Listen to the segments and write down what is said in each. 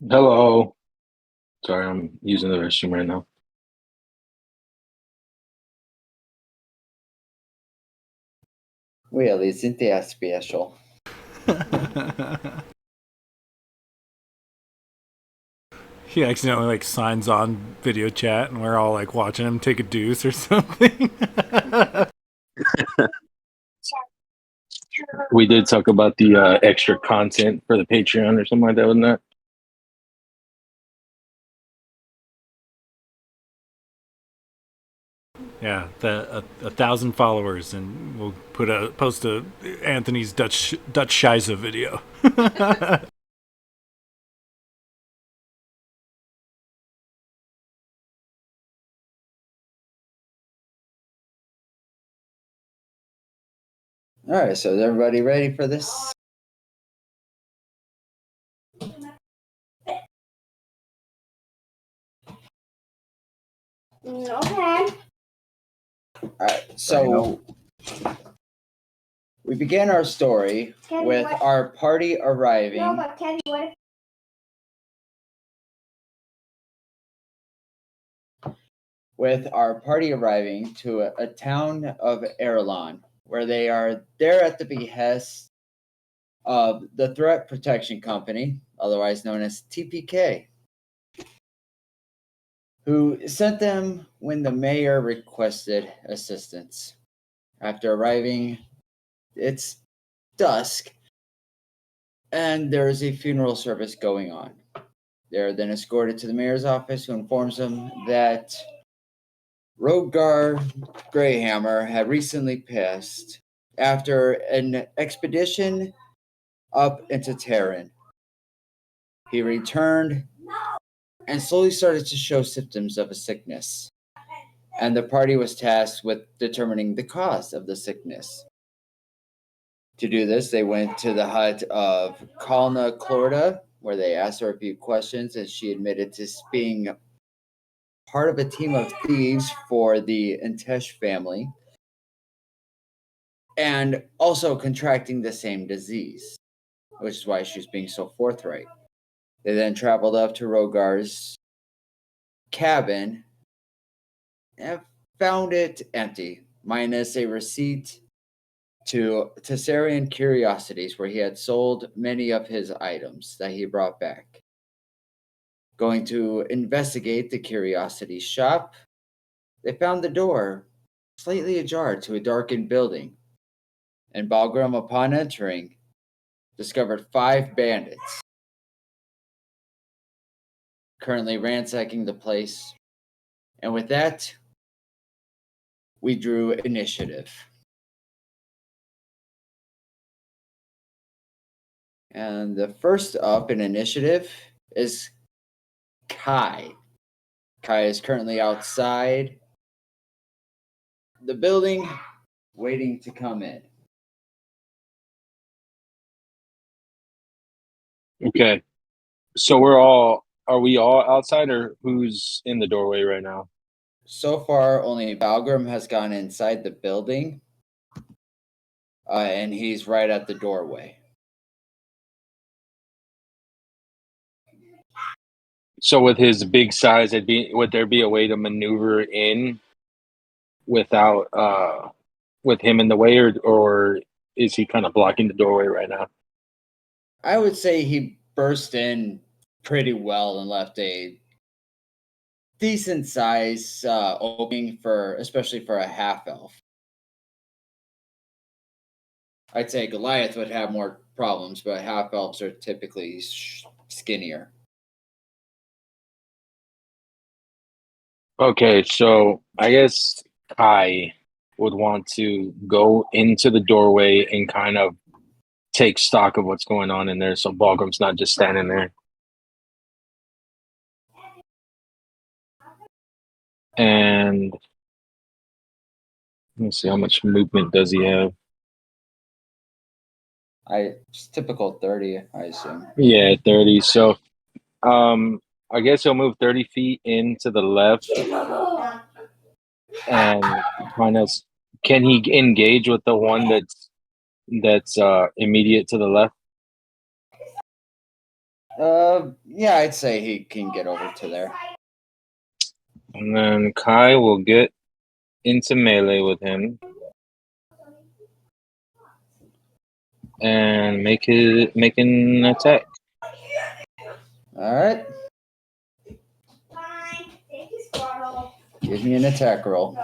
Hello. Sorry, I'm using the restroom right now. Really, isn't that special? He accidentally signs on video chat, and we're all watching him take a deuce or something. We did talk about the extra content for the Patreon or something like that, wasn't that? Yeah, a 1,000 followers, and we'll post a Anthony's Dutch Shiza video. All right, so is everybody ready for this? Okay. All right, so we began our story with our party arriving. No, but Kenny, what if With our party arriving to a town of Erelon, where they are there at the behest of the Threat Protection Company, otherwise known as TPK, who sent them when the mayor requested assistance. After arriving, it's dusk, and there is a funeral service going on. They are then escorted to the mayor's office, who informs them that Rogar Greyhammer had recently passed after an expedition up into Terran. He returned and slowly started to show symptoms of a sickness, and the party was tasked with determining the cause of the sickness. To do this, they went to the hut of Kalna Clorda, where they asked her a few questions, and she admitted to being part of a team of thieves for the Intesh family, and also contracting the same disease, which is why she's being so forthright. They then traveled up to Rogar's cabin and found it empty, minus a receipt to Tessarian Curiosities, where he had sold many of his items that he brought back. Going to investigate the Curiosity shop, they found the door slightly ajar to a darkened building, and Balgrim, upon entering, discovered 5 bandits currently ransacking the place. And with that, we drew initiative. And the first up in initiative is Kai. Kai is currently outside the building, waiting to come in. Okay. So are we all outside, or who's in the doorway right now? So far, only Balgrim has gone inside the building, and he's right at the doorway. So with his big size, would there be a way to maneuver in without with him in the way, or is he kind of blocking the doorway right now? I would say he burst in pretty well and left a decent size opening especially for a half elf. I'd say Goliath would have more problems, but half elves are typically skinnier. Okay, so I guess Kai would want to go into the doorway and kind of take stock of what's going on in there, so Balgrim's not just standing there. And let's see, how much movement does he have? Just typical 30, I assume. Yeah, 30. So I guess he'll move 30 feet into the left and kind of can he engage with the one that's that's immediate to the left? Yeah, I'd say he can get over to there. And then Kai will get into melee with him and make an attack. All right. Give me an attack roll.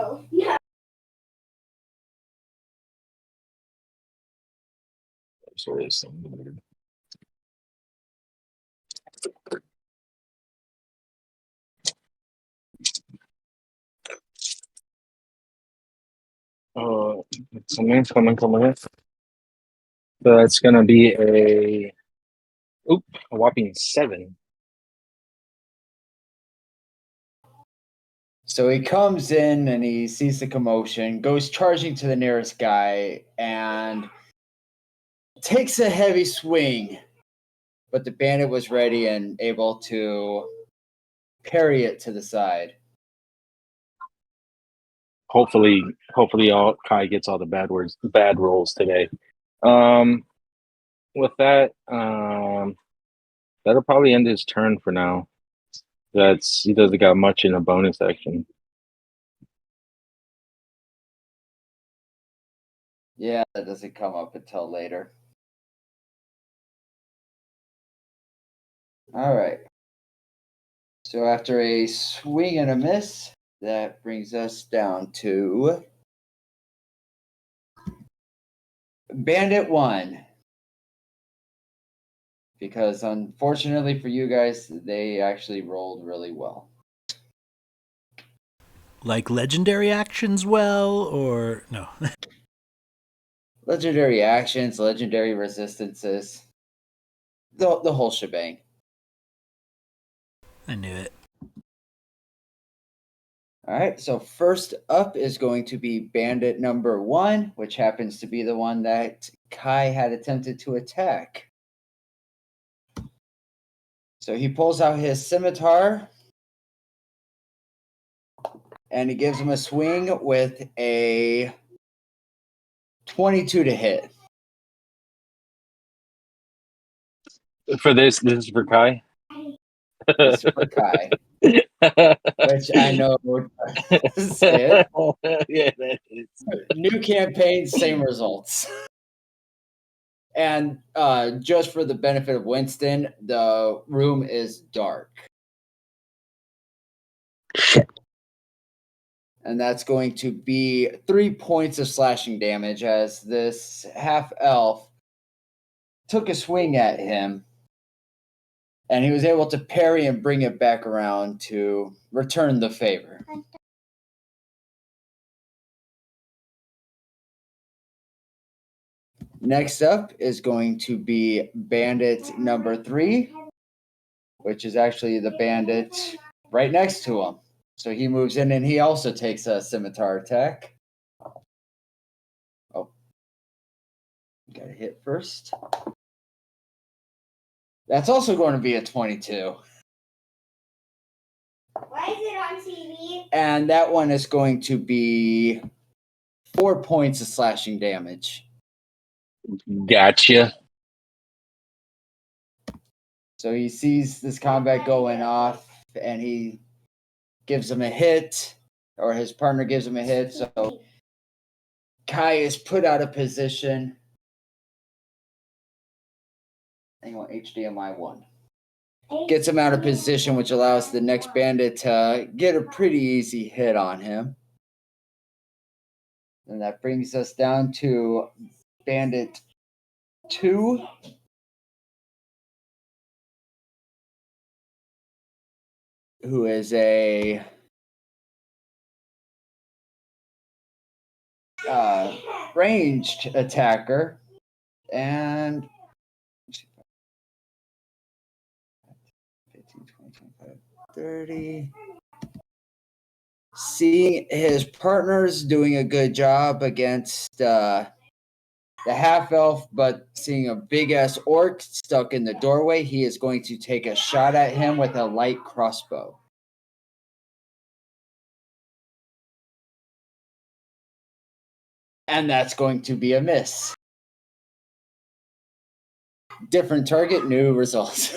So there's something weird. Come in. So that's gonna be a whopping 7. So he comes in and he sees the commotion, goes charging to the nearest guy, and takes a heavy swing. But the bandit was ready and able to parry it to the side. Hopefully, all Kai gets all the bad rolls today. With that, that'll probably end his turn for now. He doesn't got much in a bonus action. Yeah, that doesn't come up until later. All right. So after a swing and a miss, that brings us down to Bandit 1. Because unfortunately for you guys, they actually rolled really well. Like legendary actions, well, or no? Legendary actions, legendary resistances, the whole shebang. I knew it. All right, so first up is going to be Bandit number 1, which happens to be the one that Kai had attempted to attack. So he pulls out his scimitar and he gives him a swing with a 22 to hit. For this is for Kai. This is for Kai, which I know is it. Yeah, that is. New campaign, same results. And just for the benefit of Winston, the room is dark. And that's going to be 3 points of slashing damage as this half elf took a swing at him. And he was able to parry and bring it back around to return the favor. Next up is going to be Bandit number 3, which is actually the bandit right next to him. So he moves in and he also takes a scimitar attack. Oh, got to hit first. That's also going to be a 22. Why is it on TV? And that one is going to be 4 points of slashing damage. Gotcha. So he sees this combat going off and he gives him a hit, or his partner gives him a hit. So Kai is put out of position. Hang on, HDMI 1. Gets him out of position, which allows the next bandit to get a pretty easy hit on him. And that brings us down to Bandit 2. Who is a ranged attacker. And 15, 20, 25, 30. Seeing his partners doing a good job against the half elf, but seeing a big ass orc stuck in the doorway, he is going to take a shot at him with a light crossbow. And that's going to be a miss. Different target, new results.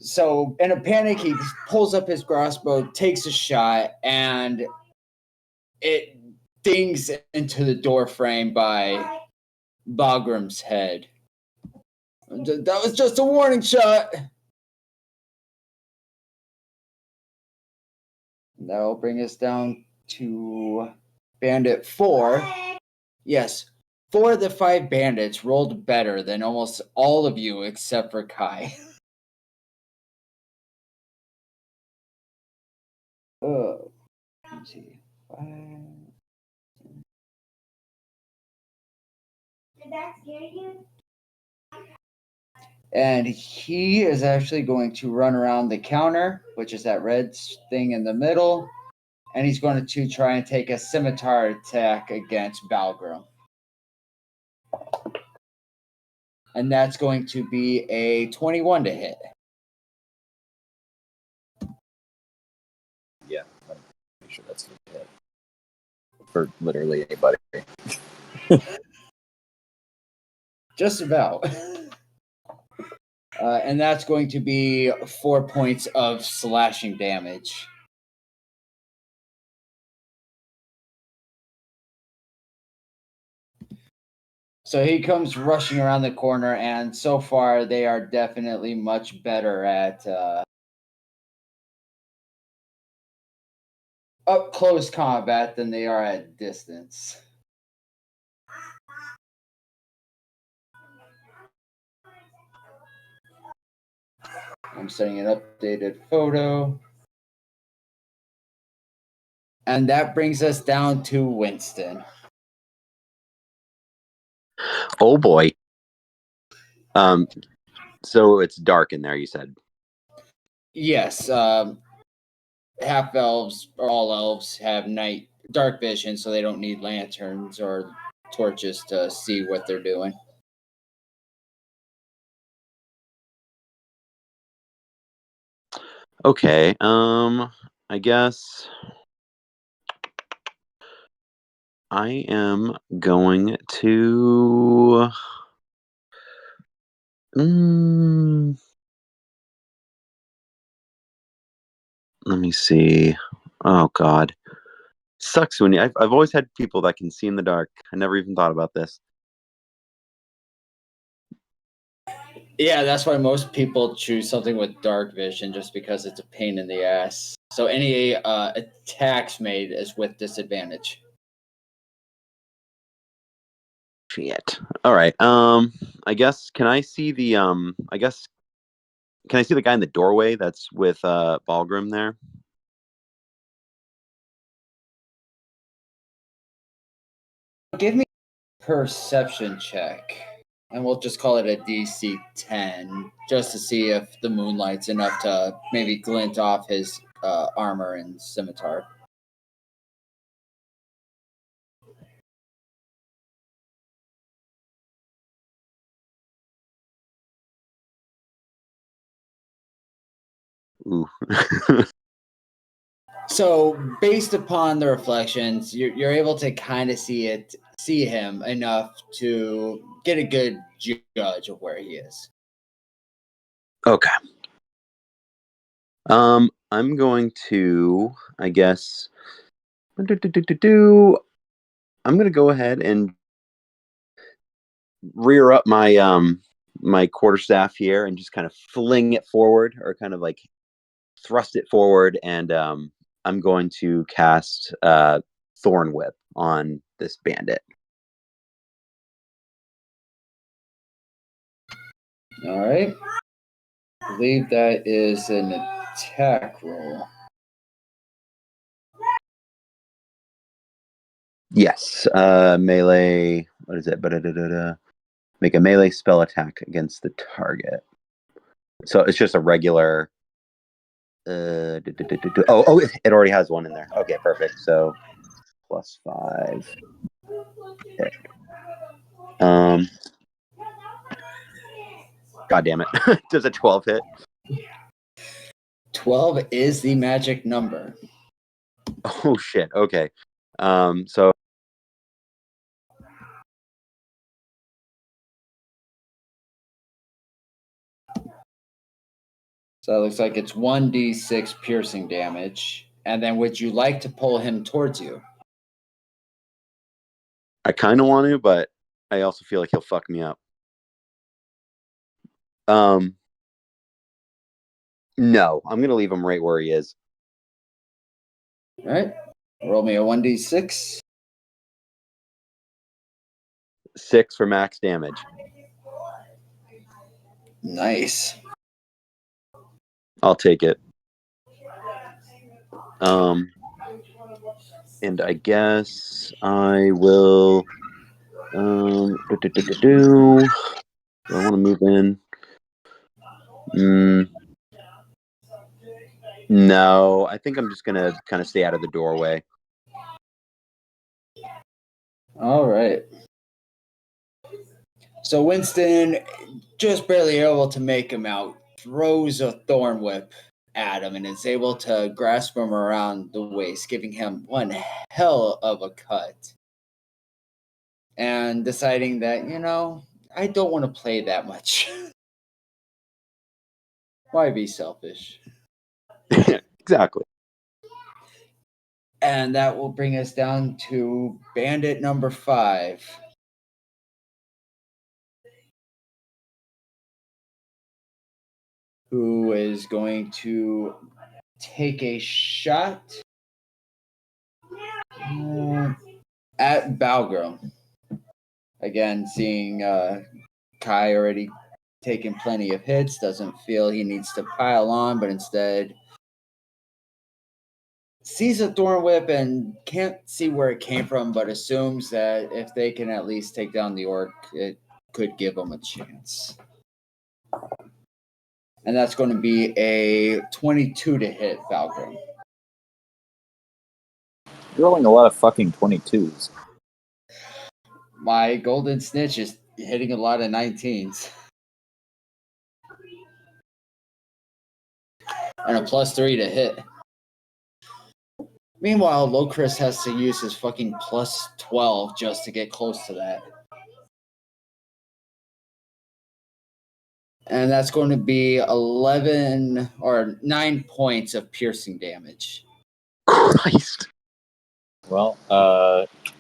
So, in a panic, he pulls up his crossbow, takes a shot, and it dings into the door frame by Bagram's head. That was just a warning shot. That'll bring us down to Bandit 4. Yes, 4 of the 5 bandits rolled better than almost all of you except for Kai. Let's see. 5. Did that scare you? And he is actually going to run around the counter, which is that red thing in the middle. And he's going to try and take a scimitar attack against Balgrim. And that's going to be a 21 to hit. Yeah, I'm pretty sure that's going to hit. For literally anybody. Just about. And that's going to be 4 points of slashing damage. So he comes rushing around the corner, and so far they are definitely much better at up close combat than they are at distance. I'm sending an updated photo. And that brings us down to Winston. Oh boy. So it's dark in there, you said. Yes, half elves or all elves have night dark vision, so they don't need lanterns or torches to see what they're doing. Okay. I guess I am going to let me see. Oh god. Sucks when I've always had people that can see in the dark. I never even thought about this. Yeah, that's why most people choose something with dark vision, just because it's a pain in the ass. So any attacks made is with disadvantage. Shit. All right. I guess can I see the can I see the guy in the doorway that's with Balgrim there? Give me a perception check, and we'll just call it a DC 10, just to see if the moonlight's enough to maybe glint off his armor and scimitar. Ooh. So, based upon the reflections, you're able to kind of see him enough to get a good judge of where he is. Okay. I'm going to, I guess, I'm going to go ahead and rear up my quarterstaff here and just kind of fling it forward, or kind of like thrust it forward, and I'm going to cast Thorn Whip on this bandit. All right. I believe that is an attack roll. Yes, melee. What is it? Make a melee spell attack against the target. So it's just a regular. Oh, it already has one in there. Okay, perfect. So +5. Hit. God damn it! Does a 12 hit? 12 is the magic number. Oh shit. Okay. So So it looks like it's 1d6 piercing damage. And then would you like to pull him towards you? I kind of want to, but I also feel like he'll fuck me up. No, I'm gonna leave him right where he is. All right. Roll me a 1d6. 6 for max damage. Nice. I'll take it. And I guess I will. Do I want to move in? No, I think I'm just gonna kind of stay out of the doorway. All right. So Winston, just barely able to make him out, throws a thorn whip at him and is able to grasp him around the waist, giving him one hell of a cut. And deciding that, I don't want to play that much. Why be selfish? Exactly. And that will bring us down to bandit number 5. Who is going to take a shot at Balgrim. Again, seeing Kai already taking plenty of hits, doesn't feel he needs to pile on, but instead sees a thorn whip and can't see where it came from, but assumes that if they can at least take down the orc, it could give them a chance. And that's going to be a 22 to hit Balgrim. You're rolling a lot of fucking 22s. My golden snitch is hitting a lot of 19s. And a +3 to hit. Meanwhile, Locris has to use his fucking +12 just to get close to that. And that's going to be 11 or 9 points of piercing damage. Christ. Well,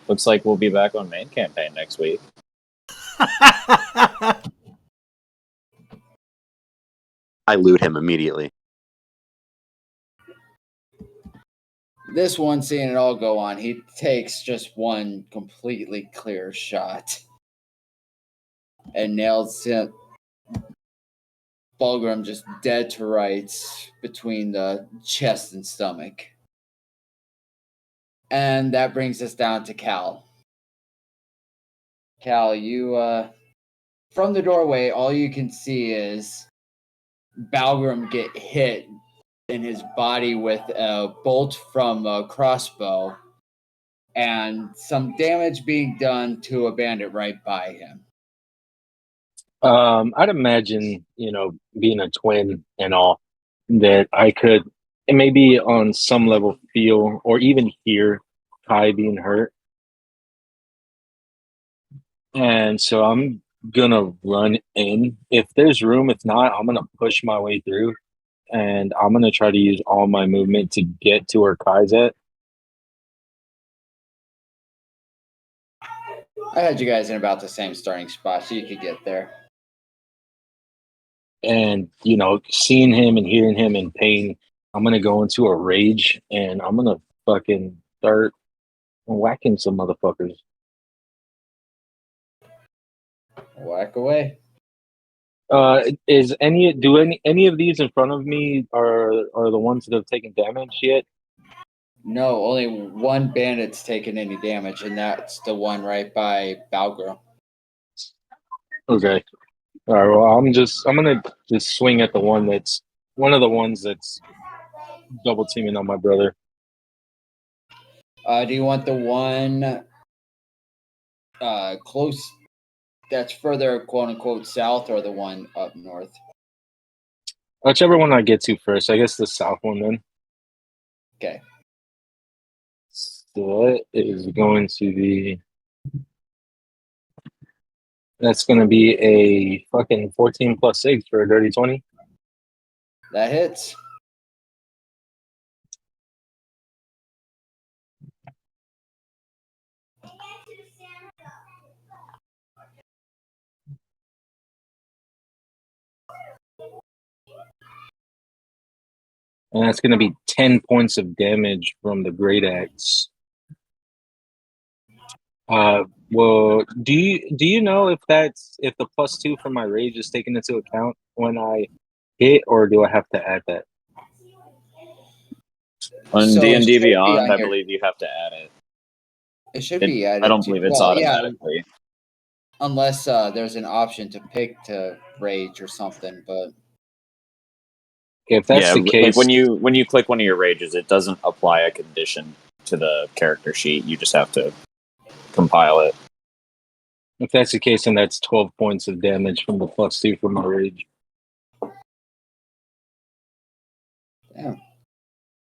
looks like we'll be back on main campaign next week. I loot him immediately. This one, seeing it all go on, he takes just one completely clear shot and nails him. Balgrim just dead to rights between the chest and stomach. And that brings us down to Cal. Cal, you, from the doorway, all you can see is Balgrim get hit in his body with a bolt from a crossbow and some damage being done to a bandit right by him. I'd imagine, being a twin and all, that I could, and maybe on some level, feel or even hear Kai being hurt. And so I'm gonna run in. If there's room, if not, I'm gonna push my way through. And I'm gonna try to use all my movement to get to where Kai's at. I had you guys in about the same starting spot, so you could get there. And, seeing him and hearing him in pain, I'm gonna go into a rage and I'm gonna fucking start whacking some motherfuckers. Whack away. Is any of these in front of me are the ones that have taken damage yet? No, only one bandit's taken any damage, and that's the one right by Balgrim. Okay. All right. Well, I'm gonna just swing at one of the ones that's double teaming on my brother. Do you want the one close that's further, quote unquote, south, or the one up north? Whichever one I get to first. I guess the south one then. Okay. So that is going to be. That's going to be a fucking 14 plus 6 for a dirty 20. That hits. And that's going to be 10 points of damage from the great axe. Well, do you know if the +2 from my rage is taken into account when I hit, or do I have to add that? On So it D&D should be Beyond, on I your- believe you have to add it. It should be added. I don't believe it's automatically. Unless there's an option to pick to rage or something. But If that's the Like case, when you click one of your rages, it doesn't apply a condition to the character sheet. You just have to compile it. if that's the case, then that's 12 points of damage from the +2 from my rage. yeah.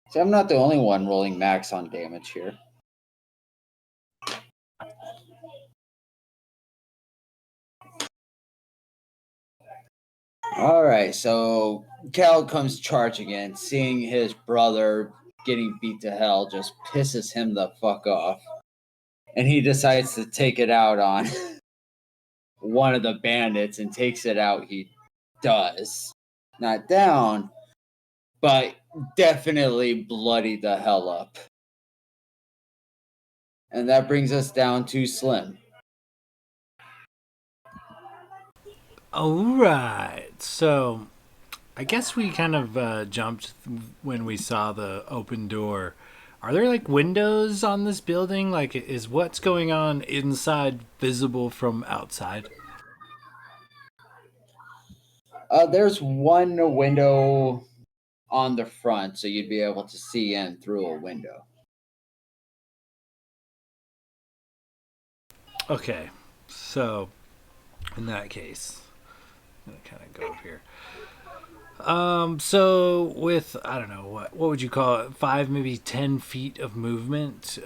See, I'm not the only one rolling max on damage here. All right, so Cal comes charging in, seeing his brother getting beat to hell just pisses him the fuck off. And he decides to take it out on one of the bandits and takes it out. He does. Not down, but definitely bloody the hell up. And that brings us down to Slim. All right. So I guess we kind of jumped when we saw the open door. Are there like windows on this building? Like, is what's going on inside visible from outside? There's one window on the front, so you'd be able to see in through a window. Okay. So in that case, I'm gonna kind of go up here. So with I don't know what would you call it, 5 maybe 10 feet of movement,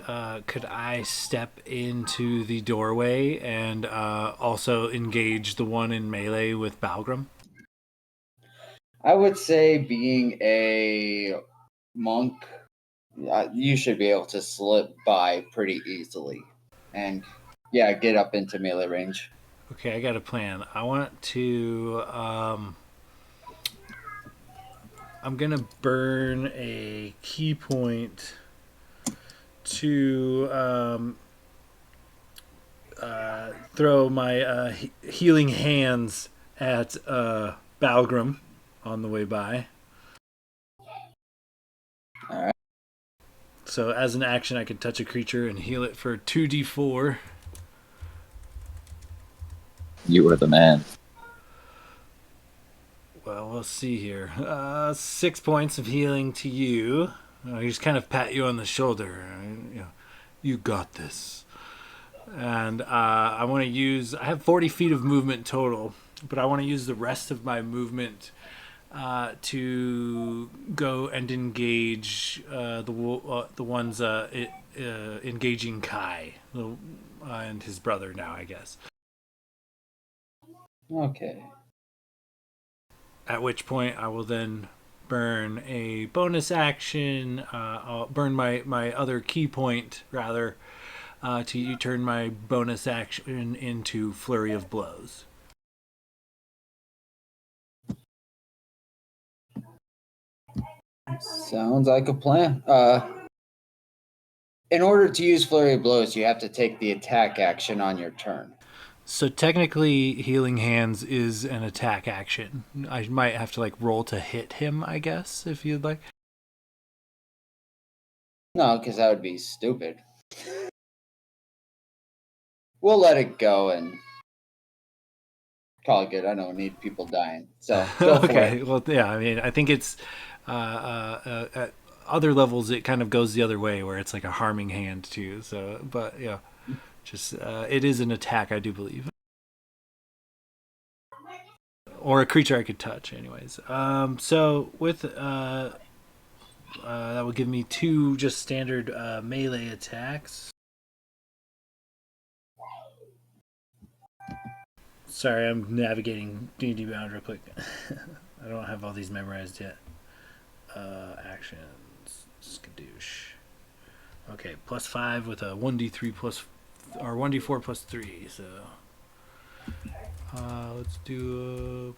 could I step into the doorway and also engage the one in melee with Balgrim? I would say, being a monk, you should be able to slip by pretty easily and, yeah, get up into melee range. Okay, I got a plan. I want to I'm gonna burn a key point to throw my healing hands at Balgrim on the way by. All right. So as an action, I can touch a creature and heal it for 2d4. You are the man. Well, we'll see here. 6 points of healing to you. I just kind of pat you on the shoulder. You got this. And I want to use. I have 40 feet of movement total, but I want to use the rest of my movement to go and engage the ones engaging Kai and his brother now, I guess. Okay. At which point I will then burn a bonus action. I'll burn my other key point, rather, to turn my bonus action into Flurry of Blows. Sounds like a plan. In order to use Flurry of Blows, you have to take the attack action on your turn. So technically, Healing Hands is an attack action. I might have to like roll to hit him, I guess, if you'd like. No, because that would be stupid. We'll let it go and call it good. I don't need people dying. So go for Okay, it. well, yeah, I mean, I think it's at other levels it kind of goes the other way, where it's like a harming hand too. So, but yeah, just it is an attack, I do believe, or a creature I could touch, anyways. So with that would give me 2 just standard melee attacks. Sorry, I'm navigating D&D Beyond real quick. I don't have all these memorized yet. Actions. Skadoosh. Okay, +5 with a 1d3 plus, or 1d4 plus 3. So let's do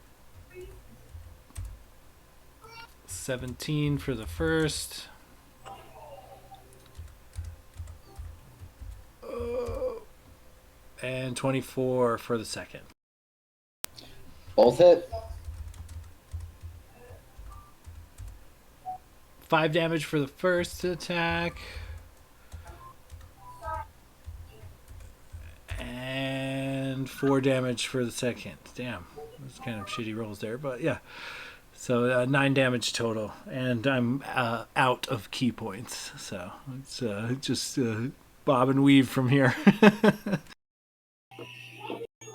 17 for the first. And 24 for the second. Both hit. 5 damage for the first attack. And 4 damage for the second. Damn. That's kind of shitty rolls there, but yeah. So 9 damage total. And I'm out of key points. So it's just bob and weave from here.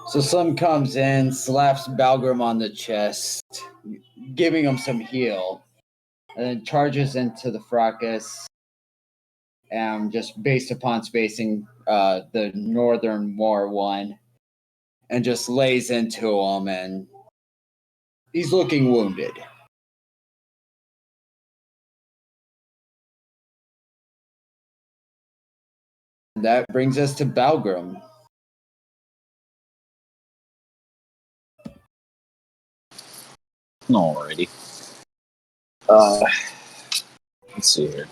So Slim comes in, slaps Balgrim on the chest, giving him some heal, and then charges into the fracas. And just based upon spacing, the northern more one, and just lays into him, and he's looking wounded. That brings us to Balgrim. Alrighty. Let's see here.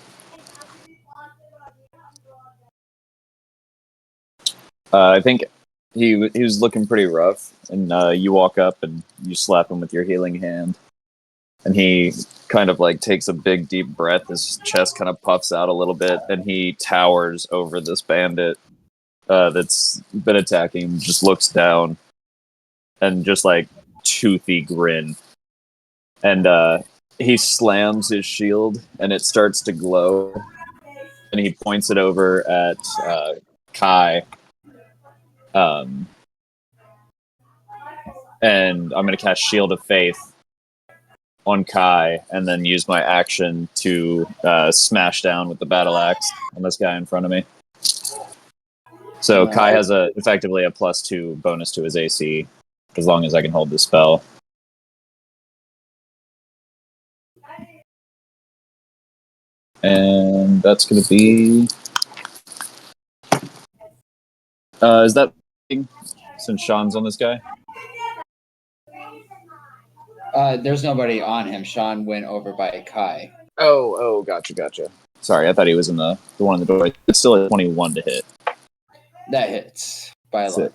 I think he was looking pretty rough, and you walk up and you slap him with your healing hand, and he kind of like takes a big deep breath. His chest kind of puffs out a little bit, and he towers over this bandit that's been attacking him. Just looks down, and just like toothy grin, and he slams his shield, and it starts to glow, and he points it over at Kai. And I'm going to cast Shield of Faith on Kai, and then use my action to smash down with the battle axe on this guy in front of me. So Kai has effectively a +2 bonus to his AC, as long as I can hold the spell. And that's going to be... is that... since Sean's on this guy? There's nobody on him. Sean went over by Kai. Oh, gotcha. Sorry, I thought he was in the one in the door. It's still a 21 to hit. That hits by a lot.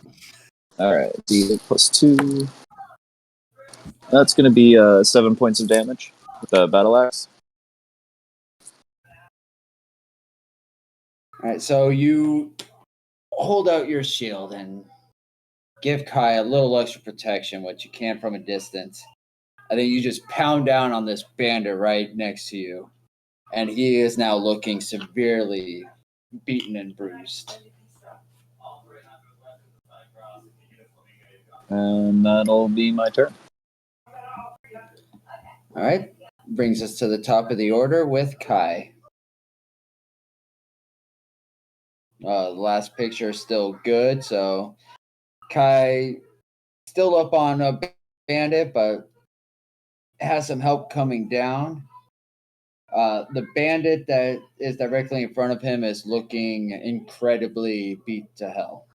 Alright, D8 +2. That's going to be 7 points of damage with the battle axe. Alright, so you hold out your shield and give Kai a little extra protection, what you can from a distance. I think you just pound down on this bandit right next to you, and he is now looking severely beaten and bruised. And that'll be my turn. All right, brings us to the top of the order with Kai. The last picture is still good, so Kai still up on a bandit, but has some help coming down. The bandit that is directly in front of him is looking incredibly beat to hell.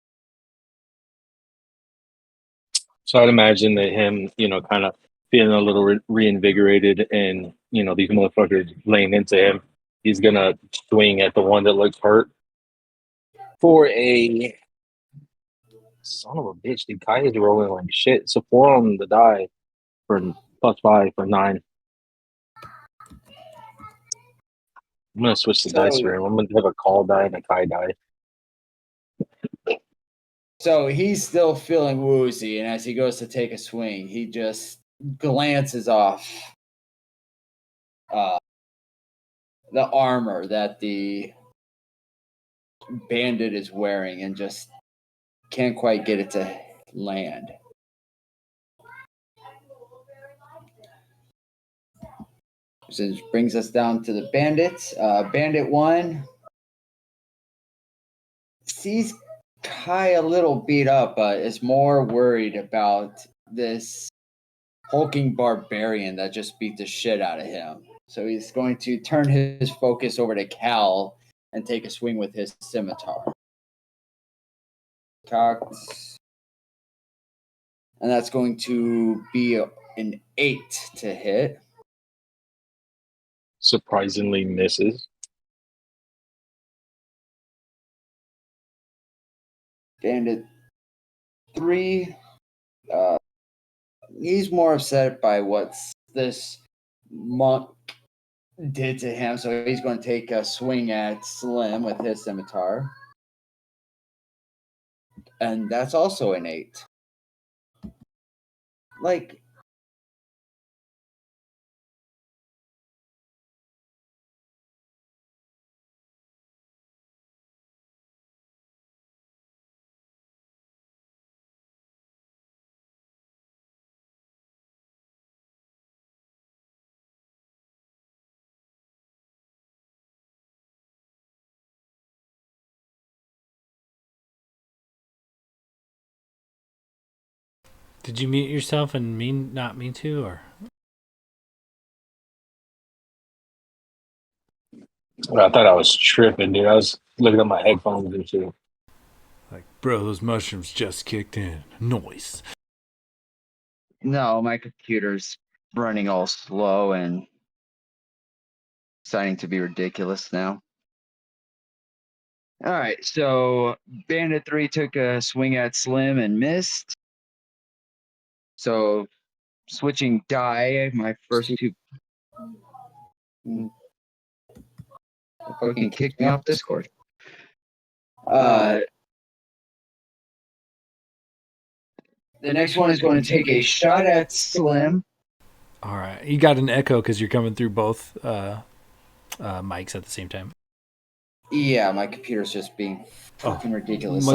So I'd imagine that him, kind of feeling a little reinvigorated, and these motherfuckers laying into him, he's gonna swing at the one that looks hurt for a son of a bitch. Dude, Kai is rolling like shit. So 4 on the die for +5 for 9. I'm gonna switch the dice for him. I'm gonna have a call die and a Kai die. So he's still feeling woozy, and as he goes to take a swing, he just glances off the armor that the bandit is wearing and just can't quite get it to land. So this brings us down to the bandits. Bandit 1 sees Kai a little beat up, but is more worried about this hulking barbarian that just beat the shit out of him. So he's going to turn his focus over to Cal and take a swing with his scimitar. Cocked. And that's going to be an 8 to hit. Surprisingly misses. Bandit 3. He's more upset by what this monk did to him, so he's going to take a swing at Slim with his scimitar. And that's also an 8. Like, Did you mute yourself and not mean to, or? I thought I was tripping, dude. I was looking at my headphones and shit. Like, bro, those mushrooms just kicked in. Noise. no, my computer's running all slow and starting to be ridiculous now. All right, so Bandit 3 took a swing at Slim and missed. So switching die, my first two. Fucking kicked me off Discord. The next one is going to take a shot at Slim. All right. You got an echo because you're coming through both mics at the same time. Yeah, my computer's just being fucking ridiculous.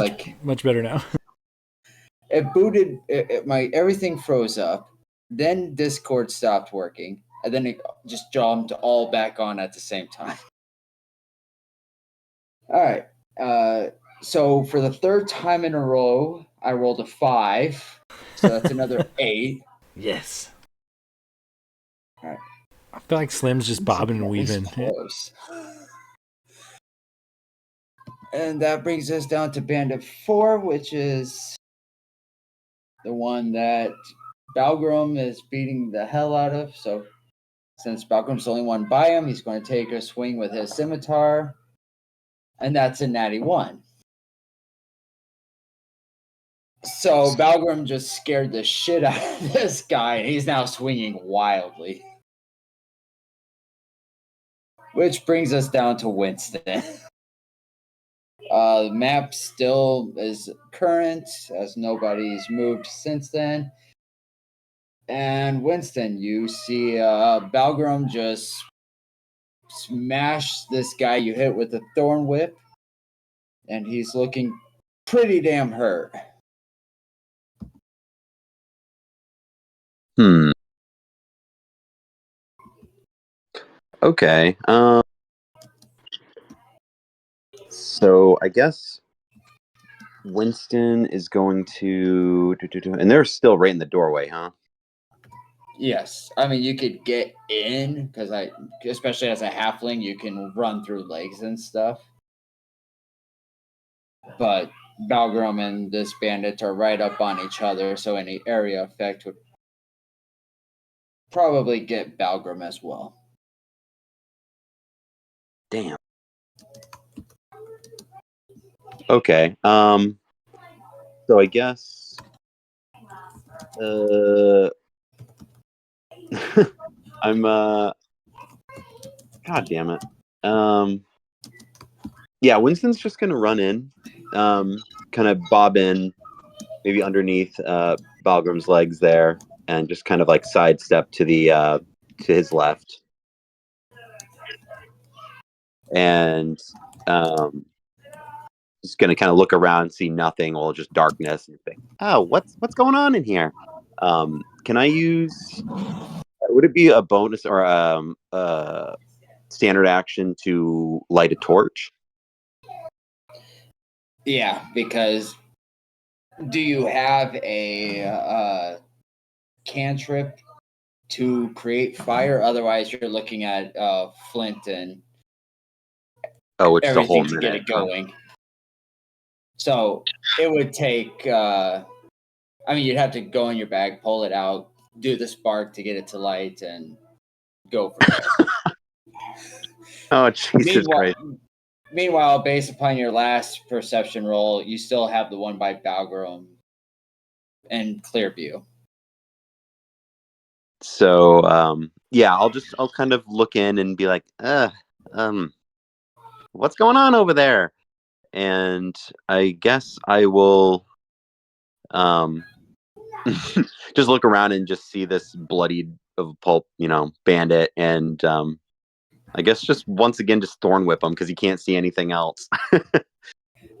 Much better now. It booted. My everything froze up. Then Discord stopped working, and then it just jumped all back on at the same time. All right. So for the third time in a row, I rolled a 5. So that's another 8. Yes. All right. I feel like Slim's just bobbing and weaving. Close. And that brings us down to Bandit 4, which is the one that Balgrim is beating the hell out of. So since Balgrim's the only one by him, he's going to take a swing with his scimitar. And that's a natty 1. So Balgrim just scared the shit out of this guy, and he's now swinging wildly. Which brings us down to Winston. The map still is current, as nobody's moved since then. And Winston, you see Balgrim just smash this guy you hit with a thorn whip, and he's looking pretty damn hurt. Okay. So I guess Winston is going to, and they're still right in the doorway, huh? Yes, I mean you could get in because especially as a halfling, you can run through legs and stuff. But Balgrim and this bandit are right up on each other, so any area effect would probably get Balgrim as well. Damn. Okay. So I guess I'm God damn it. Yeah, Winston's just gonna run in, kind of bob in, maybe underneath Balgrim's legs there, and just kind of like sidestep to the to his left, and just gonna kind of look around, see nothing, well, just darkness, and think, oh, what's going on in here? Can I use? Would it be a bonus or standard action to light a torch? Yeah, because do you have a cantrip to create fire. Otherwise, you're looking at flint and Oh, it's just a whole everything to get minute. it going. So it would take. You'd have to go in your bag, pull it out, do the spark to get it to light, and go from there. Oh, Jesus Meanwhile, Christ. Meanwhile, based upon your last perception roll, you still have the one by Balgrim and clear view. So, yeah, I'll kind of look in and be like, what's going on over there? And I guess I will, just look around and just see this bloodied of pulp, bandit, and I guess just once again just thorn whip him because he can't see anything else. All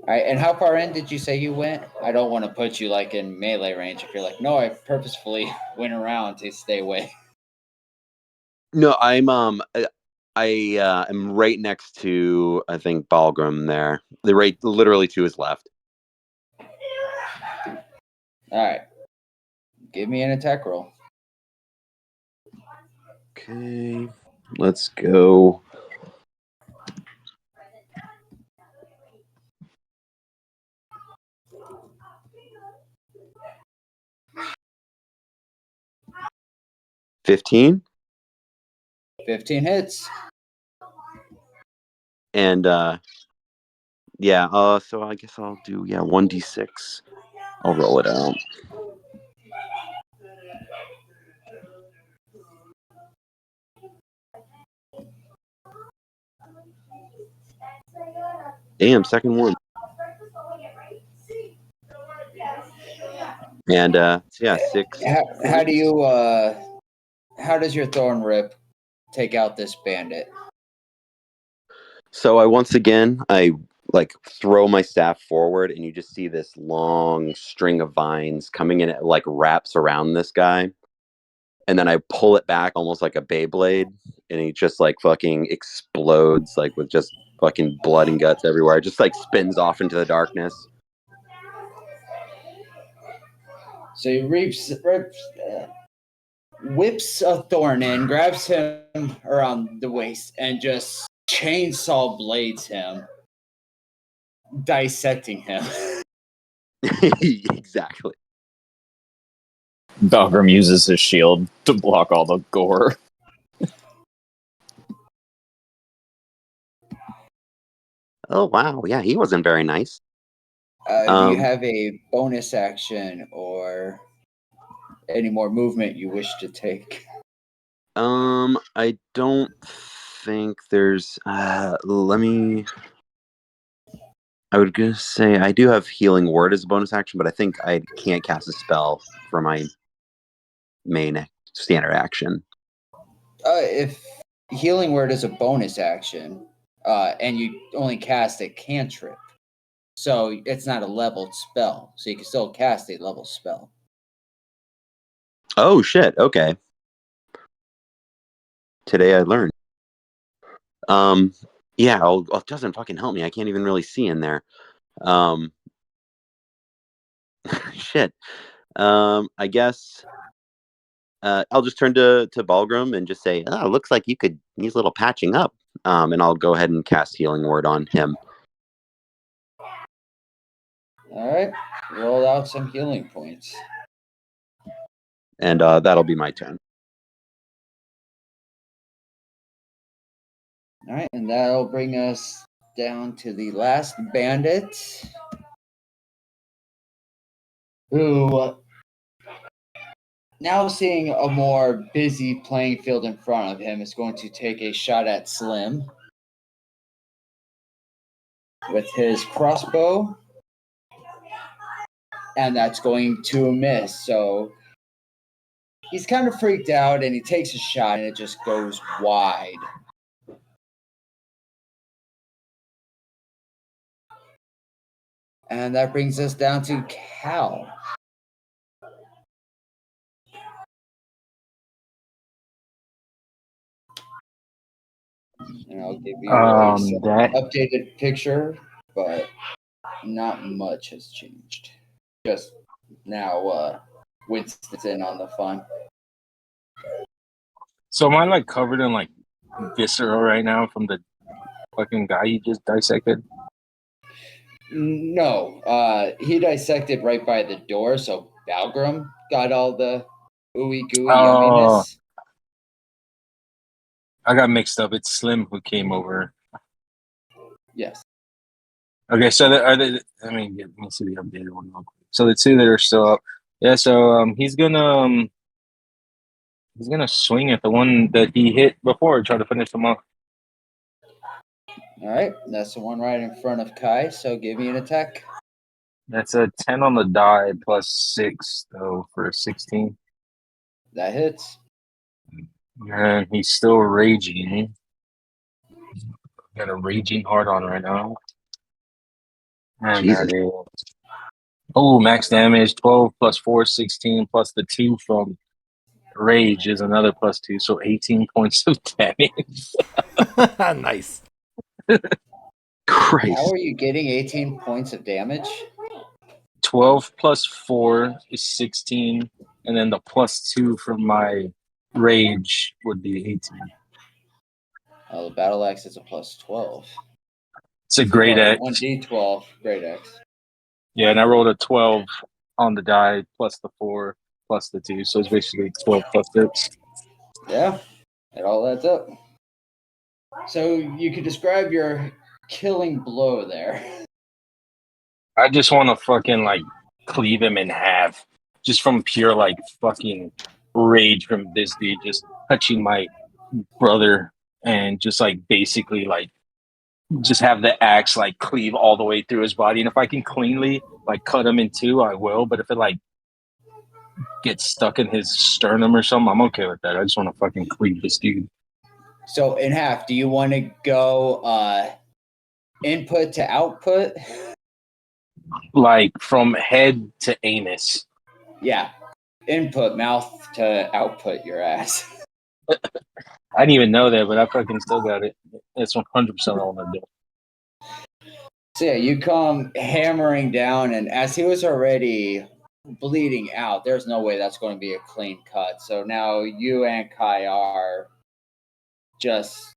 right, and how far in did you say you went? I don't want to put you like in melee range if you're like, no, I purposefully went around to stay away. No, I am right next to, I think, Balgrim there. The right, literally to his left. All right, give me an attack roll. Okay, let's go. $15. 15 hits. And yeah, so I guess I'll do 1d6. I'll roll it out. Damn, second one. And yeah, 6. How does your thorn rip take out this bandit? So I like throw my staff forward, and you just see this long string of vines coming in. It like wraps around this guy, and then I pull it back almost like a Beyblade, and he just like fucking explodes, like with just fucking blood and guts everywhere. It just like spins off into the darkness. So he whips a thorn in, grabs him around the waist, and just chainsaw blades him, dissecting him. Exactly. Balgrim uses his shield to block all the gore. Oh wow, yeah, he wasn't very nice. Do you have a bonus action or any more movement you wish to take? I don't think there's. Let me. I would just say I do have Healing Word as a bonus action, but I think I can't cast a spell for my main standard action. If Healing Word is a bonus action, and you only cast a cantrip, so it's not a leveled spell, so you can still cast a level spell. Oh shit! Okay. Today I learned. Yeah. It doesn't fucking help me. I can't even really see in there. Shit. I guess. I'll just turn to Balgrim and just say, "Oh, looks like you could use a little patching up." And I'll go ahead and cast Healing Word on him. All right, roll out some healing points. And that'll be my turn. All right, and that'll bring us down to the last bandit, who, now seeing a more busy playing field in front of him, is going to take a shot at Slim with his crossbow, and that's going to miss. So he's kind of freaked out, and he takes a shot, and it just goes wide. And that brings us down to Cal. And I'll give you that updated picture, but not much has changed. Just now, Winston's in on the fun. So am I like covered in like viscera right now from the fucking guy you just dissected? No, he dissected right by the door, so Balgrim got all the ooey gooey Oh, yumminess. I got mixed up. It's Slim who came over. Yes. Okay, so are they? Let me see the updated one real quick. So the two that are still up. Yeah, so he's gonna swing at the one that he hit before, try to finish him off. All right, that's the one right in front of Kai. So give me an attack. That's a 10 on the die plus 6 though for a 16. That hits. And he's still raging. Got a raging hard on right now. And Jesus. that is max damage 12 plus 4, 16 plus the 2 from rage is another plus 2, so 18 points of damage. Nice. Christ. How are you getting 18 points of damage? 12 plus 4 is 16, and then the plus 2 from my rage would be 18. Oh, the battle axe is a plus 12. It's a great X. 1d12 great axe. Yeah, and I rolled a 12 on the die plus the 4 plus the 2, so it's basically 12 plus 6. Yeah, it all adds up. So you could describe your killing blow there. I just want to fucking like cleave him in half, just from pure like fucking rage from this dude just touching my brother and just like basically like just have the axe like cleave all the way through his body. And if I can cleanly like cut him in two, I will. But if it like gets stuck in his sternum or something, I'm okay with that. I just want to fucking cleave this dude. So in half, do you want to go input to output? Like from head to anus. Yeah, input mouth to output your ass. I didn't even know that, but I fucking still got it. That's 100% what I want to do. So yeah, you come hammering down, and as he was already bleeding out, there's no way that's going to be a clean cut. So now you and Kai are just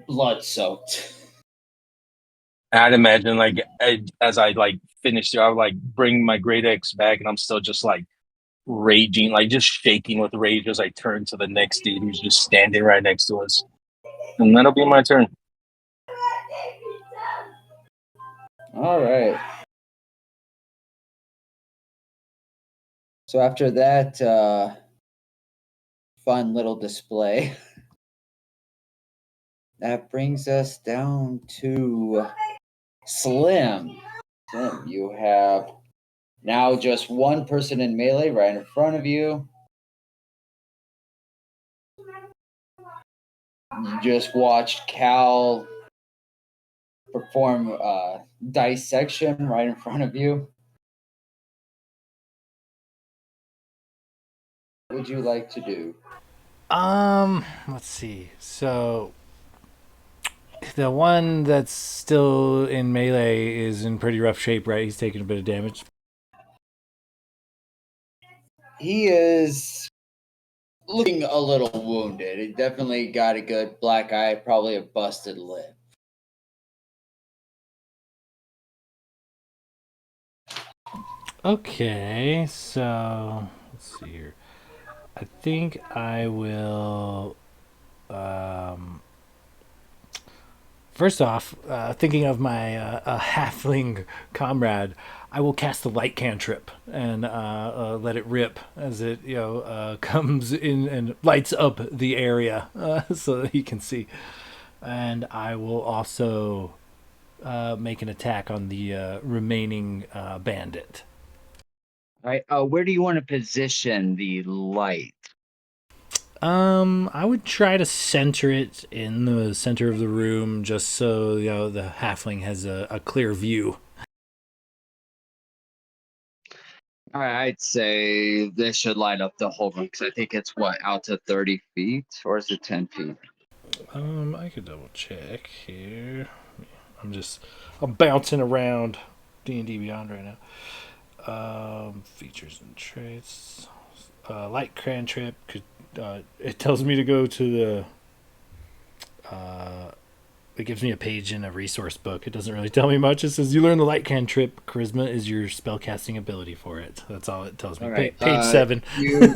blood soaked. I'd imagine like as I like finished, I would like bring my great X back, and I'm still just like raging, like just shaking with rage as I turn to the next dude who's just standing right next to us, and that'll be my turn. All right. So after that fun little display, that brings us down to Slim. Slim, you have now just one person in melee right in front of you. You just watched Cal perform dissection right in front of you. What would you like to do? Let's see. So the one that's still in melee is in pretty rough shape, right? He's taking a bit of damage. He is looking a little wounded. He definitely got a good black eye, probably a busted lip. Okay, so let's see here. I think I will. First off, thinking of my halfling comrade, I will cast the light cantrip and let it rip as it comes in and lights up the area so that he can see. And I will also make an attack on the remaining bandit. All right. Where do you want to position the light? I would try to center it in the center of the room, just so the halfling has a clear view. All right, I'd say this should light up the whole room because I think it's out to 30 feet, or is it 10 feet? I could double check here. I'm bouncing around D&D Beyond right now. Features and traits. Light cantrip could it tells me to go to the. It gives me a page in a resource book. It doesn't really tell me much. It says you learn the light cantrip. Charisma is your spellcasting ability for it. That's all it tells me. All right. Page 7. You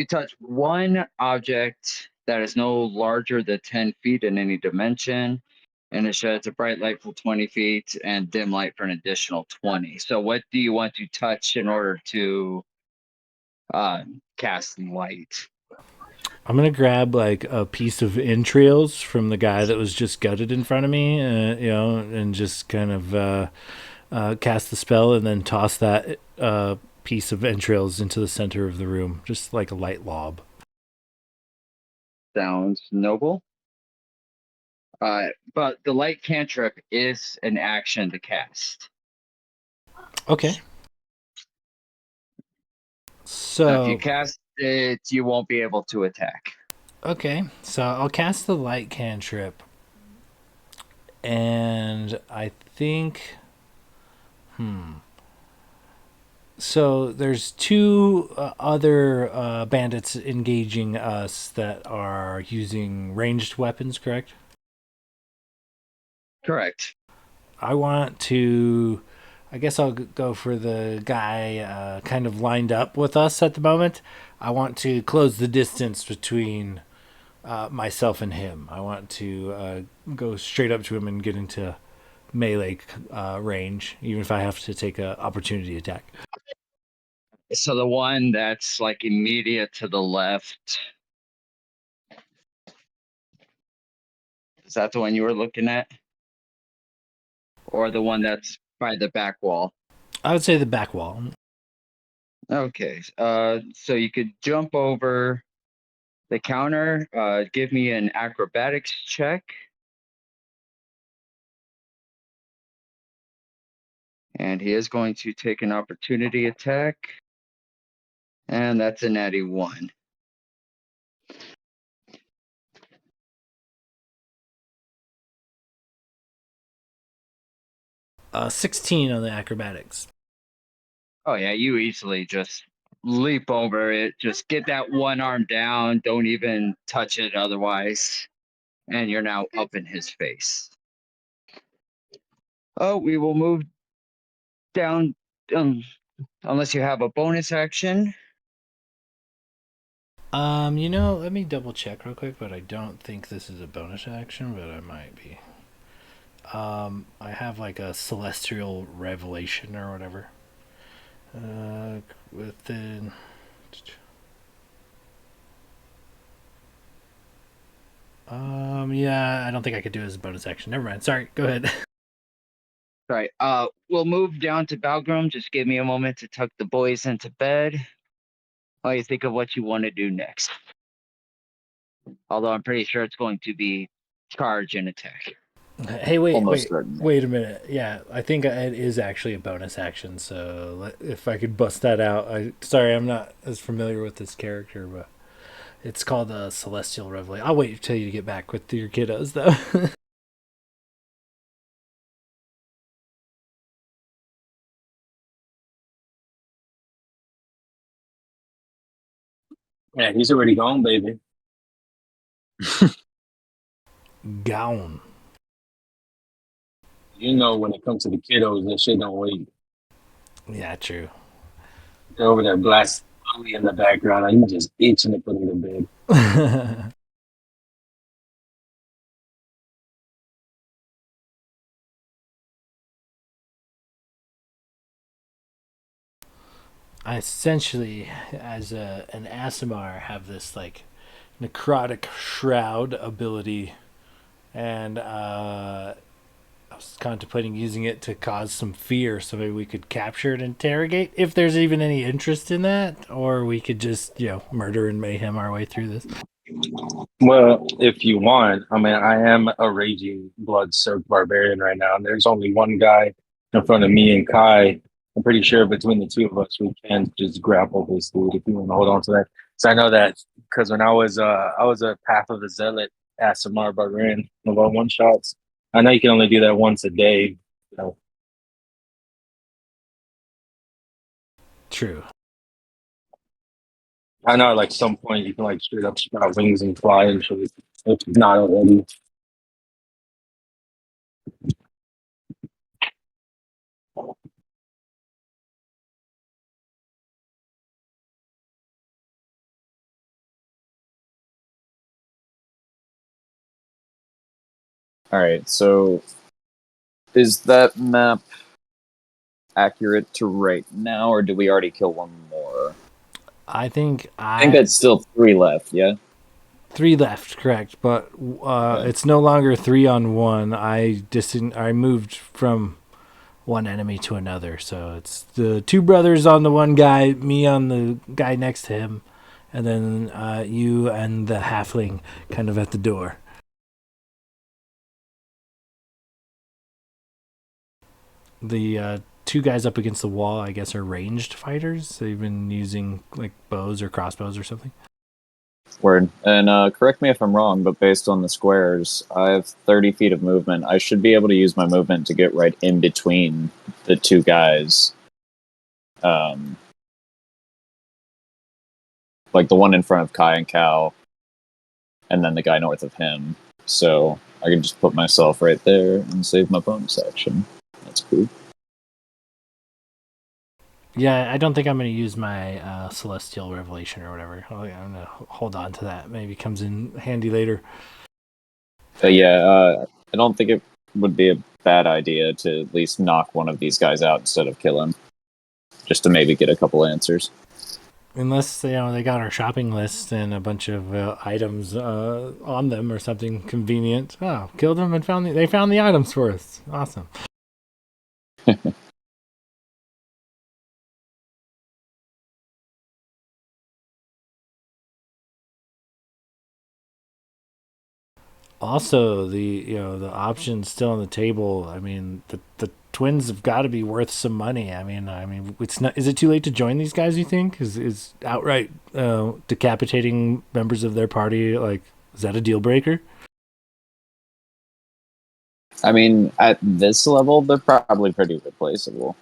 touch one object that is no larger than 10 feet in any dimension, and it sheds a bright light for 20 feet and dim light for an additional 20. So what do you want to touch in order to cast light? I'm gonna grab like a piece of entrails from the guy that was just gutted in front of me, and just kind of cast the spell, and then toss that piece of entrails into the center of the room, just like a light lob. Sounds noble. But the light cantrip is an action to cast. Okay. So if you So cast it, you won't be able to attack. okay, so I'll cast the light cantrip, and I think, So there's two other bandits engaging us that are using ranged weapons, correct? Correct. I want to. I guess I'll go for the guy kind of lined up with us at the moment. I want to close the distance between myself and him. I want to go straight up to him and get into melee range, even if I have to take an opportunity attack. So the one that's like immediate to the left, is that the one you were looking at? Or the one that's by the back wall? I would say the back wall. Okay. So you could jump over the counter. Give me an acrobatics check. And he is going to take an opportunity attack. And that's a natty 1. Uh, 16 on the acrobatics. Oh yeah, you easily just leap over it. Just get that one arm down. Don't even touch it otherwise. And you're now up in his face. Oh, we will move down unless you have a bonus action. Let me double check real quick, but I don't think this is a bonus action, but I might be. I have like a celestial revelation or whatever. Within. Yeah, I don't think I could do it as a bonus action. Never mind. Sorry, go ahead. Right. We'll move down to Balgrim. Just give me a moment to tuck the boys into bed while you think of what you want to do next. Although I'm pretty sure it's going to be charge and attack. Hey, Almost certainly. wait a minute. Yeah, I think it is actually a bonus action. So if I could bust that out, sorry, I'm not as familiar with this character, but it's called a Celestial Revelation. I'll wait till you get back with your kiddos, though. Yeah, he's already gone, baby. Gown. You know, when it comes to the kiddos, that shit don't wait. Yeah, true. They're over there blasting in the background. I'm just itching to put him to bed. I essentially, as an Asimar, have this like necrotic shroud ability, and I was contemplating using it to cause some fear, so maybe we could capture and interrogate if there's even any interest in that, or we could just murder and mayhem our way through this. Well, if you want, I mean, I am a raging blood-soaked barbarian right now, and there's only one guy in front of me and Kai. I'm pretty sure between the two of us, we can just grapple this dude if you want to hold on to that. So I know that because when I was a Path of the Zealot Asimar barbarian about one shots. I know you can only do that once a day. So. True. I know, like some point you can like straight up sprout wings and fly and shit. If it's not already. All right, so is that map accurate to right now, or do we already kill one more? I think I think that's still 3 left. Yeah. 3 left, correct? But Okay. it's no longer 3-on-1. I moved from one enemy to another, so it's the 2 brothers on the one guy, me on the guy next to him, and then you and the halfling kind of at the door. The 2 guys up against the wall, I guess, are ranged fighters. They've been using like bows or crossbows or something. Word. And correct me if I'm wrong, but based on the squares, I have 30 feet of movement. I should be able to use my movement to get right in between the 2 guys. Like the one in front of Kai and Cal, and then the guy north of him. So I can just put myself right there and save my bonus action. That's cool. Yeah, I don't think I'm going to use my Celestial Revelation or whatever. I'm going to hold on to that. Maybe it comes in handy later. But yeah, I don't think it would be a bad idea to at least knock one of these guys out instead of kill him. Just to maybe get a couple answers. Unless they got our shopping list and a bunch of items on them or something convenient. Oh, killed them and they found the items for us. Awesome. Also, the options still on the table. I mean, the twins have got to be worth some money. I mean, it's not. Is it too late to join these guys? You think is outright decapitating members of their party, like, is that a deal breaker? I mean, at this level, they're probably pretty replaceable.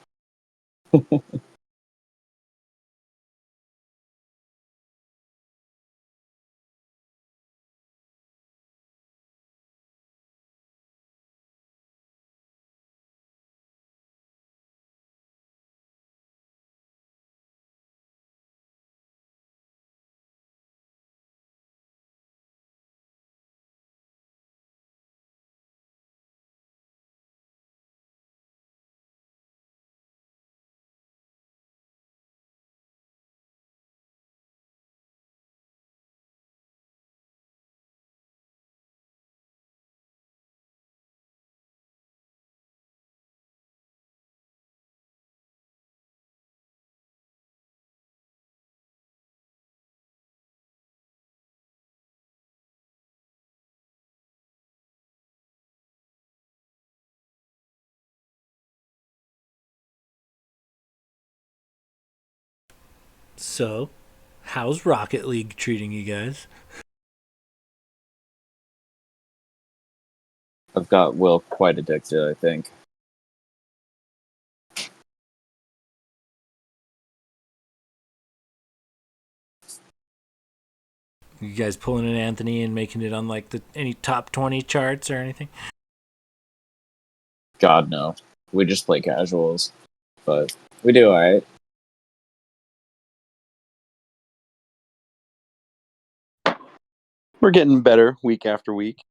So, how's Rocket League treating you guys? I've got Will quite addicted, I think. You guys pulling an Anthony and making it on like any top 20 charts or anything? God, no. We just play casuals. But we do alright. We're getting better week after week.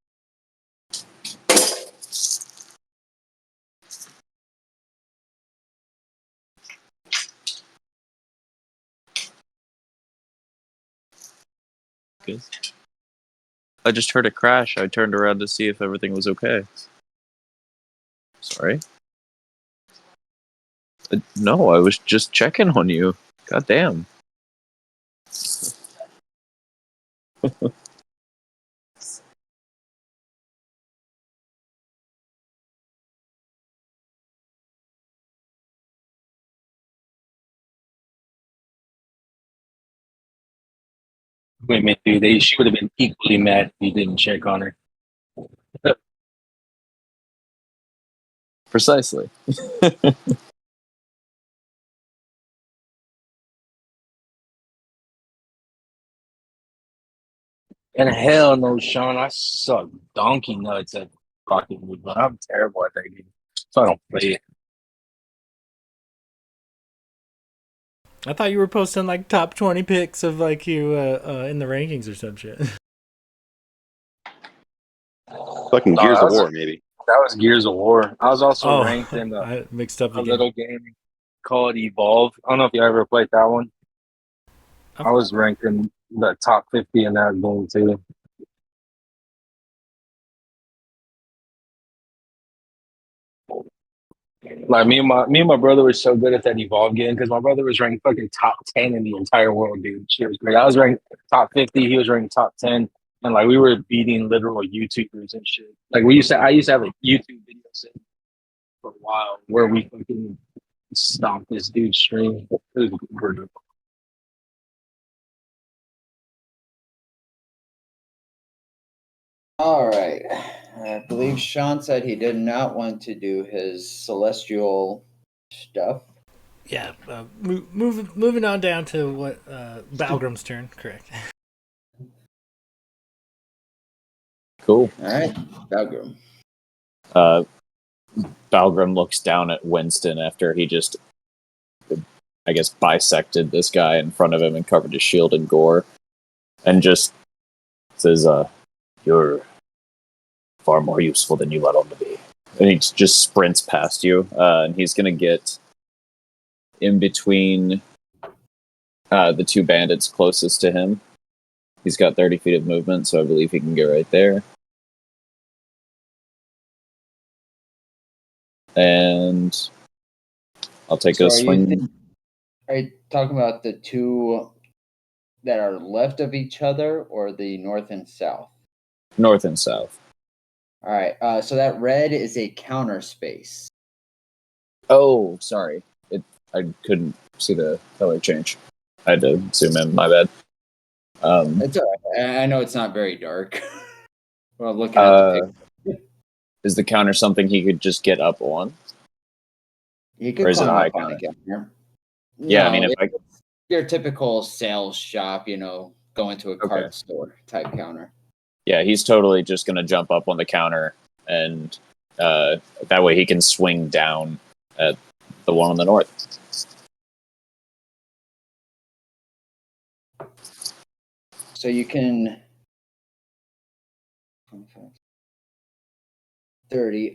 Good. I just heard a crash. I turned around to see if everything was okay. Sorry. No, I was just checking on you. God damn. Wait a minute, dude. She would have been equally mad if you didn't check on her. Precisely. And hell no, Sean. I suck donkey nuts at Rocket League, but I'm terrible at that game. So I don't play it. I thought you were posting like top 20 picks of like you in the rankings or some shit. Fucking No, Gears that of was War, maybe. Gears of War. I was also Oh, ranked in I mixed up a again. little game called Evolve. I don't know if you ever played that one. I was ranked in the top 50 in that game too. Like me and my brother were so good at that Evolve game because my brother was ranked fucking top 10 in the entire world, dude. Shit was great. I was ranked top 50. He was ranked top 10, and like we were beating literal YouTubers and shit. Like I used to have like YouTube videos for a while where we fucking stomped this dude's stream. It was brutal. All right. I believe Sean said he did not want to do his celestial stuff. Yeah, moving on down to what Balgrim's turn, correct. Cool. All right, Balgrim. Balgrim looks down at Winston after he just, I guess, bisected this guy in front of him and covered his shield in gore, and just says, "You're far more useful than you let on to be." And he just sprints past you, and he's gonna get in between the two bandits closest to him. He's got 30 feet of movement, so I believe he can get right there. And I'll take a swing. Are you talking about the two that are left of each other, or the north and south? North and south. All right. So that red is a counter space. Oh, sorry. I couldn't see the color change. I had to zoom in. My bad. It's all right. I know it's not very dark. Well, looking at the picture, is the counter something he could just get up on? you Or could is it a climb high up on the counter? counter. Yeah, I No, mean, it's your typical sales shop, going to a Okay. card store type counter. yeah, he's totally just going to jump up on the counter, and that way he can swing down at the one on the north. So you can 30.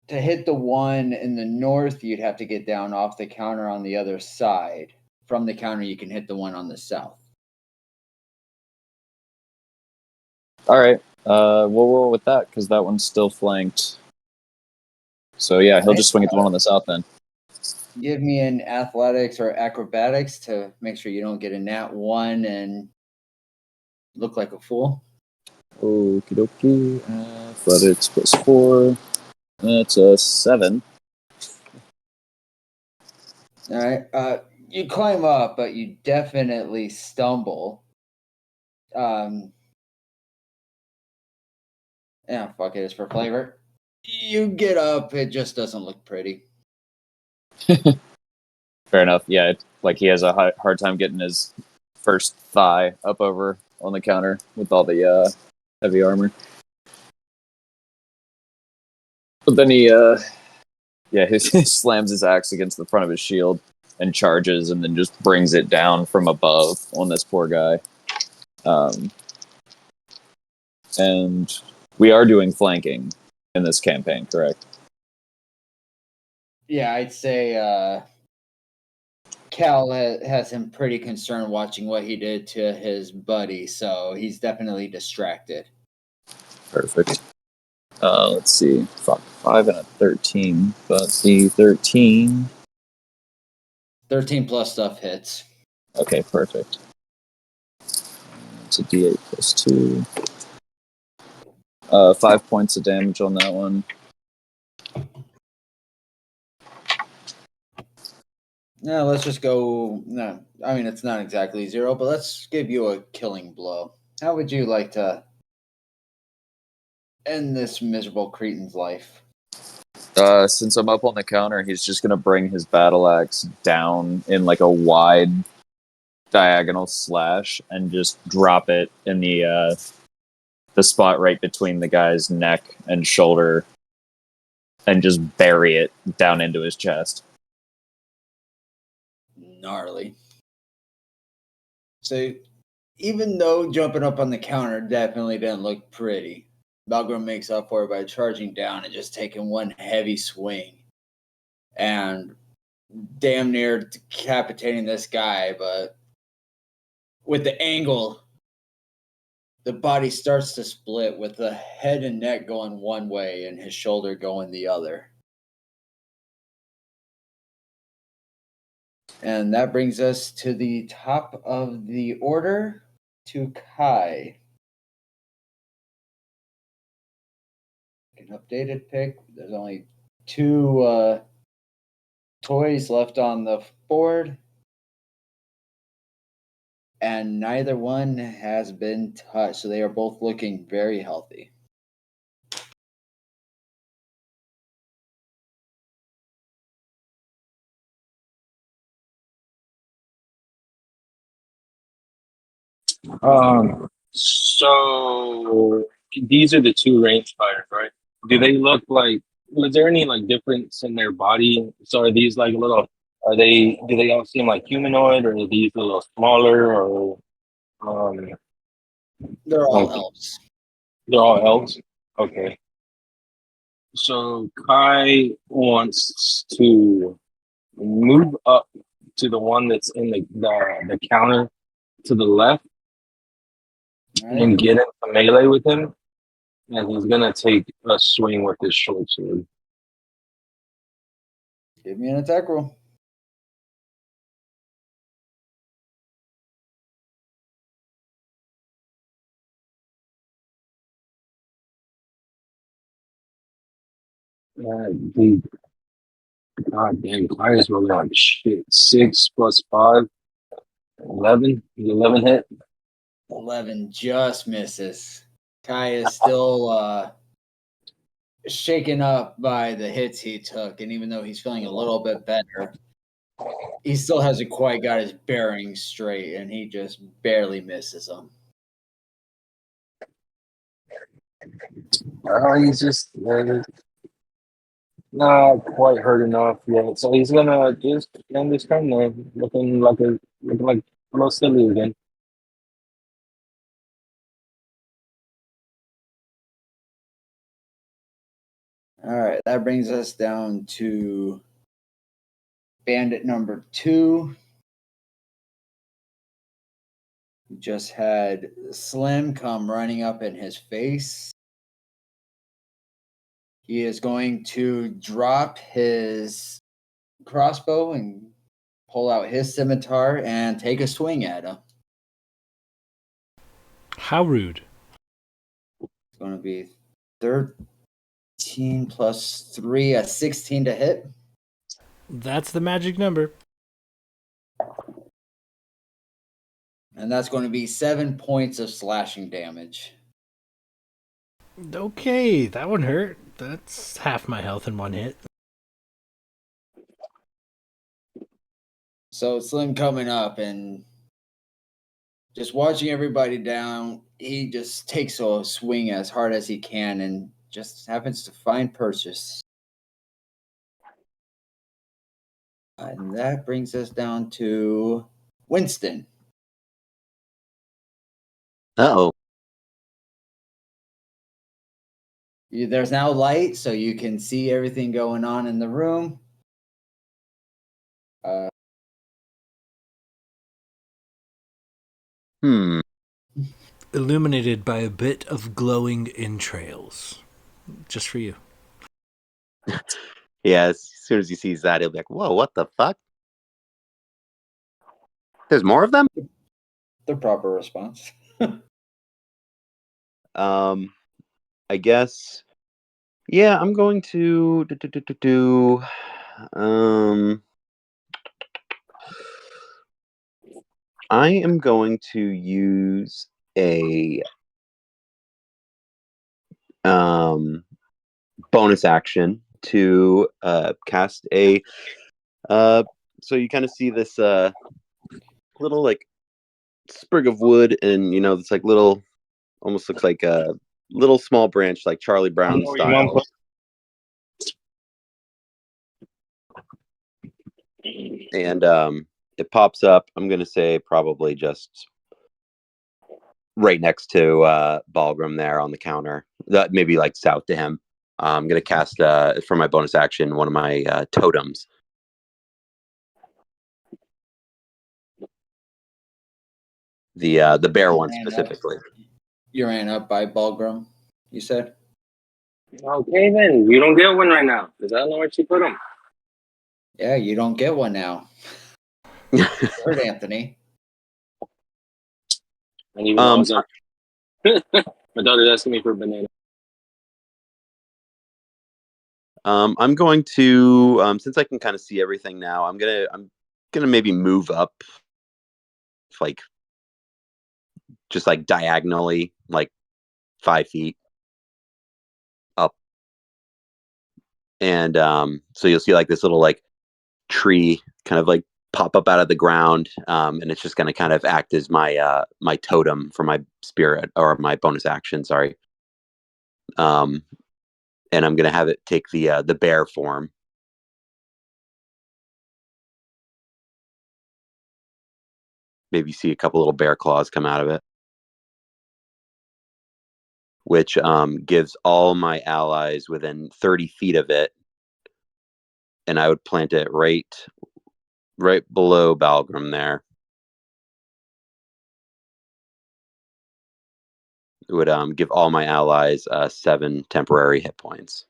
To hit the one in the north, you'd have to get down off the counter on the other side. From the counter, you can hit the one on the south. All right, we'll roll with that because that one's still flanked. So yeah, he'll just swing at the one on the south then. Give me an athletics or acrobatics to make sure you don't get a nat 1 and look like a fool. Okie dokie. Athletics +4. That's a 7. All right. You climb up, but you definitely stumble. Yeah, fuck it. It's for flavor. You get up. It just doesn't look pretty. Fair enough. Yeah, like he has a hard time getting his first thigh up over on the counter with all the heavy armor. But then he slams his axe against the front of his shield and charges, and then just brings it down from above on this poor guy. And we are doing flanking in this campaign, correct? Yeah, I'd say Cal has him pretty concerned watching what he did to his buddy, so he's definitely distracted. Perfect. Let's see. 5 and a 13. But the 13. 13 plus stuff hits. Okay, perfect. It's a D8 +2. 5 points of damage on that one. No, let's just go. No, I mean, it's not exactly 0, but let's give you a killing blow. How would you like to end this miserable cretin's life? Since I'm up on the counter, he's just going to bring his battle axe down in like a wide diagonal slash and just drop it in the spot right between the guy's neck and shoulder, and just bury it down into his chest. Gnarly. So even though jumping up on the counter definitely didn't look pretty, Malgrim makes up for it by charging down and just taking one heavy swing and damn near decapitating this guy. But with the angle, the body starts to split with the head and neck going one way and his shoulder going the other. And that brings us to the top of the order, to Kai. An updated pick. There's only two toys left on the board, and neither one has been touched, so they are both looking very healthy. So these are the two range fighters, right? Do they look like? Was there any like difference in their body? So are these like little? Are they? Do they all seem like humanoid, or are these a little smaller, or um? They're all Like elves. they're all elves. Okay. So Kai wants to move up to the one that's in the counter to the left All and right. get into melee with him. And he's gonna take a swing with his short sword. Give me an attack roll. Dude, God damn, Kai is rolling like shit. 6 plus 5, 11. 11 hit. 11 just misses. Kai is still shaken up by the hits he took, and even though he's feeling a little bit better, he still hasn't quite got his bearings straight, and he just barely misses them. He's just not quite hurt enough yet. So he's gonna just end this turn there, looking like a little silly again. All right, that brings us down to bandit number 2. We just had Slim come running up in his face. He is going to drop his crossbow and pull out his scimitar and take a swing at him. How rude. It's going to be 13 plus 3, a 16 to hit. That's the magic number. And that's going to be 7 points of slashing damage. Okay, that one hurt. That's half my health in one hit. So Slim coming up and just watching everybody down, he just takes a swing as hard as he can and just happens to find purchase. And that brings us down to Winston. Uh-oh. There's now light, so you can see everything going on in the room. Illuminated by a bit of glowing entrails. Just for you. Yeah, as soon as he sees that, he'll be like, whoa, what the fuck? There's more of them? The proper response. I guess. Yeah, I'm going to I am going to use a bonus action to cast a so you kind of see this little like sprig of wood, and it's like little, almost looks like a little small branch, like Charlie Brown know where your mom style. And it pops up. I'm gonna say probably just right next to Balgrim there on the counter. That maybe like south to him. I'm gonna cast for my bonus action one of my totems. The bear one specifically. You ran up by Balgrim, you said? Okay, then you don't get one right now because I don't know where she put them. Yeah, you don't get one now. Heard Anthony. And even though I was up, my daughter's asking me for a banana. I'm going to since I can kind of see everything now. I'm gonna maybe move up, like just like diagonally, like 5 feet up, and so you'll see like this little like tree kind of like pop up out of the ground, and it's just going to kind of act as my my totem for my spirit or my bonus action. Sorry, and I'm going to have it take the bear form. Maybe see a couple little bear claws come out of it, which gives all my allies within 30 feet of it, and I would plant it right below Balgrim there. It would give all my allies 7 temporary hit points.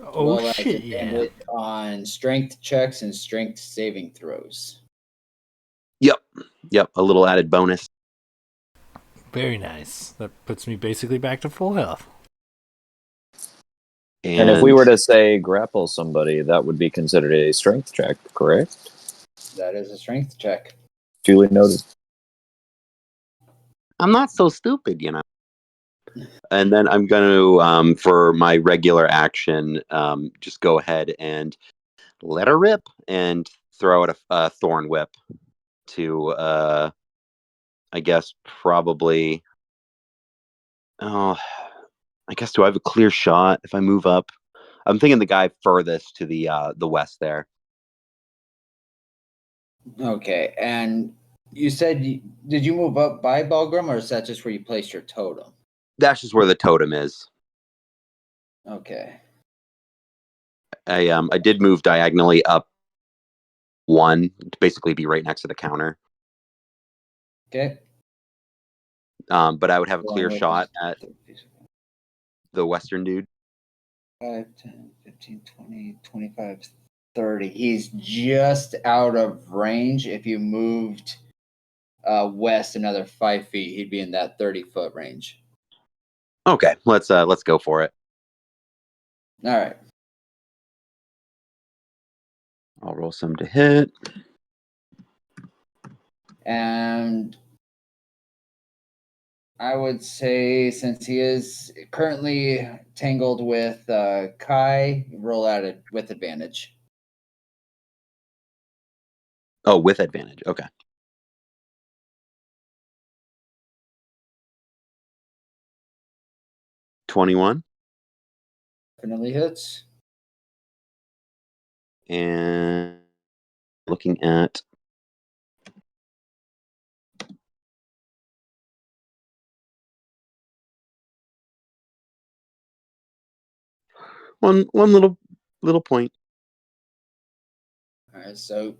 Oh Well, shit! Yeah. on strength checks and strength saving throws. Yep, a little added bonus. Very nice. That puts me basically back to full health. And if we were to say grapple somebody, that would be considered a strength check, correct? That is a strength check. Duly noted. I'm not so stupid, And then I'm going to, for my regular action, just go ahead and let her rip and throw out a thorn whip to, I guess, probably. Oh, I guess, do I have a clear shot if I move up? I'm thinking the guy furthest to the west there. Okay, and you said did you move up by Balgrim, or is that just where you placed your totem? That's just where the totem is. Okay. I did move diagonally up 1 to basically be right next to the counter. Okay. But I would have a clear shot at the western dude. 5, 10, 15, 20, 25, 30. He's just out of range. If you moved west another 5 feet, he'd be in that 30-foot range. Okay, let's go for it. All right. I'll roll some to hit. And I would say, since he is currently tangled with Kai, roll at it with advantage. Oh, with advantage. Okay. $21. Definitely hits. And looking at one little point. All right, so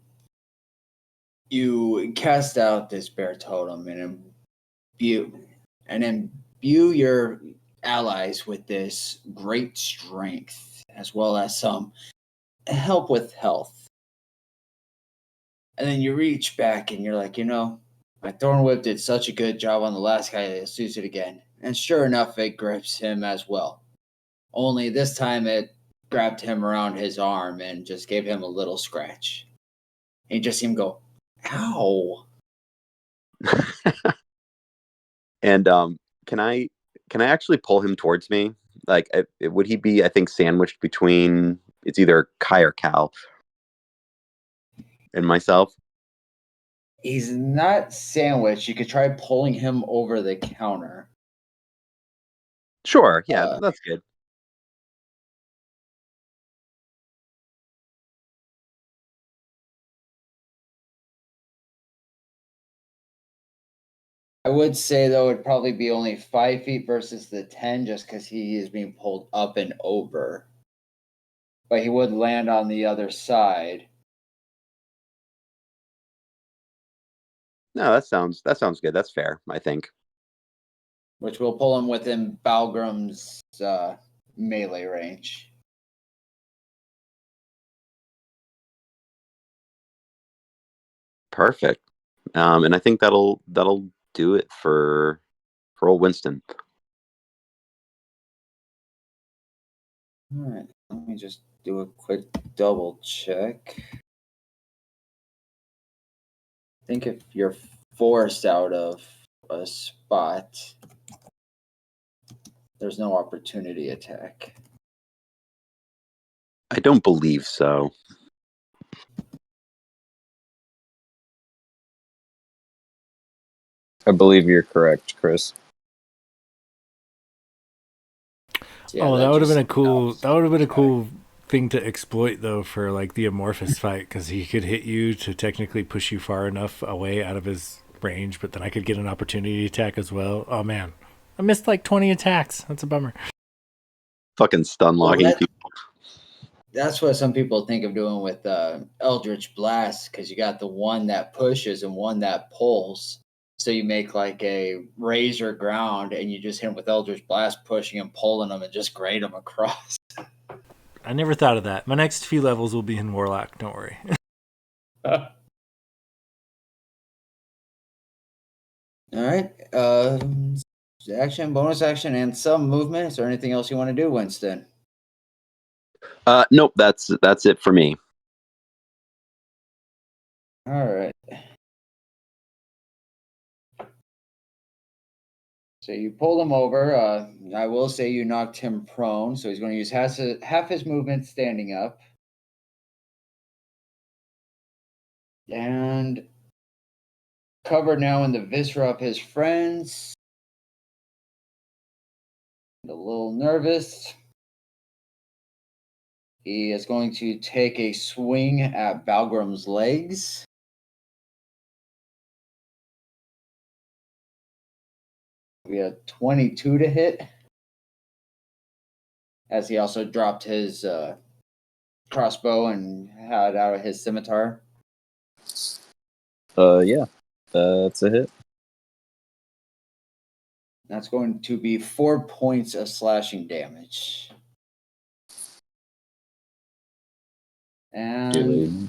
you cast out this bear totem and imbue your allies with this great strength, as well as some help with health. And then you reach back and you're like, my Thorn Whip did such a good job on the last guy, let's use it again. And sure enough, it grips him as well. Only this time it grabbed him around his arm and just gave him a little scratch. And you just see him go, ow. And can I actually pull him towards me? Like, would he be, I think, sandwiched between, it's either Kai or Cal. and myself. He's not sandwiched. You could try pulling him over the counter. Sure, yeah, that's good. I would say though it'd probably be only 5 feet versus the 10, just because he is being pulled up and over. But he would land on the other side. No, that sounds good. That's fair, I think. Which will pull him within Balgram's melee range. Perfect. And I think that'll do it for old Winston. All right, let me just do a quick double check. I think if you're forced out of a spot, there's no opportunity attack. I don't believe so. I believe you're correct, Chris. Yeah, that would have been a just cool. helps. That would have been a cool thing to exploit though for like the amorphous fight, because he could hit you to technically push you far enough away out of his range, but then I could get an opportunity attack as well. Oh man, I missed like 20 attacks. That's a bummer. Fucking stun logging people. That's what some people think of doing with Eldritch Blast, because you got the one that pushes and one that pulls. So you make like a razor ground, and you just hit him with Eldritch Blast, pushing and pulling them, and just grade them across. I never thought of that. My next few levels will be in Warlock. Don't worry. All right. Action, bonus action, and some movement. Is there anything else you want to do, Winston? Nope, that's it for me. All right. So you pulled him over. I will say you knocked him prone, so he's going to use half his movement standing up. And covered now in the viscera of his friends. A little nervous. He is going to take a swing at Balgram's legs. We have 22 to hit. As he also dropped his crossbow and had out his scimitar. Yeah, that's a hit. That's going to be 4 points of slashing damage. And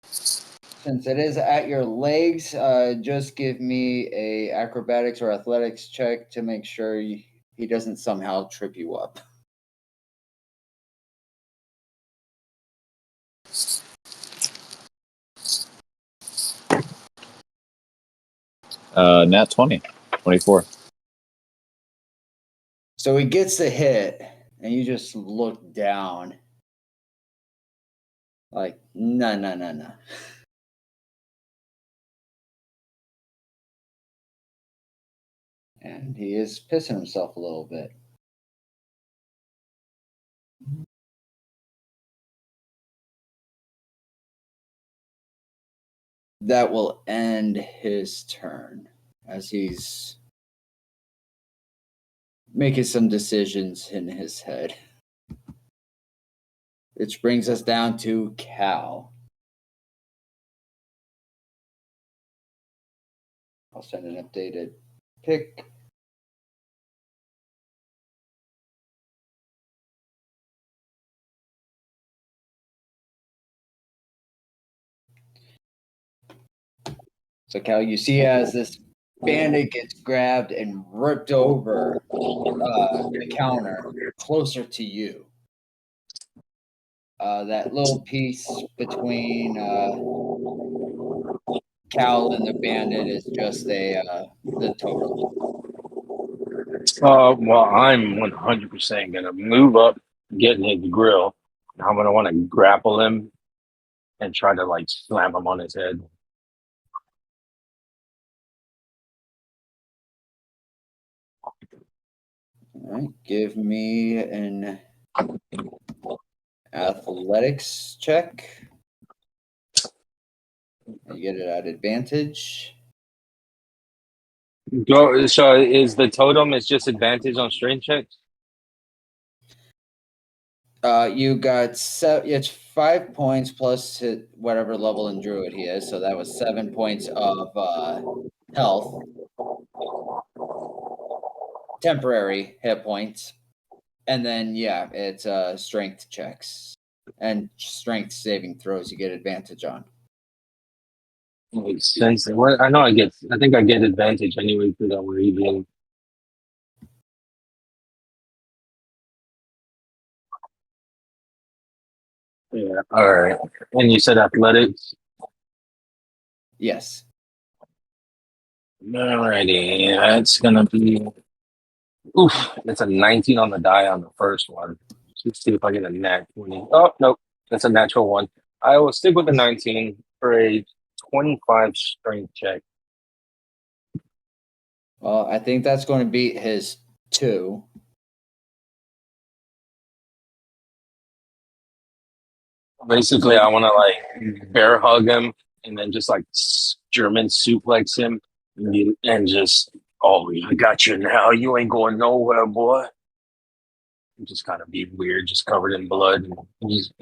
since it is at your legs, just give me a acrobatics or athletics check to make sure he doesn't somehow trip you up. Nat 20. 24. So he gets the hit, and you just look down. Like, no. And he is pissing himself a little bit. That will end his turn as he's making some decisions in his head. Which brings us down to Cal. I'll send an updated pick. So, Cal, you see as this bandit gets grabbed and ripped over the counter closer to you. That little piece between Cal and the bandit is just the total. Well, I'm 100% going to move up, get in his grill. I'm going to want to grapple him and try to like slam him on his head. All right, give me an athletics check. You get it at advantage. Go. So is the totem is just advantage on strength checks? You got it's 5 points plus whatever level in druid he is, so that was 7 points of health, temporary hit points, and then yeah, it's strength checks and strength saving throws. You get advantage on. Makes sense. What I know, I think I get advantage anyway because I'm reading. Yeah. All right. And you said athletics. Yes. Alrighty. That's gonna be. Oof. It's a 19 on the die on the first one. Let's see if I get a nat 20. Oh nope. That's a natural one. I will stick with the 19 for a 25 strength check. Well, I think that's going to beat his 2. Basically, I want to like bear hug him and then just like German suplex him and just, oh, I got you now. You ain't going nowhere, boy. And just kind of be weird, just covered in blood and just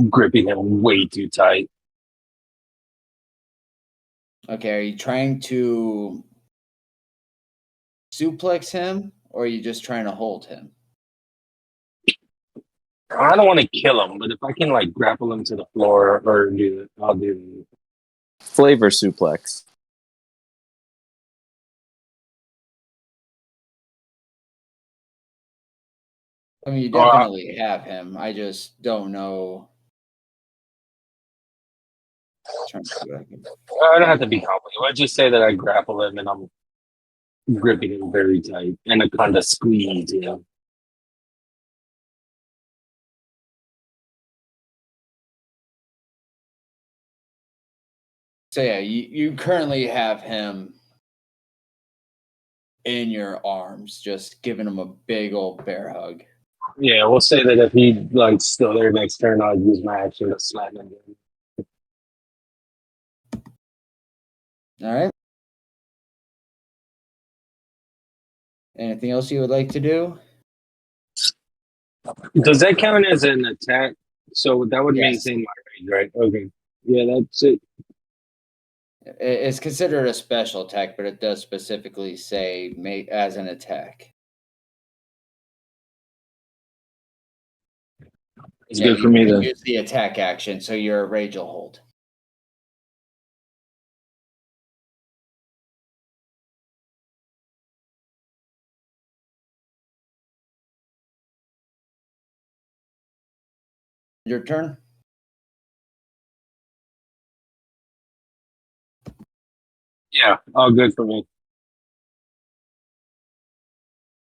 gripping him way too tight. Okay, are you trying to suplex him, or are you just trying to hold him? I don't want to kill him, but if I can like grapple him to the floor or do it, I'll do it. Flavor suplex. I mean, you Or definitely have him. I just don't know. Trying to see what I can. I don't have to be complicated. Let's just say that I grapple him and I'm gripping him very tight and I kind of squeeze him. So yeah, you currently have him in your arms, just giving him a big old bear hug. Yeah, we'll say that if he like still there next turn, I'll use my action to slam him. All right. Anything else you would like to do? Does that count as an attack? So that would Yes. maintain my range, right? Okay. Yeah, that's it. It's considered a special attack, but it does specifically say make as an attack. It's Yeah, good for you me can then. use the attack action, so your rage will hold. Your turn. Yeah, all good for me.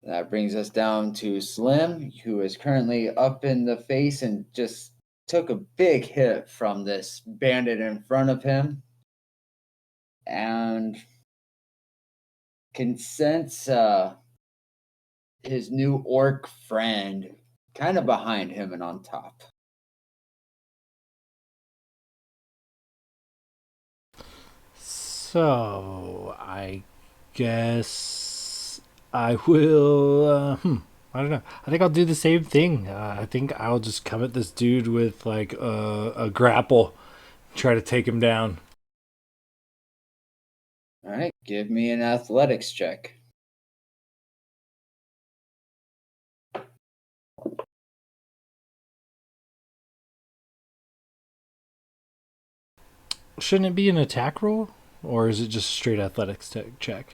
That brings us down to Slim, who is currently up in the face and just took a big hit from this bandit in front of him. And can sense his new orc friend kind of behind him and on top. So, I guess I will. I don't know. I think I'll do the same thing. I think I'll just come at this dude with like a grapple, try to take him down. All right, give me an athletics check. Shouldn't it be an attack roll, or is it just a straight athletics check?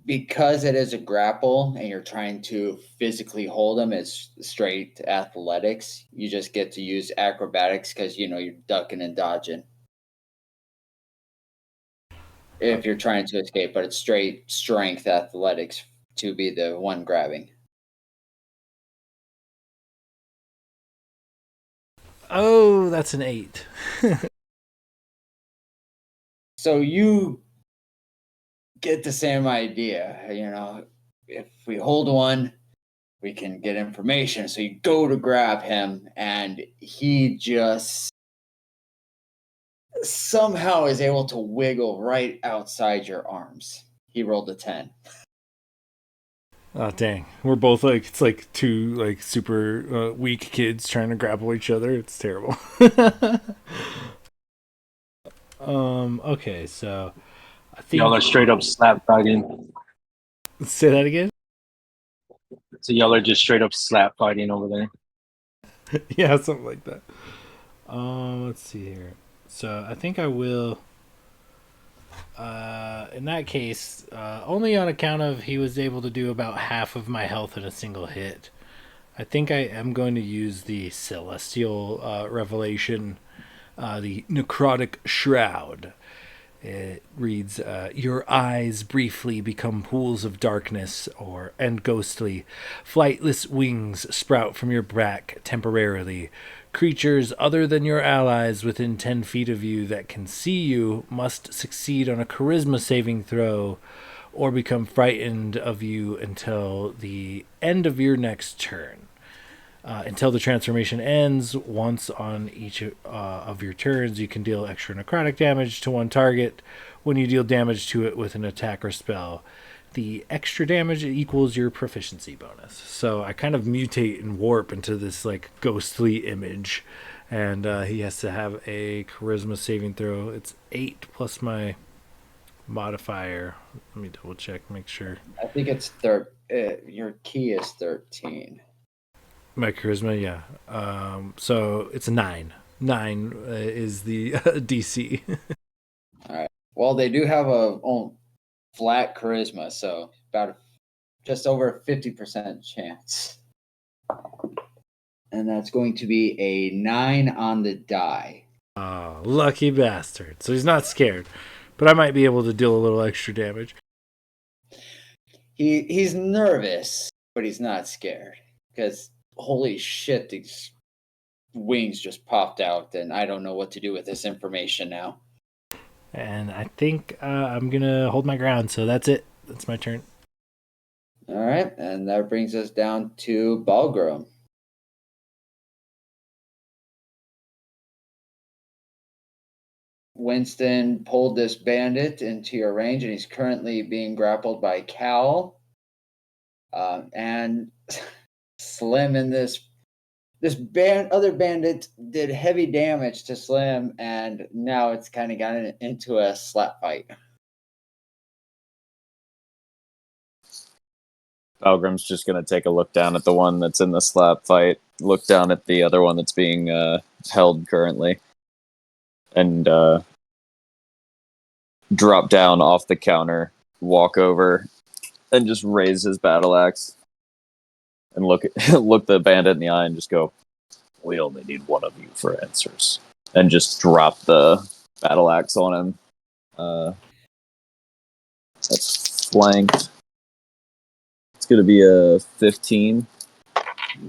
Because it is a grapple and you're trying to physically hold him, it's straight athletics. You just get to use acrobatics because you're ducking and dodging if you're trying to escape, but it's straight strength athletics to be the one grabbing. Oh, that's an 8. So you get the same idea, if we hold one, we can get information. So you go to grab him, and he just somehow is able to wiggle right outside your arms. He rolled a 10. Oh dang, we're both like, it's like two like super weak kids trying to grapple each other. It's terrible. Okay, so I Y'all think, are straight up slap fighting. say that again. So y'all are just straight up slap fighting over there. Yeah, something like that. Let's see here. So I think I will. In that case, only on account of he was able to do about half of my health in a single hit. I think I am going to use the Celestial Revelation, the Necrotic Shroud. It reads, your eyes briefly become pools of darkness and ghostly. Flightless wings sprout from your back temporarily. Creatures other than your allies within 10 feet of you that can see you must succeed on a charisma saving throw or become frightened of you until the end of your next turn. Until the transformation ends, once on each of your turns, you can deal extra necrotic damage to one target when you deal damage to it with an attack or spell. The extra damage equals your proficiency bonus. So I kind of mutate and warp into this like ghostly image, and he has to have a charisma saving throw. It's 8 plus my modifier. Let me double check, make sure. I think it's your key is 13. My charisma, yeah. So it's a 9. 9 is the DC. All right. Well, they do have a flat charisma, so just over 50% chance. And that's going to be a 9 on the die. Oh, lucky bastard. So he's not scared, but I might be able to deal a little extra damage. He's nervous, but he's not scared because holy shit, these wings just popped out, and I don't know what to do with this information now. And I think I'm going to hold my ground, so that's it. That's my turn. All right, and that brings us down to Balgrim. Winston pulled this bandit into your range, and he's currently being grappled by Cal. And Slim and this other bandit did heavy damage to Slim, and now it's kind of gotten into a slap fight. Balgrim's just going to take a look down at the one that's in the slap fight, look down at the other one that's being held currently, and drop down off the counter, walk over, and just raise his battle axe and look the bandit in the eye and just go, "We only need one of you for answers," and just drop the battle axe on him. That's flanked. It's going to be a 15.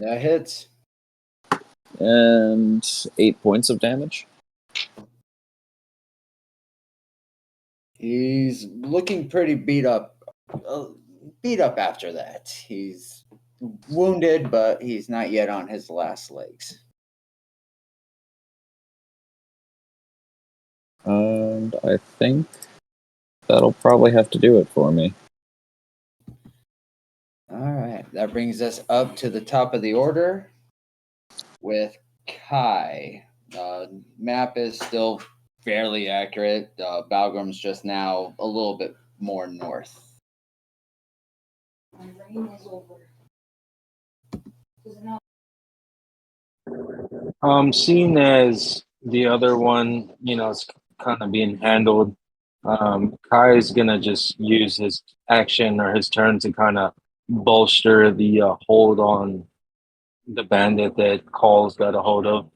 That hits. And 8 points of damage. He's looking pretty beat up after that. He's wounded, but he's not yet on his last legs. And I think that'll probably have to do it for me. All right, that brings us up to the top of the order with Kai. Map is still fairly accurate. Balgrim's just now a little bit more north. My rain is over. Seeing as the other one, is kind of being handled, Kai is gonna just use his action or his turn to kind of bolster the hold on the bandit that Call's got a hold of.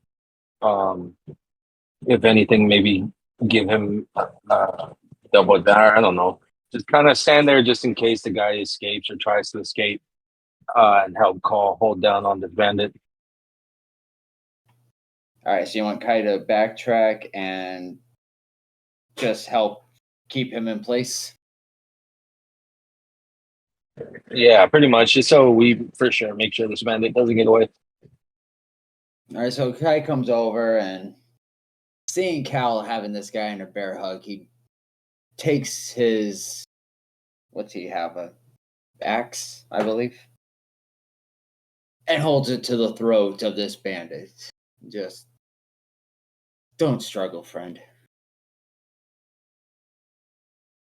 If anything, maybe give him double down. I don't know. Just kind of stand there just in case the guy escapes or tries to escape, and help Call hold down on the bandit. All right, so you want Kai to backtrack and just help keep him in place. Yeah, pretty much. Just so we for sure make sure this bandit doesn't get away. All right, so Kai comes over and seeing Cal having this guy in a bear hug, he takes his, what's he have, a axe, I believe, and holds it to the throat of this bandit. Just don't struggle, friend.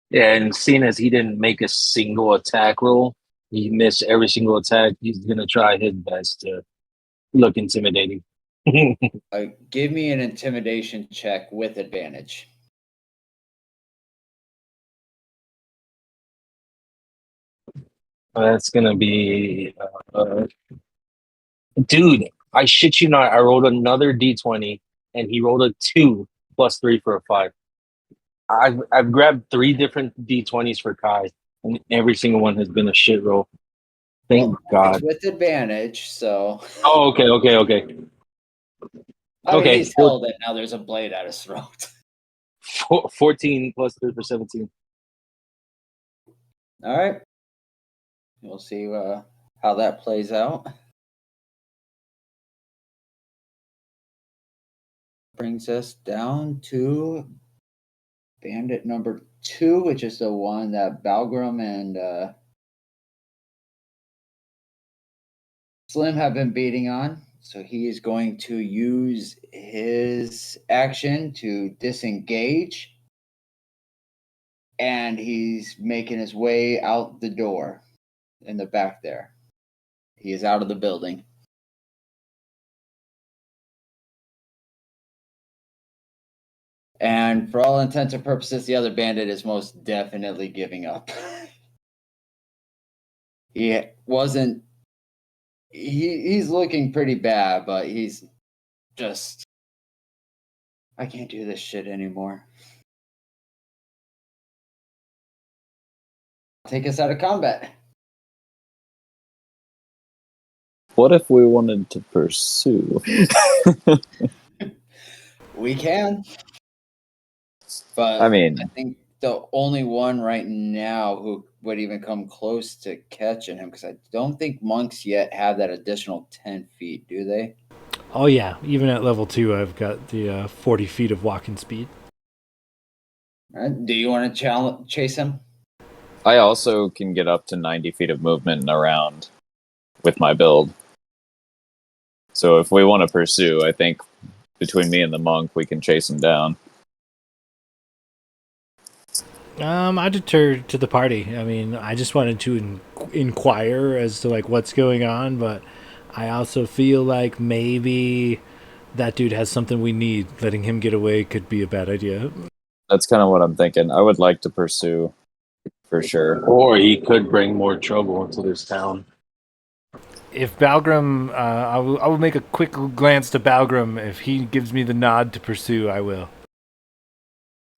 Yeah, and seeing as he didn't make a single attack roll, he missed every single attack. He's gonna try his best to look intimidating. Give me an intimidation check with advantage. That's gonna be, dude. I shit you not. I rolled another d20, and he rolled a 2 + 3 for a 5. I've grabbed 3 different d20s for Kai, and every single one has been a shit roll. Thank It's God. with advantage, so. Oh, okay. I mean, Okay, he's held it. Now there's a blade at his throat. 14 + 3 for 17. All right. We'll see how that plays out. Brings us down to bandit number 2, which is the one that Balgrim and Slim have been beating on. So he is going to use his action to disengage. And he's making his way out the door in the back there. He is out of the building. And for all intents and purposes, the other bandit is most definitely giving up. He wasn't. He's looking pretty bad, but he's just. I can't do this shit anymore. Take us out of combat. What if we wanted to pursue? We can. But I mean, I think the only one right now who would even come close to catching him, because I don't think monks yet have that additional 10 feet, do they? Oh yeah, even at level 2, I've got the 40 feet of walking speed. All right. Do you want to chase him? I also can get up to 90 feet of movement and around with my build. So if we want to pursue, I think between me and the monk, we can chase him down. I deterred to the party. I mean, I just wanted to inquire as to like what's going on, but I also feel like maybe that dude has something we need. Letting him get away could be a bad idea. That's kind of what I'm thinking. I would like to pursue for sure. Or he could bring more trouble into this town. If Balgrim, I will make a quick glance to Balgrim. If he gives me the nod to pursue, I will.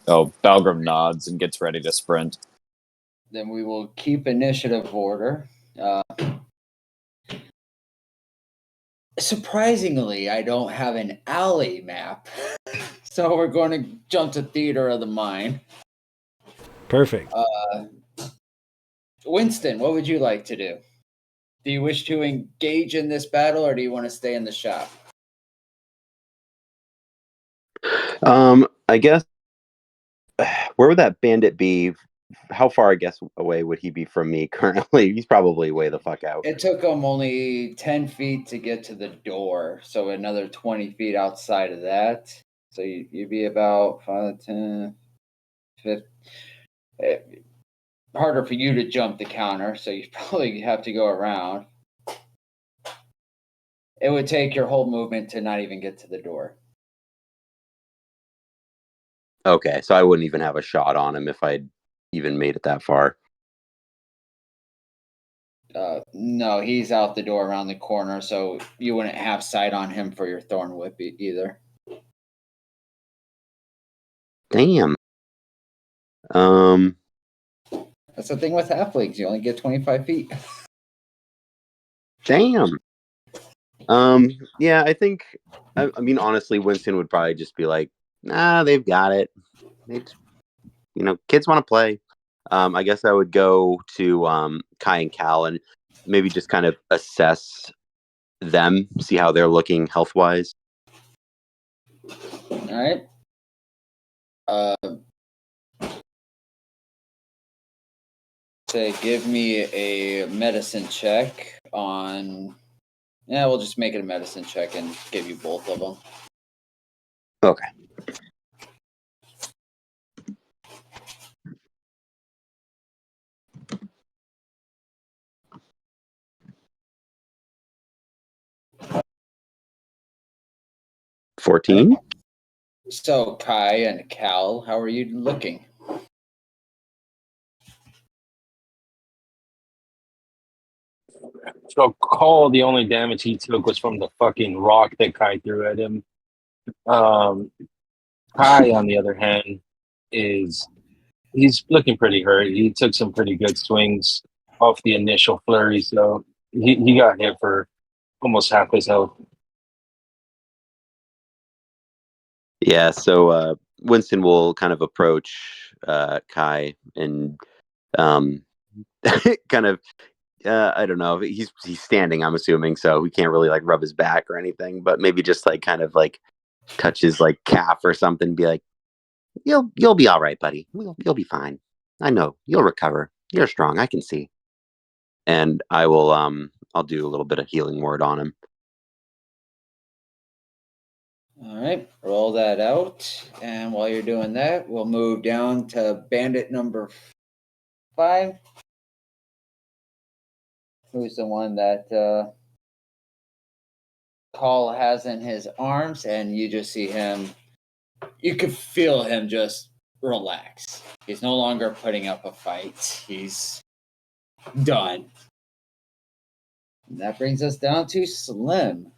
Oh, Balgrim nods and gets ready to sprint. Then we will keep initiative order. Surprisingly, I don't have an alley map. So we're going to jump to Theater of the Mind. Perfect. Winston, what would you like to do? Do you wish to engage in this battle, or do you want to stay in the shop? I guess where would that bandit be? How far, I guess, away would he be from me currently? He's probably way the fuck out. It took him only 10 feet to get to the door, so another 20 feet outside of that. So you'd be about 5, 10, 15. Harder for you to jump the counter, so you probably have to go around. It would take your whole movement to not even get to the door. Okay, so I wouldn't even have a shot on him if I'd even made it that far. No, he's out the door around the corner, so you wouldn't have sight on him for your thorn whip either. Damn. That's the thing with halflings. You only get 25 feet. Damn. Yeah, I think. I mean, honestly, Winston would probably just be like, "Nah, they've got it. kids want to play. I guess I would go to Kai and Cal and maybe just kind of assess them, see how they're looking health wise. All right. Say, give me a medicine check on. Yeah, we'll just make it a medicine check and give you both of them. Okay. $14. So, Kai and Cal, how are you looking? So Cole, the only damage he took was from the fucking rock that Kai threw at him. Um, Kai, on the other hand, he's looking pretty hurt. He took some pretty good swings off the initial flurry, so he got hit for almost half his health. Yeah, so Winston will kind of approach Kai and kind of I don't know. He's standing, I'm assuming, so we can't really like rub his back or anything, but maybe just like kind of like touch his like calf or something, be like, You'll be all right, buddy. You'll be fine. I know. You'll recover. You're strong, I can see. And I'll do a little bit of healing word on him. All right, roll that out. And while you're doing that, we'll move down to bandit number 5. Who's the one that Call has in his arms, and you just see him. You can feel him just relax. He's no longer putting up a fight. He's done. And that brings us down to Slim.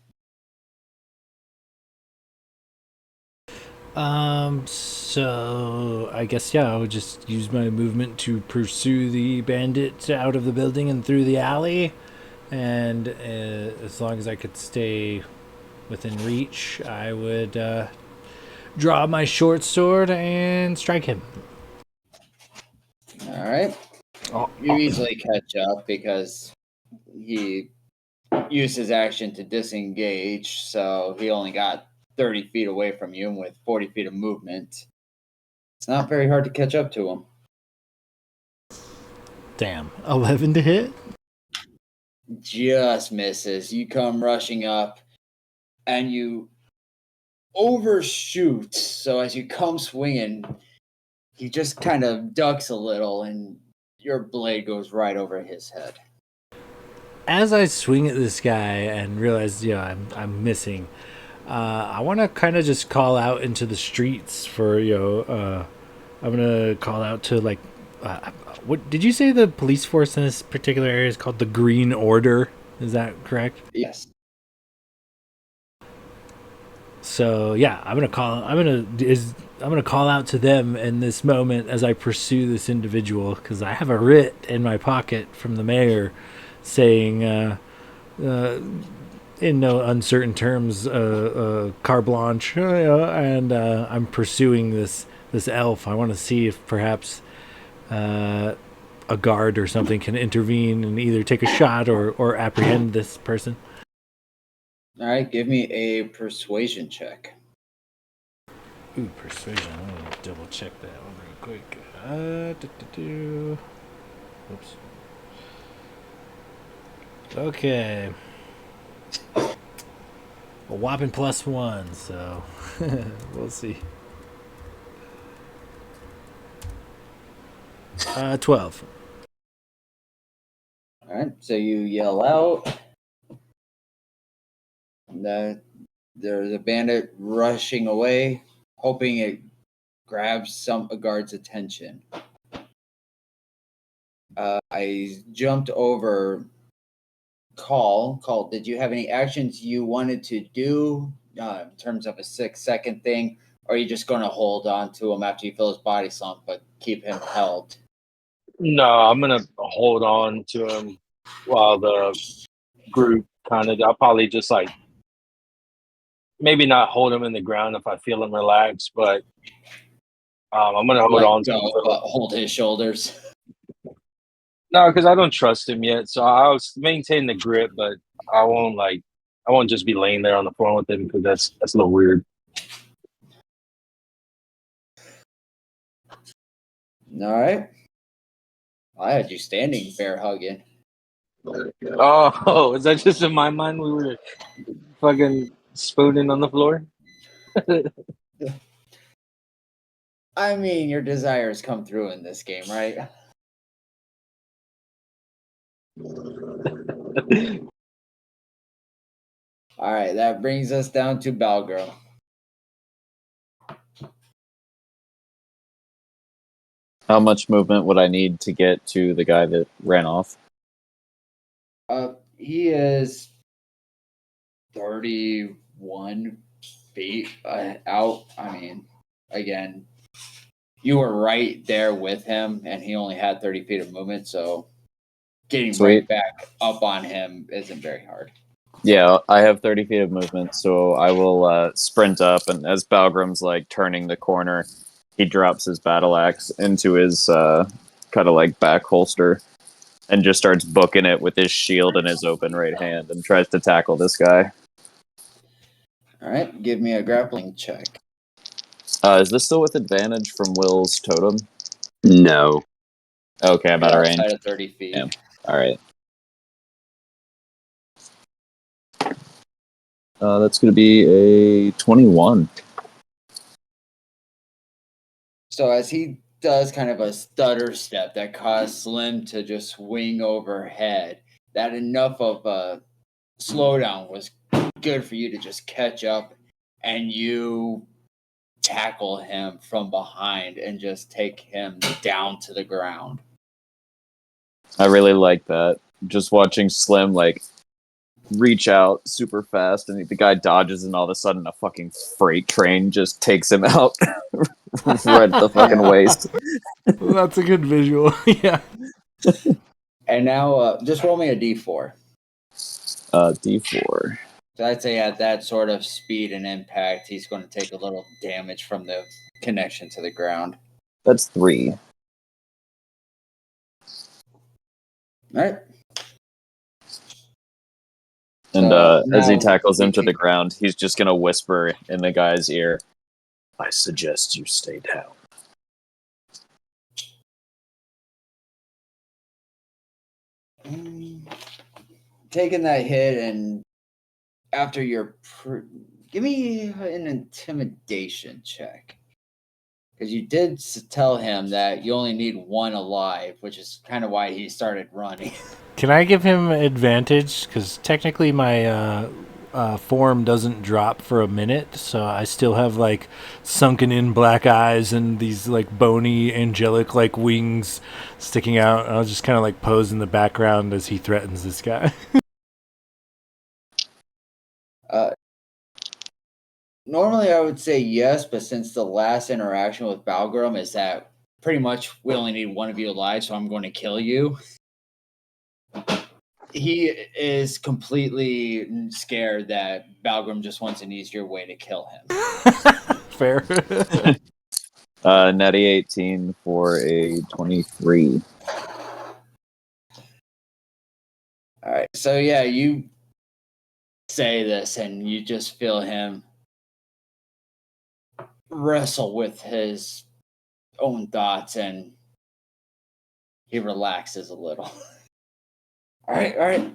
So I guess I would just use my movement to pursue the bandit out of the building and through the alley, and as long as I could stay within reach, I would draw my short sword and strike him. All right. You easily catch up because he used his action to disengage, so he only got 30 feet away from you and with 40 feet of movement. It's not very hard to catch up to him. Damn, 11 to hit? Just misses. You come rushing up and you overshoot. So as you come swinging, he just kind of ducks a little and your blade goes right over his head. As I swing at this guy and realize, I'm missing, I want to kind of just call out into the streets for, I'm going to call out to, like, what did you say the police force in this particular area is called? The Green Order? Is that correct? Yes. So yeah, I'm gonna call out to them in this moment as I pursue this individual, because I have a writ in my pocket from the mayor saying, in no uncertain terms, carte blanche, and I'm pursuing this elf. I want to see if perhaps a guard or something can intervene and either take a shot or apprehend this person. All right, give me a persuasion check. Ooh, persuasion. I'm going to double check that one real quick. Oops. Okay. A whopping +1, so we'll see. 12. All right, so you yell out. There's a bandit rushing away, hoping it grabs a guard's attention. I jumped over Call, did you have any actions you wanted to do in terms of a 6-second thing? Or are you just going to hold on to him after you feel his body slump, but keep him held? No, I'm gonna hold on to him while the group kind of. I'll probably just like maybe not hold him in the ground if I feel him relax, but I'm gonna hold Let on to go, him for but hold his shoulders. no, because I don't trust him yet. So I'll maintain the grip, but I won't like I won't just be laying there on the floor with him because that's a little weird. All right. I had you standing bear hugging. Oh, is that just in my mind? We were fucking spooning on the floor. I mean, your desires come through in this game, right? All right, that brings us down to Balgro. How much movement would I need to get to the guy that ran off? He is 31 feet out. I mean, again, you were right there with him, and he only had 30 feet of movement, so getting Sweet. right back up on him isn't very hard. Yeah, I have 30 feet of movement, so I will sprint up, and as Balgrim's like turning the corner, he drops his battle axe into his kind of like back holster and just starts booking it with his shield in his open right hand and tries to tackle this guy. All right, give me a grappling check. Is this still with advantage from Will's totem? No. Okay, I'm out You're of range. outside of 30 feet. Yeah. All right. That's going to be a 21. So as he does kind of a stutter step that caused Slim to just swing overhead, that enough of a slowdown was good for you to just catch up, and you tackle him from behind and just take him down to the ground. I really like that. Just watching Slim like reach out super fast, and the guy dodges, and all of a sudden a fucking freight train just takes him out right at the fucking waist. That's a good visual. Yeah. And now just roll me a d4. D4. So I'd say at that sort of speed and impact, he's going to take a little damage from the connection to the ground. That's 3. All right. And So as he now tackles him we to the can- ground, he's just gonna whisper in the guy's ear, "I suggest you stay down." taking that hit, and after your give me an intimidation check, because you did tell him that you only need one alive, which is kind of why he started running. Can I give him advantage? Because technically my form doesn't drop for a minute, so I still have like sunken in black eyes and these like bony angelic like wings sticking out. I'll just kind of like pose in the background as he threatens this guy. Normally I would say yes, but since the last interaction with Balgrum is that pretty much we only need one of you alive, so I'm going to kill you. He is completely scared that Balgrum just wants an easier way to kill him. Fair. Natty 18 for a 23. All right, so yeah, you say this and you just feel him wrestle with his own thoughts, and he relaxes a little. All right.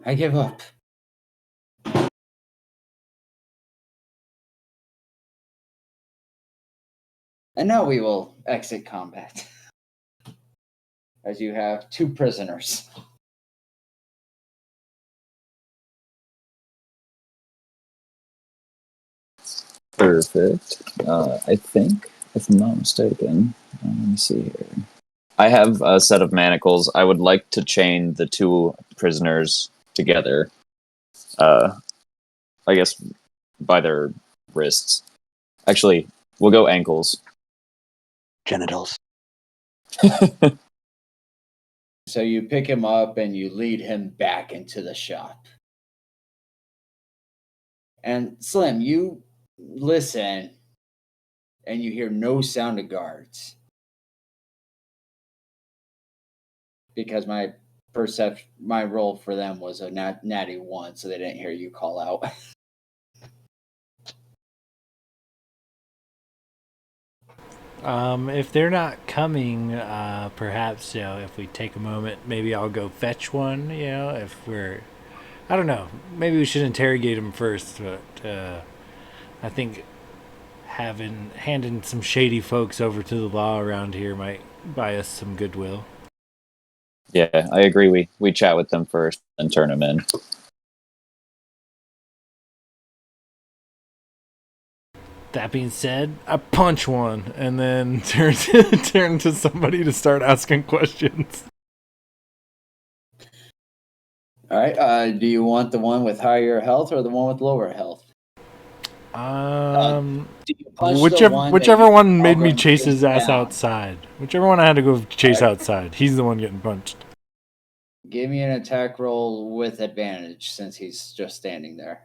I give up. And now we will exit combat. As you have 2 prisoners. Perfect. I think, if I'm not mistaken, let me see here. I have a set of manacles. I would like to chain the 2 prisoners together. I guess by their wrists. Actually, we'll go ankles. Genitals. So you pick him up and you lead him back into the shop. And Slim, you listen and you hear no sound of guards. Because my roll for them was a natty 1, so they didn't hear you call out. If they're not coming, perhaps, if we take a moment, maybe I'll go fetch one, if we're... I don't know. Maybe we should interrogate them first, but I think handing some shady folks over to the law around here might buy us some goodwill. Yeah, I agree. We chat with them first and turn them in. That being said, I punch one and then turn to somebody to start asking questions. All right. Do you want the one with higher health or the one with lower health? Do you punch the one Whichever one made me going chase his ass down? outside. Whichever one I had to go chase outside. He's the one getting punched. Give me an attack roll with advantage since he's just standing there.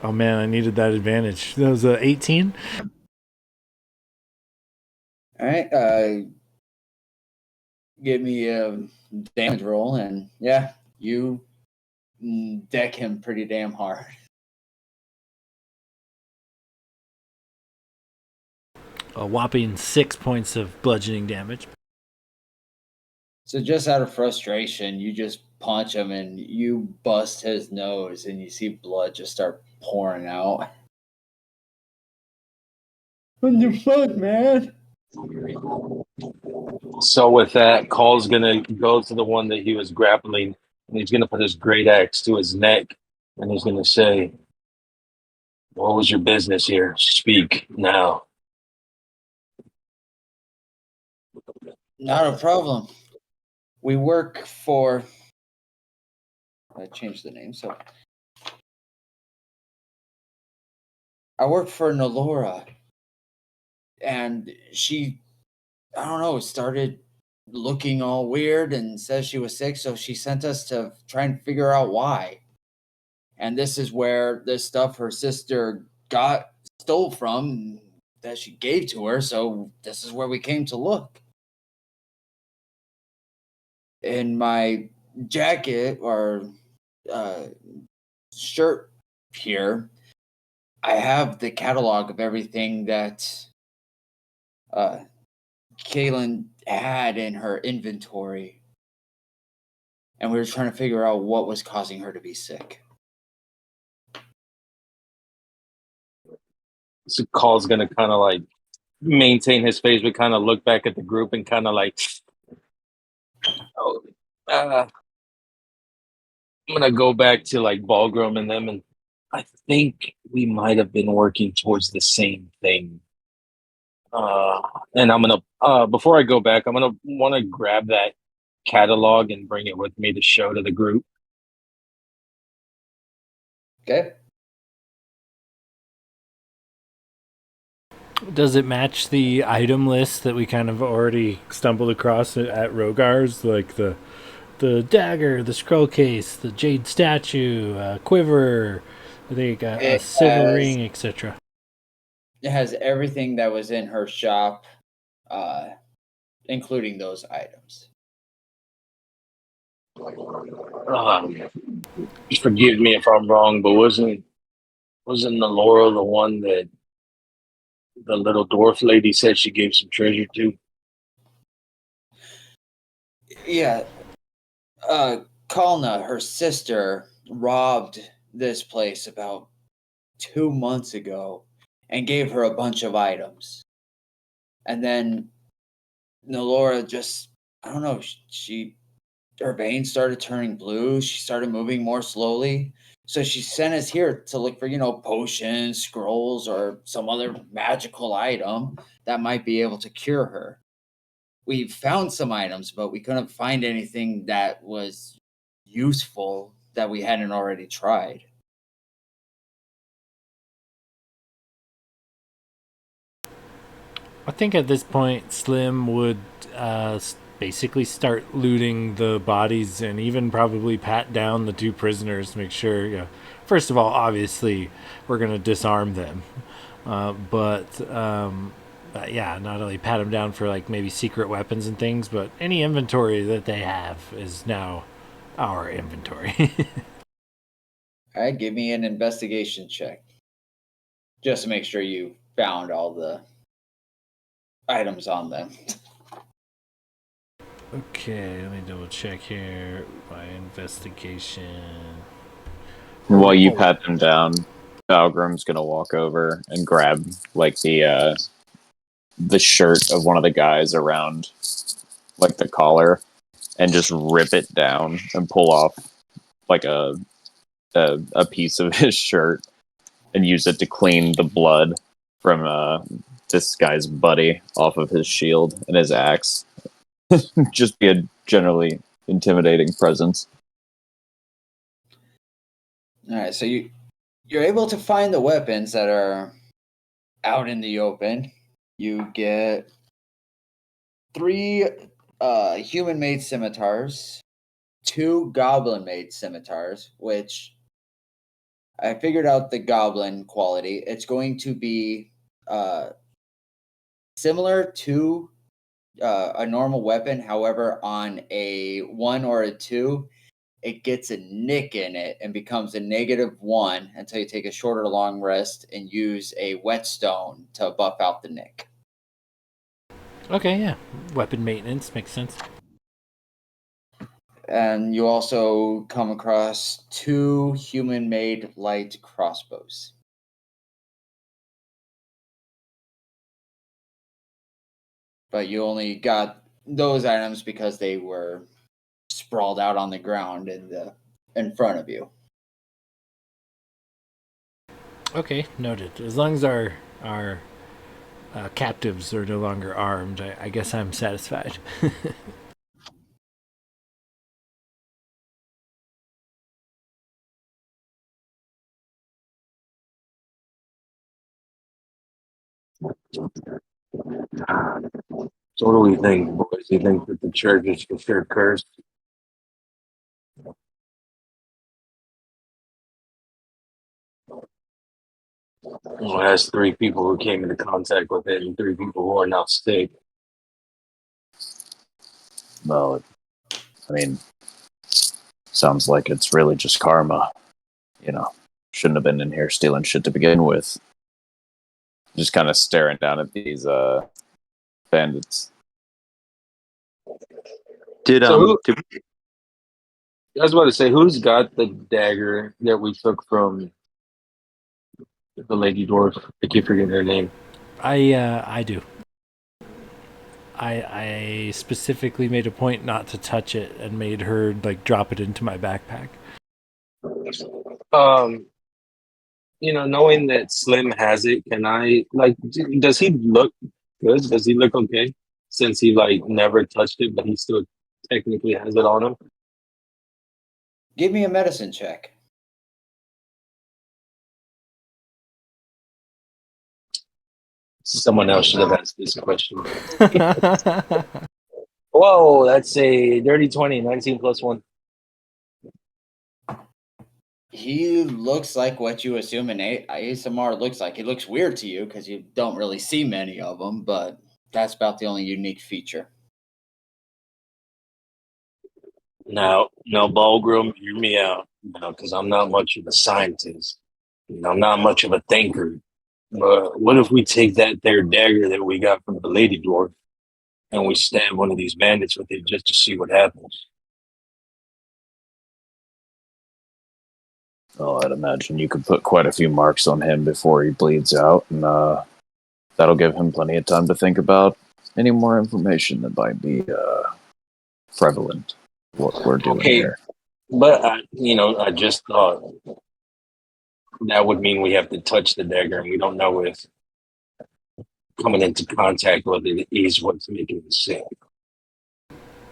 Oh man, I needed that advantage. That was 18. All right. Give me a damage roll, and yeah, you deck him pretty damn hard. A whopping 6 points of bludgeoning damage. So just out of frustration, you just punch him and you bust his nose, and you see blood just start pouring out. What the fuck, man? So with that, Call's gonna go to the one that he was grappling, and he's gonna put his great axe to his neck, and he's gonna say, "What was your business here? Speak now." Not a problem. We work for. I changed the name, so I work for Nalora, and she, I don't know, started looking all weird and says she was sick, so she sent us to try and figure out why. And this is where this stuff her sister stole from that she gave to her, so this is where we came to look. In my jacket or shirt here, I have the catalog of everything that Kaylin had in her inventory. And we were trying to figure out what was causing her to be sick. So Call's gonna kind of like maintain his face, but kind of look back at the group and kind of like, oh, I'm gonna go back to like Ballgrim and them, and I think we might have been working towards the same thing. And I'm gonna before I go back, I'm gonna want to grab that catalog and bring it with me to show to the group. Okay. Does it match the item list that we kind of already stumbled across at Rogar's? Like the dagger, the scroll case, the jade statue, quiver, they got a silver ring, etc. It has everything that was in her shop, including those items. Forgive me if I'm wrong, but wasn't Nalora the one that the little dwarf lady said she gave some treasure to? Yeah. Kalna, her sister, robbed this place about 2 months ago and gave her a bunch of items. And then Nalora just, I don't know, her veins started turning blue. She started moving more slowly. So she sent us here to look for, potions, scrolls, or some other magical item that might be able to cure her. We found some items, but we couldn't find anything that was useful that we hadn't already tried. I think at this point, Slim would basically start looting the bodies and even probably pat down the 2 prisoners to make sure. First of all, obviously, we're going to disarm them. Yeah, not only pat them down for like maybe secret weapons and things, but any inventory that they have is now our inventory. All right, give me an investigation check. Just to make sure you found all the items on them. Okay, let me double check here. My investigation. While you pat them down, Valgrim's gonna walk over and grab like the shirt of one of the guys around like the collar and just rip it down and pull off like a piece of his shirt and use it to clean the blood from this guy's buddy off of his shield and his axe. Just be a generally intimidating presence. All right, so you're able to find the weapons that are out in the open. You get 3 human-made scimitars, 2 goblin-made scimitars, which I figured out the goblin quality. It's going to be similar to a normal weapon. However, on a 1 or a 2, it gets a nick in it and becomes a -1 until you take a short or long rest and use a whetstone to buff out the nick. Okay, yeah. Weapon maintenance makes sense. And you also come across 2 human-made light crossbows. But you only got those items because they were sprawled out on the ground in front of you. Okay, noted. As long as our captives are no longer armed, I guess I'm satisfied. So what do we think, boys? Do you think that the church is for sure cursed? Well, that's 3 people who came into contact with it and 3 people who are now sick. Well, I mean, sounds like it's really just karma. Shouldn't have been in here stealing shit to begin with. Just kind of staring down at these bandits. Did So did I was about to say, who's got the dagger that we took from the lady dwarf? I keep forgetting her name. I do. I specifically made a point not to touch it and made her like drop it into my backpack. Knowing that Slim has it, can I does he look good? Does he look okay? Since he never touched it, but he still technically has it on him. Give me a medicine check. Someone else should have asked this question. Whoa, that's a dirty 20, 19 plus 1. He looks like what you assume an ASMR looks like. He looks weird to you because you don't really see many of them, but that's about the only unique feature. Now, Bulgrim, hear me out. Because I'm not much of a scientist. I'm not much of a thinker. But what if we take that there dagger that we got from the lady dwarf and we stab one of these bandits with it just to see what happens? Well, I'd imagine you could put quite a few marks on him before he bleeds out, and that'll give him plenty of time to think about any more information that might be prevalent. What we're doing here. But I just thought that would mean we have to touch the dagger, and we don't know if coming into contact with it is what's making it sick.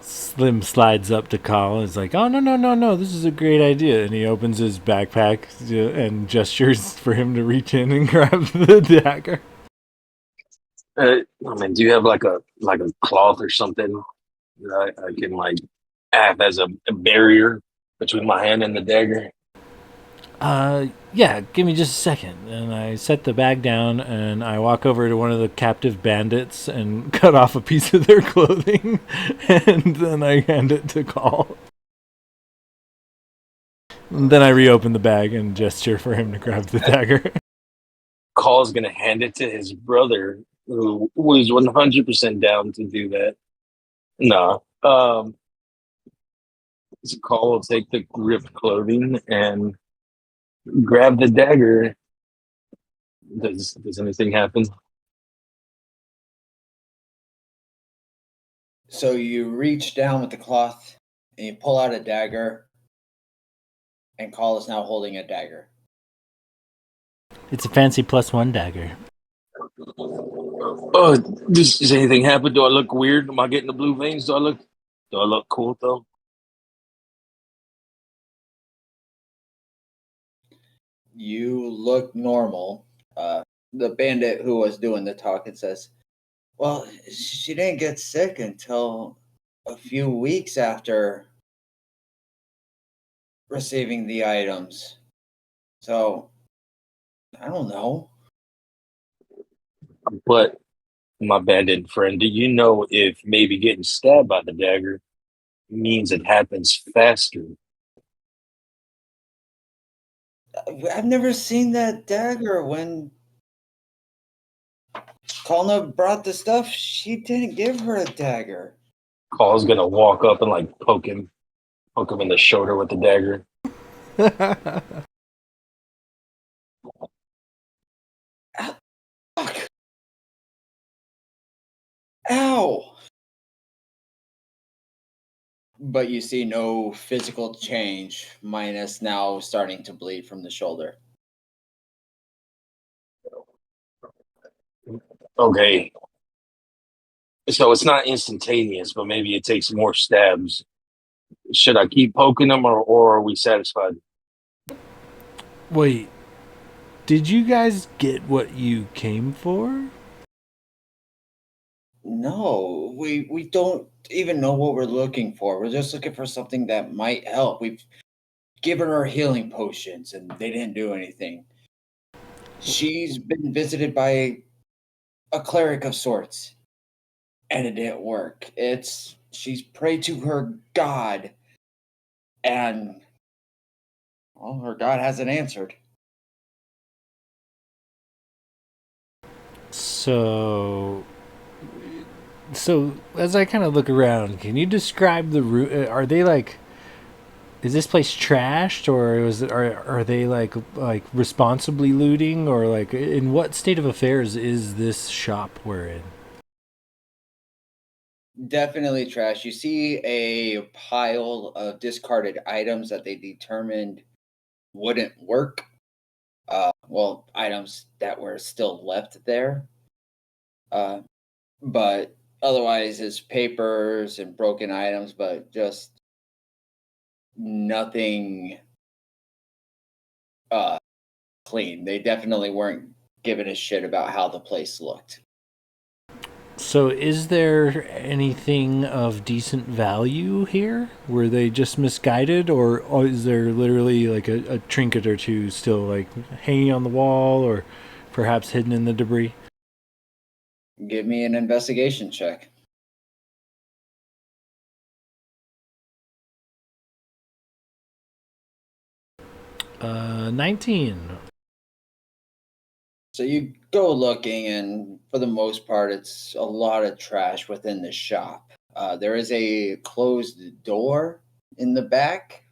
Slim slides up to Call and is like, "Oh no! This is a great idea." And he opens his backpack and gestures for him to reach in and grab the dagger. Do you have like a cloth or something I can like act as a barrier between my hand and the dagger. Yeah, give me just a second. And I set the bag down and I walk over to one of the captive bandits and cut off a piece of their clothing. And then I hand it to Call. And then I reopen the bag and gesture for him to grab the dagger. Call's gonna hand it to his brother, who was 100% down to do that. No, so Call will take the ripped clothing and grab the dagger. Does anything happen? So you reach down with the cloth and you pull out a dagger, and Call is now holding a dagger. It's a fancy +1 dagger. Oh, does anything happen? Do I look weird? Am I getting the blue veins? Do I look cool though? You look normal. The bandit who was doing the talking says, "Well, she didn't get sick until a few weeks after receiving the items. So, I don't know." But my bandit friend, do you know if maybe getting stabbed by the dagger means it happens faster? I've never seen that dagger. When Kalna brought the stuff, she didn't give her a dagger. Call's gonna walk up and like poke him in the shoulder with the dagger. Fuck. Ow! But you see no physical change, minus now starting to bleed from the shoulder. Okay, so it's not instantaneous, but maybe it takes more stabs. Should I keep poking him, or are we satisfied? Wait, did you guys get what you came for? No, we don't even know what we're looking for. We're just looking for something that might help. We've given her healing potions and they didn't do anything. She's been visited by a cleric of sorts and it didn't work. It's she's prayed to her god and well, her god hasn't answered. So, as I kind of look around, can you describe the route? Are they like? Is this place trashed, or are they like responsibly looting, or like in what state of affairs is this shop we're in? Definitely trash. You see a pile of discarded items that they determined wouldn't work. Well, items that were still left there. Uh, but otherwise, it's papers and broken items, but just nothing uh, clean. They definitely weren't giving a shit about how the place looked. So, is there anything of decent value here? Were they just misguided, or is there literally like a trinket or two still like hanging on the wall, or perhaps hidden in the debris? Give me an investigation check. 19. So you go looking, and for the most part, it's a lot of trash within the shop. There is a closed door in the back,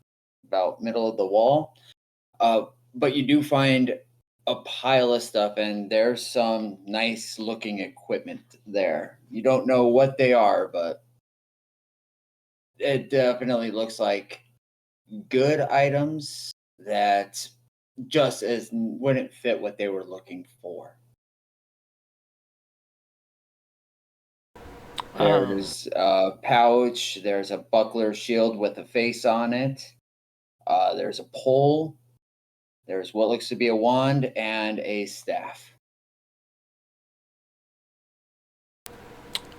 about middle of the wall. But you do find a pile of stuff, and there's some nice looking equipment there. You don't know what they are, but it definitely looks like good items that just as wouldn't fit what they were looking for. Oh. There's a pouch, there's a buckler shield with a face on it, there's a pole, there's what looks to be a wand, and a staff.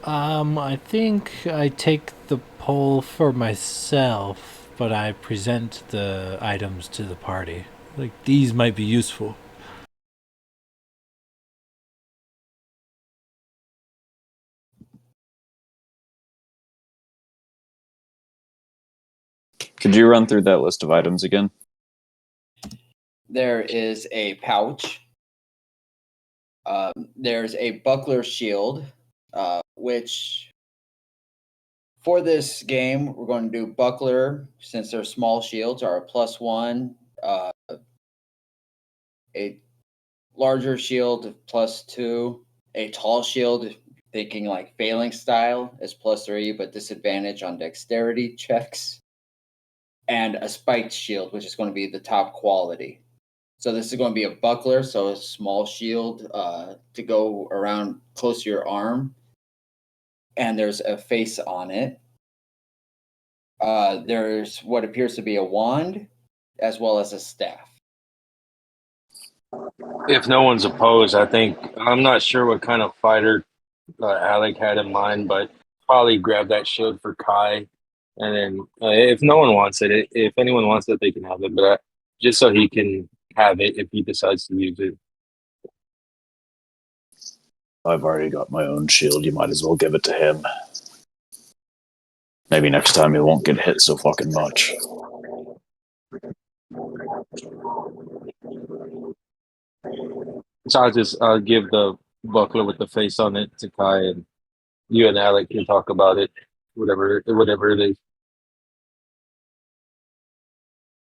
I think I take the pole for myself, but I present the items to the party. Like, these might be useful. Could you run through that list of items again? There is a pouch. There's a buckler shield, which for this game, we're going to do buckler, since they're small shields, are a +1. A larger shield +2. A tall shield, thinking like failing style, is +3, but disadvantage on dexterity checks. And a spiked shield, which is going to be the top quality. So this is going to be a buckler, so a small shield to go around close to your arm. And there's a face on it. There's what appears to be a wand, as well as a staff. If no one's opposed, I think I'm not sure what kind of fighter Alec had in mind, but probably grab that shield for Kai, and then if no one wants it, if anyone wants it, they can have it. But just so he can have it if he decides to use it. I've already got my own shield. You might as well give it to him. Maybe next time he won't get hit so fucking much. So I'll give the buckler with the face on it to Kai, and you and Alec can talk about it, whatever it is.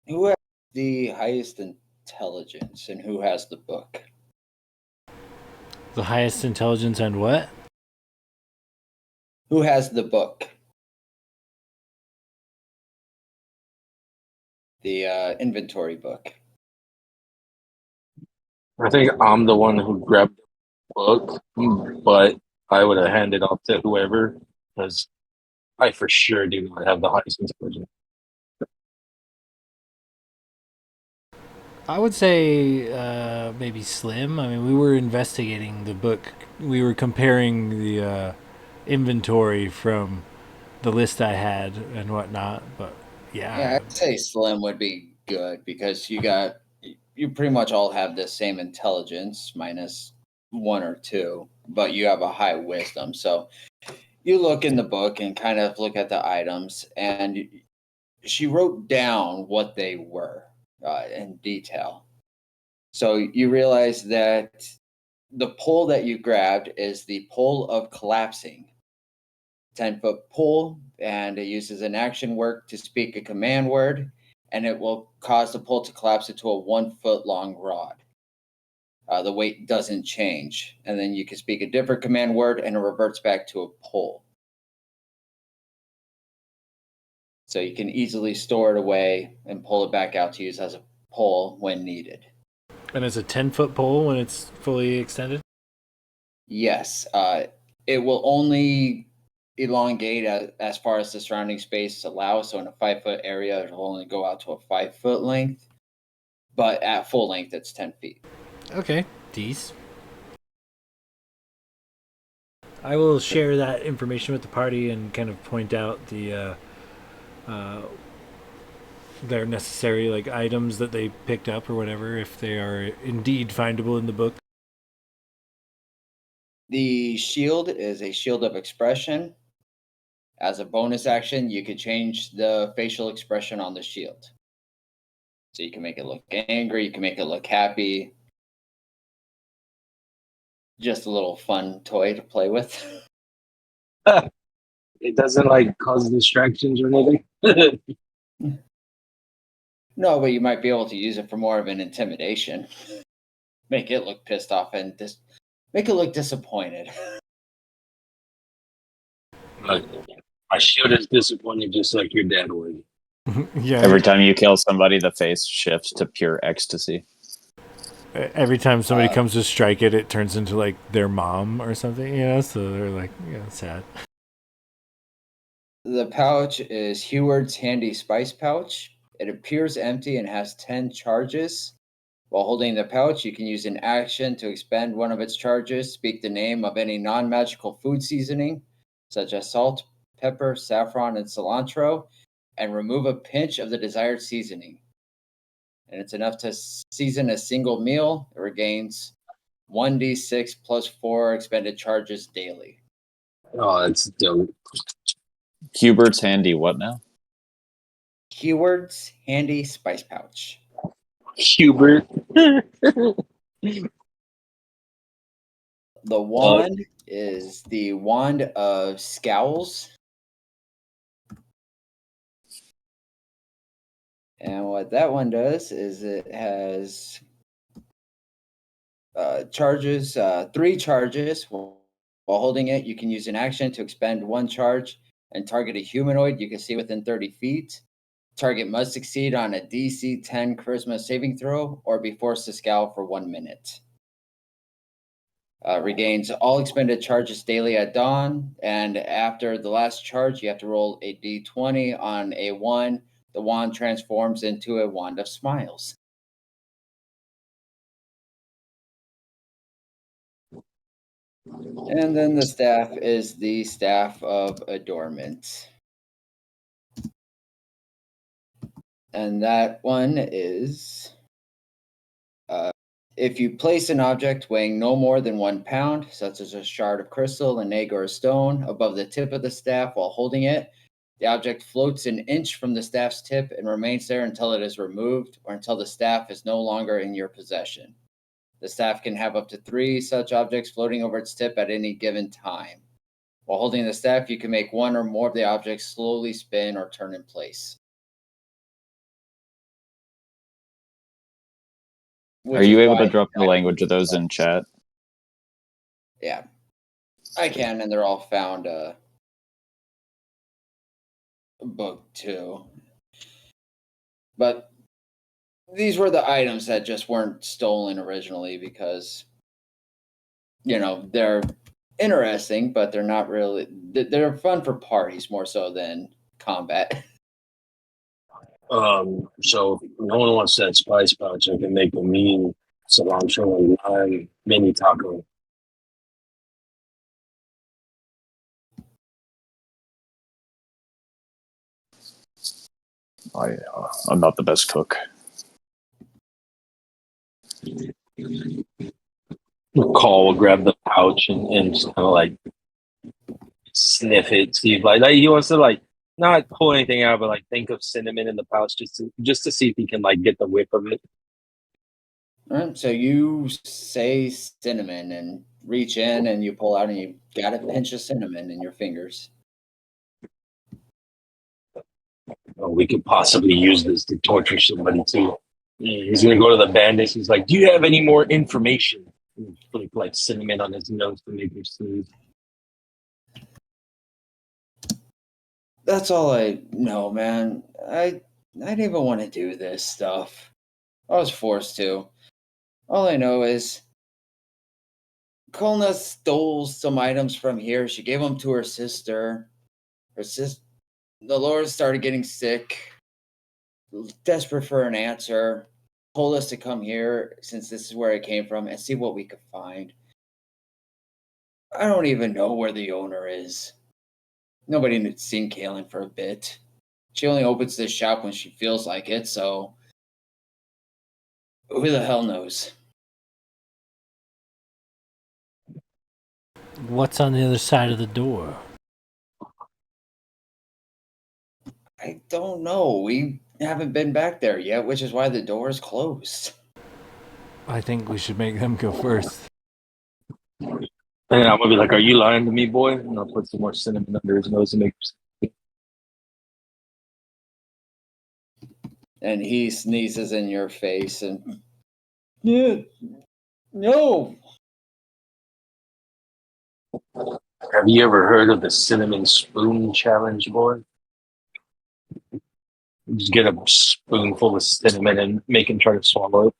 Who has the highest intelligence and who has the book? The highest intelligence and what? Who has the book? The inventory book. I think I'm the one who grabbed the book, but I would have handed off to whoever because I for sure do not have the highest intelligence. I would say maybe Slim. I mean, we were investigating the book. We were comparing the inventory from the list I had and whatnot. But Yeah, I'd say Slim would be good because you pretty much all have the same intelligence minus 1 or 2, but you have a high wisdom. So you look in the book and kind of look at the items, and she wrote down what they were in detail. So you realize that the pole that you grabbed is the pole of collapsing, 10-foot pole, and it uses an action work to speak a command word, and it will cause the pole to collapse into a 1 foot long rod. The weight doesn't change, and then you can speak a different command word, and it reverts back to a pole. So you can easily store it away and pull it back out to use as a pole when needed. and it's a 10-foot pole when it's fully extended. Yes, it will only elongate as far as the surrounding space allows. So in a 5 foot area, it'll only go out to a 5 foot length, but at full length, it's 10 feet. Okay, these. I will share that information with the party and kind of point out the their necessary like items that they picked up or whatever if they are indeed findable in the book. The shield is a shield of expression. As a bonus action, you could change the facial expression on the shield. So you can make it look angry, you can make it look happy. Just a little fun toy to play with. It doesn't like cause distractions or anything. No, but you might be able to use it for more of an intimidation. Make it look pissed off and make it look disappointed. Like, my shield is disappointed, just like your dad would. Yeah. Every time you kill somebody, the face shifts to pure ecstasy. Every time somebody comes to strike it, it turns into like their mom or something, you know. So they're like, yeah, sad. The pouch is Heward's Handy Spice Pouch. It appears empty and has 10 charges. While holding the pouch, you can use an action to expend one of its charges, speak the name of any non magical food seasoning, such as salt, pepper, saffron, and cilantro, and remove a pinch of the desired seasoning. And it's enough to season a single meal. It regains 1d6 plus 4 expended charges daily. Oh, that's dope. Hubert's handy what now? Keywords handy spice pouch. Hubert. The wand is the Wand of Scowls. And what that one does is it has charges, 3 charges. While holding it, you can use an action to expend 1 charge and target a humanoid you can see within 30 feet. Target must succeed on a DC 10 Charisma saving throw or be forced to scowl for 1 minute. Regains all expended charges daily at dawn, and after the last charge, you have to roll a d20 on a 1. The wand transforms into a wand of smiles. And then the staff is the Staff of Adornment. And that one is if you place an object weighing no more than 1 pound, such as a shard of crystal, an egg, or a stone, above the tip of the staff while holding it, the object floats an inch from the staff's tip and remains there until it is removed or until the staff is no longer in your possession. The staff can have up to 3 such objects floating over its tip at any given time. While holding the staff, you can make 1 or more of the objects slowly spin or turn in place. Are you able to drop the language of those in chat? Yeah, I can, and they're all found book 2. But these were the items that just weren't stolen originally because, they're interesting, but they're not really, they're fun for parties more so than combat. So if no one wants that spice pouch, I can make a mean cilantro and lime mini taco. I'm not the best cook. Call will grab the pouch and just kind of like sniff it, see if like he wants to like not pull anything out, but like think of cinnamon in the pouch just to see if he can like get the whiff of it. All right, so you say cinnamon and reach in and you pull out and you got a pinch of cinnamon in your fingers. Oh, we could possibly use this to torture somebody too. He's gonna go to the bandits. He's like, "Do you have any more information?" And flick like cinnamon on his nose to make him sneeze. That's all I know, man. I didn't even want to do this stuff. I was forced to. All I know is Kolna stole some items from here. She gave them to her sister. The Lord started getting sick, desperate for an answer. Told us to come here since this is where it came from and see what we could find. I don't even know where the owner is. Nobody had seen Kaylin for a bit. She only opens this shop when she feels like it, so who the hell knows? What's on the other side of the door? I don't know. We haven't been back there yet, which is why the door is closed. I think we should make them go first. And I'm gonna be like, "Are you lying to me, boy?" And I'll put some more cinnamon under his nose and make him. And he sneezes in your face and yeah, no. Have you ever heard of the cinnamon spoon challenge, boy? Just get a spoonful of cinnamon and make him try to swallow it.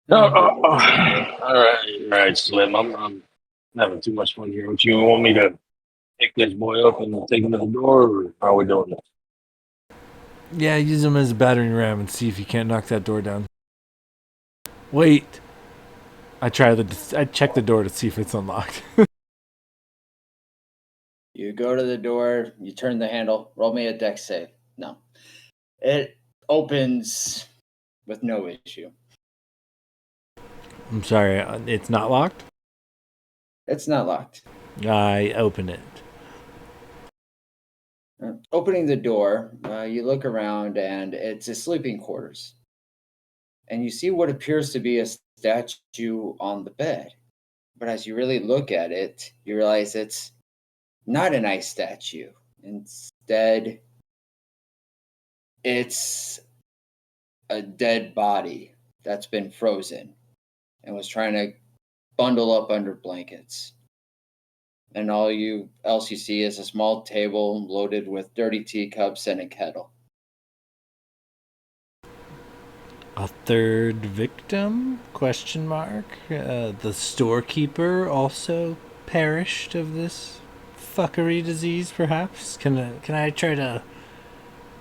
All right, Slim. I'm having too much fun here. What you want me to pick this boy up and take him to the door, or how are we doing this? Yeah, use him as a battering ram and see if you can't knock that door down. Wait. I check the door to see if it's unlocked. You go to the door, you turn the handle, roll me a dex save. No. It opens with no issue. I'm sorry, it's not locked? It's not locked. I open it. Opening the door, you look around and it's a sleeping quarters. And you see what appears to be a statue on the bed. But as you really look at it, you realize it's not an ice statue. Instead, it's a dead body that's been frozen and was trying to bundle up under blankets. And all else you see is a small table loaded with dirty teacups and a kettle. A third victim? Question mark. The storekeeper also perished of this fuckery disease, perhaps? Can I try to,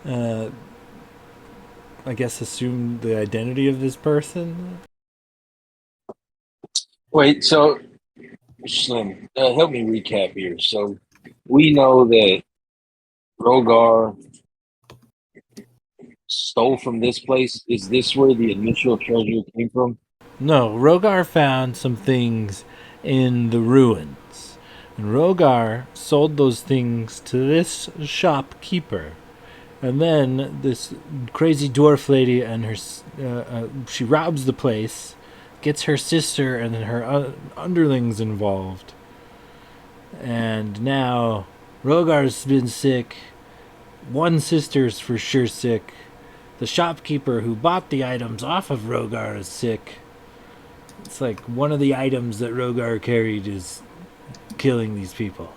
I guess, assume the identity of this person? Wait, so Slim, help me recap here. So we know that Rogar stole from this place. Is this where the initial treasure came from? No, Rogar found some things in the ruins. And Rogar sold those things to this shopkeeper. And then this crazy dwarf lady and her, she robs the place, gets her sister and then her underlings involved. And now Rogar's been sick. One sister's for sure sick. The shopkeeper who bought the items off of Rogar is sick. It's like one of the items that Rogar carried is killing these people.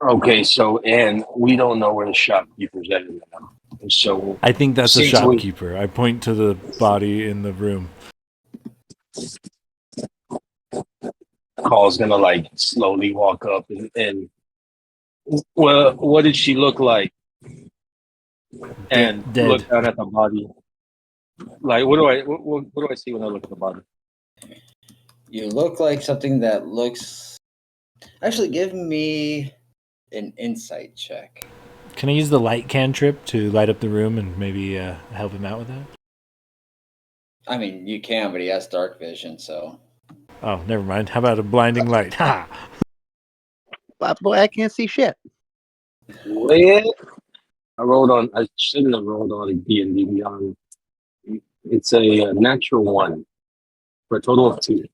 Okay, so and we don't know where the shopkeeper's at now. So I think that's a since we- shopkeeper. I point to the body in the room. Call's gonna like slowly walk up and well, what did she look like? And Dead. look down at the body. Like, what do I see when I look at the body? You look like something that looks. Actually, give me an insight check. Can I use the light cantrip to light up the room and maybe help him out with that? I mean, you can, but he has dark vision, so. Oh, never mind. How about a blinding light? Ha! But boy, I can't see shit. Well, I shouldn't have rolled on a D&D Beyond. It's a natural one for a total of 2.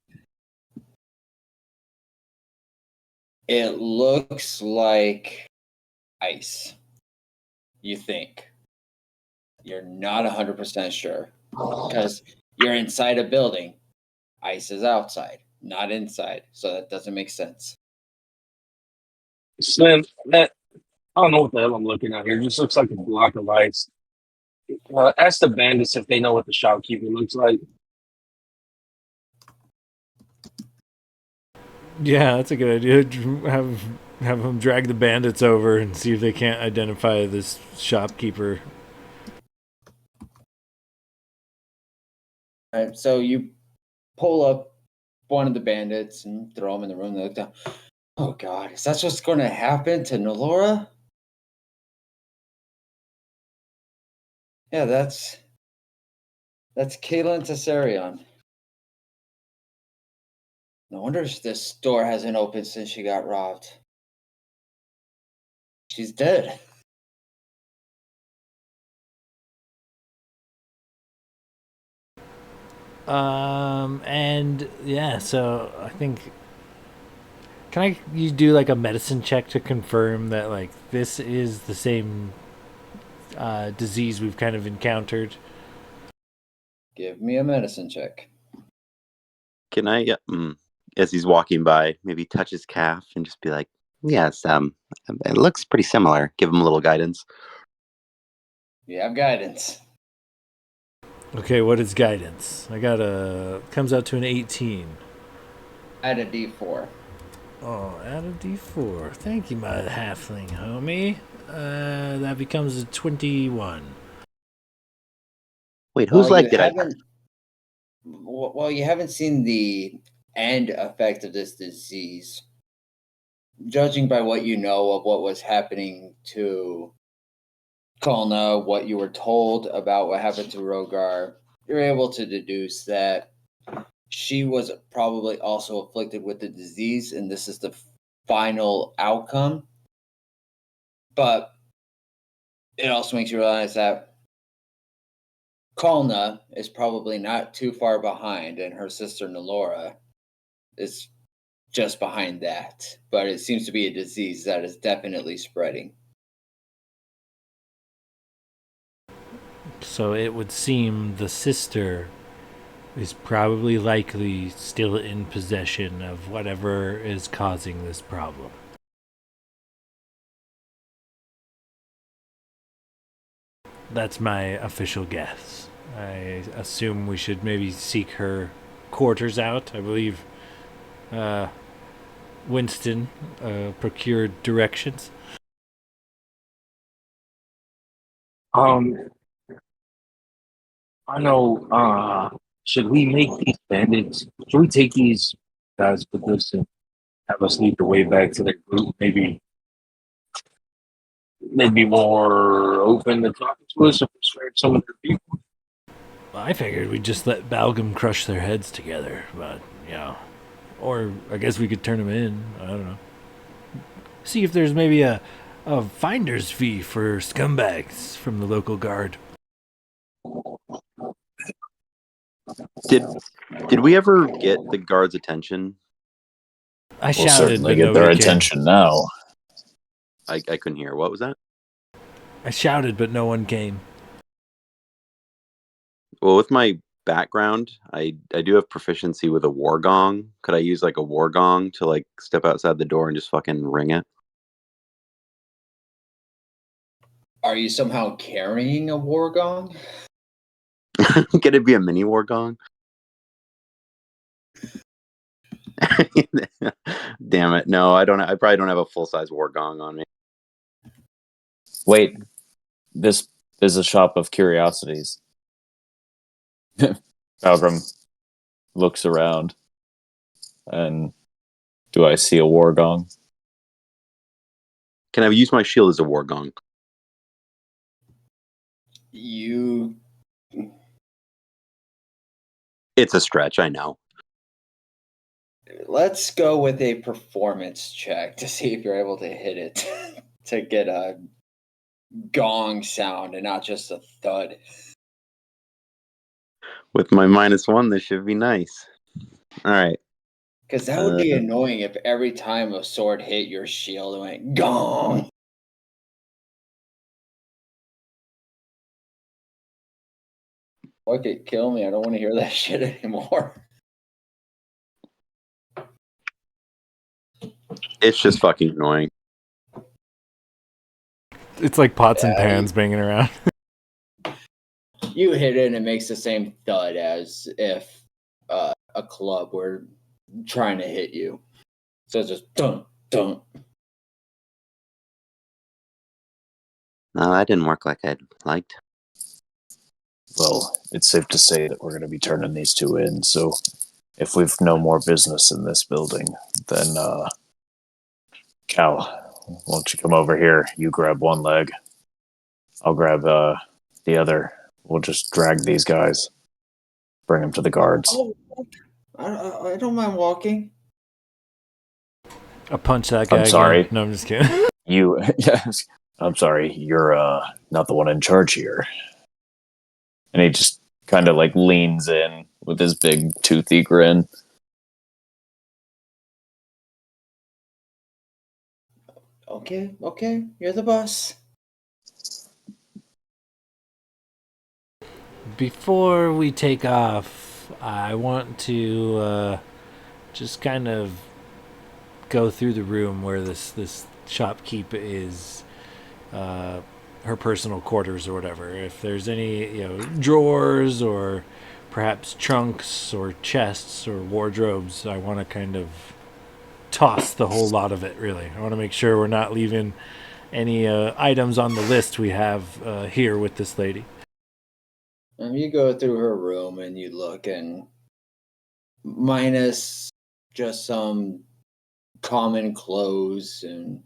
It looks like ice. You think. You're not 100% sure. Because you're inside a building. Ice is outside, not inside. So that doesn't make sense. Slim, that I don't know what the hell I'm looking at here. It just looks like a block of ice. Ask the bandits if they know what the shopkeeper looks like. Yeah, that's a good idea. Have them drag the bandits over and see if they can't identify this shopkeeper. All right, so you pull up one of the bandits and throw him in the room. They look down. Oh God, is that what's going to happen to Nalora? Yeah, that's Caitlin Tessarion. No wonder this door hasn't opened since she got robbed. She's dead. And yeah, so I think you do like a medicine check to confirm that like this is the same disease we've kind of encountered? Give me a medicine check. Can I, as he's walking by, maybe touch his calf and just be like, "Yes, it looks pretty similar." Give him a little guidance. You have guidance. Okay, what is guidance? Comes out to an 18. Add a D4. Oh, add a D4. Thank you, my halfling homie. That becomes a 21. Wait, whose Well, leg you did I? haven't- Well, you haven't seen the end effect of this disease. Judging by what you know of what was happening to Kalna, what you were told about what happened to Rogar, you're able to deduce that she was probably also afflicted with the disease, and this is the final outcome. But it also makes you realize that Kalna is probably not too far behind, and her sister Nalora is just behind that. But it seems to be a disease that is definitely spreading. So it would seem the sister is probably likely still in possession of whatever is causing this problem. That's my official guess. I assume we should maybe seek her quarters out. I believe Winston procured directions. I know. Should we make these bandits? Should we take these guys with us and have us lead the way back to their group? Maybe they'd be more open to talking to us if we spared some of their people. I figured we'd just let Balgam crush their heads together, but yeah. Or I guess we could turn them in. I don't know. See if there's maybe a finder's fee for scumbags from the local guard. Did we ever get the guards' attention? I We'll shouted, certainly but get their nobody came. attention now. I couldn't hear. What was that? I shouted, but no one came. Well, with my background, I do have proficiency with a war gong. Could I use like a war gong to like step outside the door and just fucking ring it? Are you somehow carrying a war gong? Could it be a mini war gong? Damn it! No, I don't. I probably don't have a full size war gong on me. Wait, this is a shop of curiosities. Balgrim looks around, and do I see a war gong? Can I use my shield as a war gong? You It's a stretch, I know. Let's go with a performance check to see if you're able to hit it to get a gong sound and not just a thud. With my -1, this should be nice. All right. Because that would be annoying if every time a sword hit your shield it went gong. Fuck it, kill me. I don't want to hear that shit anymore. It's just fucking annoying. It's like pots and pans banging around. You hit it and it makes the same thud as if a club were trying to hit you. So it's just dun dun. No, that didn't work like I'd liked. Well, it's safe to say that we're going to be turning these two in, so if we've no more business in this building, then, Cal, why don't you come over here? You grab one leg. I'll grab the other. We'll just drag these guys. Bring them to the guards. Oh, I don't mind walking. I punch that guy. I'm sorry. Again. No, I'm just kidding. You, yes, I'm sorry, you're not the one in charge here. And he just kind of like leans in with his big toothy grin. Okay, you're the boss. Before we take off, I want to just kind of go through the room where this shopkeep is, her personal quarters or whatever. If there's any, drawers or perhaps trunks or chests or wardrobes, I want to kind of toss the whole lot of it, really. I want to make sure we're not leaving any items on the list we have here with this lady. You go through her room and you look, and minus just some common clothes and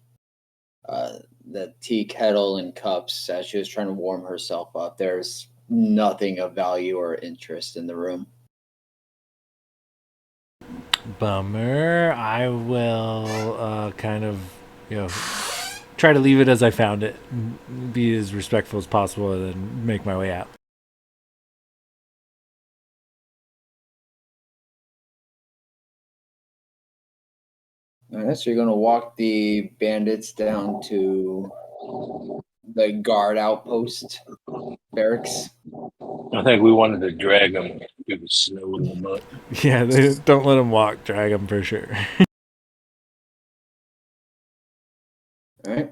the tea kettle and cups as she was trying to warm herself up. There's nothing of value or interest in the room. Bummer. I will kind of, try to leave it as I found it, be as respectful as possible, and then make my way out. All right, so you're going to walk the bandits down to the guard outpost barracks. I think we wanted to drag them through the snow and the mud. Yeah, don't let them walk. Drag them for sure. All right.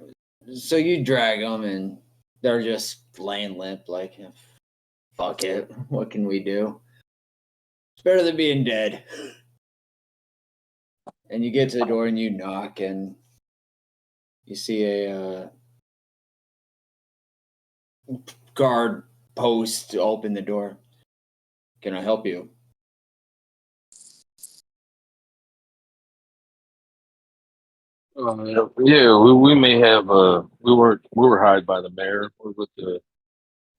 So you drag them, and they're just laying limp, like, fuck it. What can we do? It's better than being dead. And you get to the door and you knock, and you see a guard post open the door. Can I help you? Yeah, we may have we were hired by the mayor. We're with the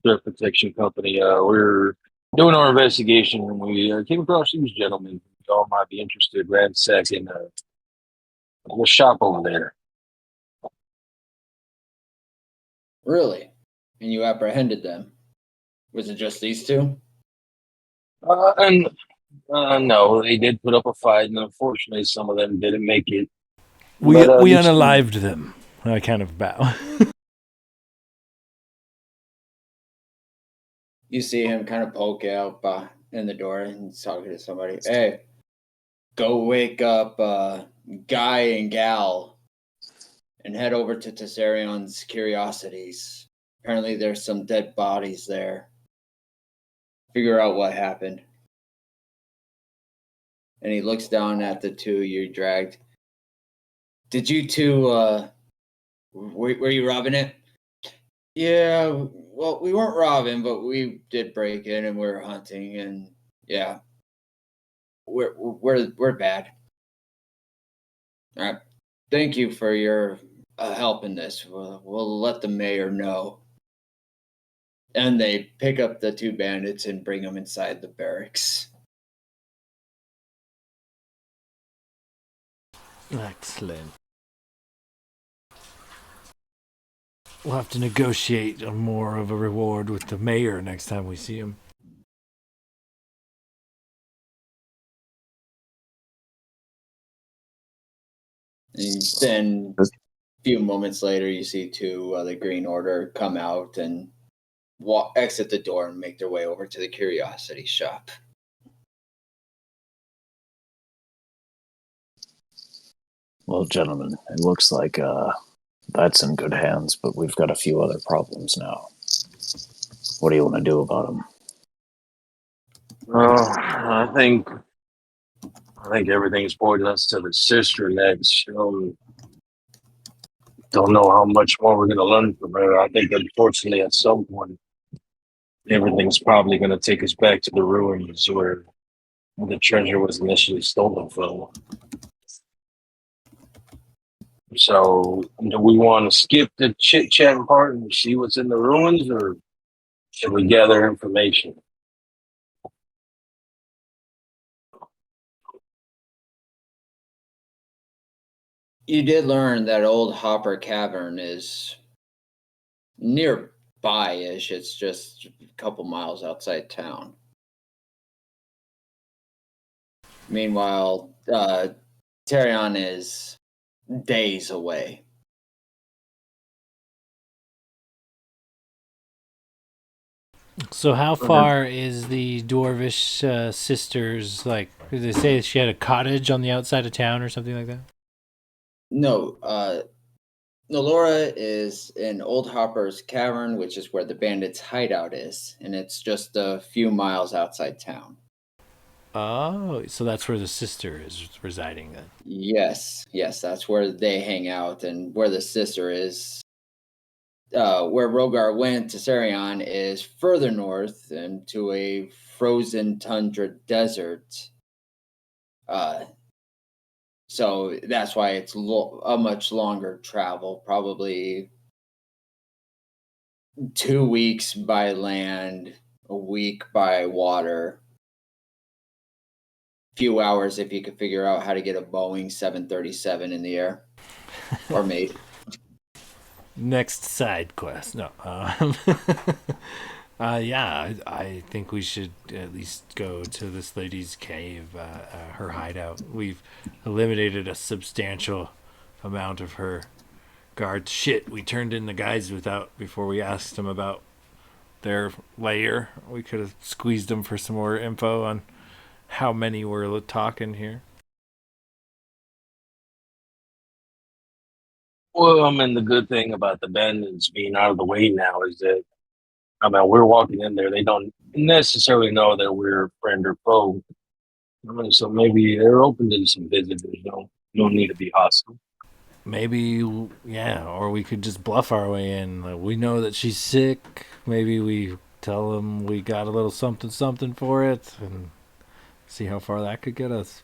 threat protection company. We're doing our investigation, and we came across these gentlemen. Y'all might be interested ransacking the shop over there. Really? And you apprehended them? Was it just these two? And no, they did put up a fight, and unfortunately, some of them didn't make it. We But, we these two- unalived them. I kind of bow. You see him kind of poke out in the door and he's talking to somebody. Hey, go wake up Guy and Gal and head over to Tessarion's Curiosities. Apparently there's some dead bodies there. Figure out what happened. And he looks down at the two you dragged. Did you two, were you robbing it? Yeah, well, we weren't robbing, but we did break in and we were hunting, and yeah, we're bad. All right, thank you for your help in this. We'll let the mayor know. And they pick up the two bandits and bring them inside the barracks. Excellent. We'll have to negotiate more of a reward with the mayor next time we see him. And then a few moments later, you see two of the Green Order come out and exit the door and make their way over to the Curiosity shop. Well, gentlemen, it looks like that's in good hands, but we've got a few other problems now. What do you want to do about them? I think everything's pointing us to the sister next. Don't know how much more we're gonna learn from her. I think unfortunately at some point everything's probably gonna take us back to the ruins where the treasure was initially stolen from. So do we want to skip the chit chat part and see what's in the ruins, or should we gather information? You did learn that Old Hopper Cavern is nearby-ish. It's just a couple miles outside town. Meanwhile, Terion is days away. So how far is the Dwarvish sisters, like, did they say she had a cottage on the outside of town or something like that? No, Nalora is in Old Hopper's Cavern, which is where the bandits' hideout is, and it's just a few miles outside town. Oh, so that's where the sister is residing then. Yes, that's where they hang out, and where the sister is. Where Rogar went to Sarion is further north into a frozen tundra desert So that's why it's a much longer travel, probably 2 weeks by land, a week by water, few hours if you could figure out how to get a Boeing 737 in the air or made. Next side quest. No. Yeah, I think we should at least go to this lady's cave, her hideout. We've eliminated a substantial amount of her guards. Shit, we turned in the guys before we asked them about their lair. We could have squeezed them for some more info on how many we're talking here. Well, I mean, the good thing about the bandits being out of the way now is that, I mean, we're walking in there. They don't necessarily know that we're friend or foe. I mean, so maybe they're open to some visitors. You don't need to be hostile. Maybe, yeah, or we could just bluff our way in. Like, we know that she's sick. Maybe we tell them we got a little something for it and see how far that could get us.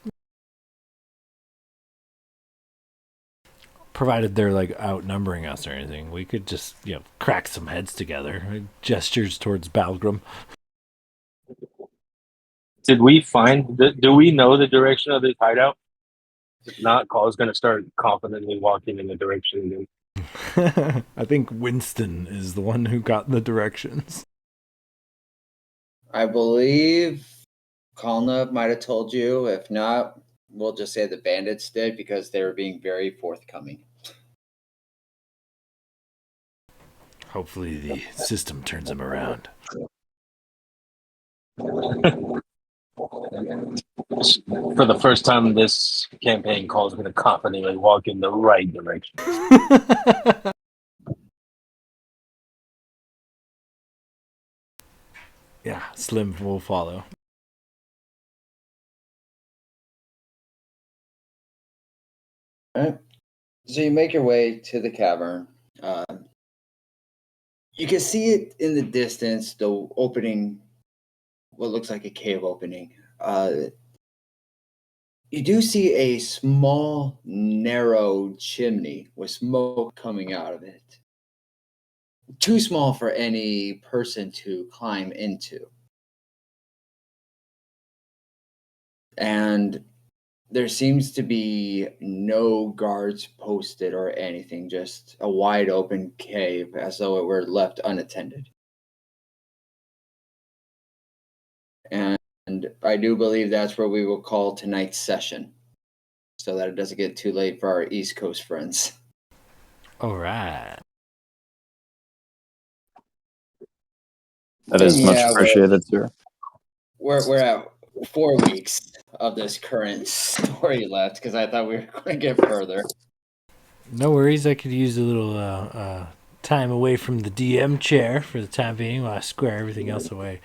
Provided they're like outnumbering us or anything, we could just, crack some heads together. Gestures towards Balgrim. Did we find? Do we know the direction of this hideout? If not, Call's going to start confidently walking in the direction. I think Winston is the one who got the directions. I believe Kalna might have told you. If not, we'll just say the bandits did because they were being very forthcoming. Hopefully the system turns them around. For the first time in this campaign, Call's going to confidently walk in the right direction. Yeah, Slim will follow. All right. So you make your way to the cavern. You can see it in the distance, the opening, what looks like a cave opening. You do see a small, narrow chimney with smoke coming out of it. Too small for any person to climb into. And there seems to be no guards posted or anything, just a wide open cave as though it were left unattended. And I do believe that's where we will call tonight's session so that it doesn't get too late for our East Coast friends. All right. That is much Yeah, appreciated, sir. We're at 4 weeks of this current story left because I thought we were going to get further. No worries. I could use a little time away from the DM chair for the time being while I square everything else away.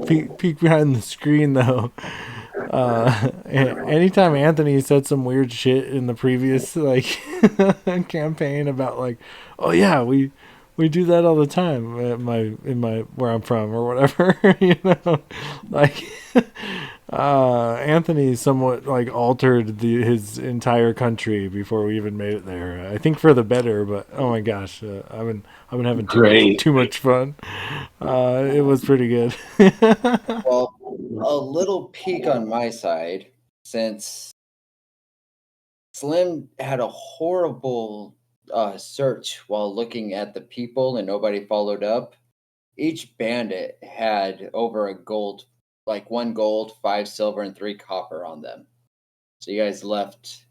Peek behind the screen, though. Anytime Anthony said some weird shit in the previous campaign about oh yeah, we do that all the time at in my where I'm from or whatever, Anthony somewhat altered his entire country before we even made it there. I think for the better, but oh my gosh, I've been having too much fun. It was pretty good. Well, a little peek on my side, since Slim had a horrible search while looking at the people and nobody followed up. Each bandit had over a gold, 1 gold, 5 silver, and 3 copper on them. So you guys left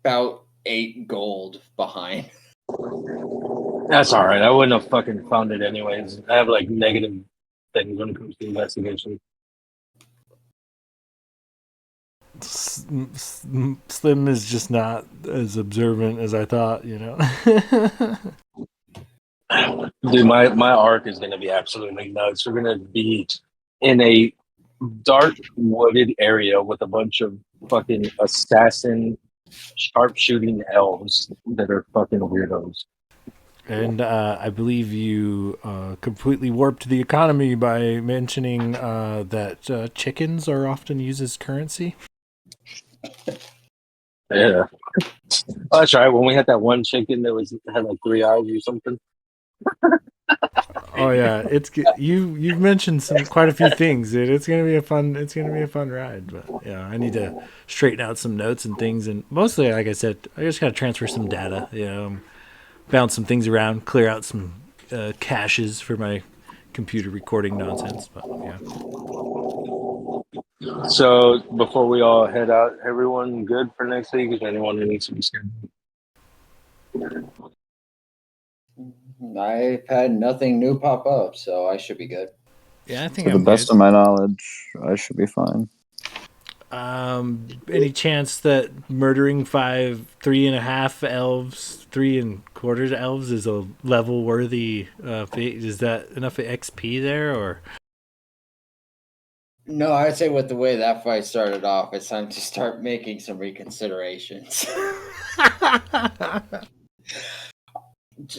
about 8 gold behind. That's all right. I wouldn't have fucking found it anyways. I have negative things when it comes to investigation. Slim is just not as observant as I thought, Dude, my arc is gonna be absolutely nuts. We're gonna be in a dark wooded area with a bunch of fucking assassin sharpshooting elves that are fucking weirdos. And I believe you completely warped the economy by mentioning that chickens are often used as currency. Yeah. Oh, that's right. When we had that one chicken that had like 3 eyes or something. Oh yeah, you've mentioned quite a few things, dude. It's gonna be a fun ride. But yeah, I need to straighten out some notes and things, and mostly, like I said, I just gotta transfer some data. Bounce some things around, clear out some caches for my computer recording nonsense. But yeah. So before we all head out, everyone good for next week? Is there anyone who needs to be scheduled? I've had nothing new pop up, so I should be good. Yeah, I think To the I'm best good. of my knowledge, I should be fine. Any chance that murdering 3.5 elves, 3.25 elves is a level worthy feat? Is that enough XP there, or? No, I'd say with the way that fight started off, it's time to start making some reconsiderations.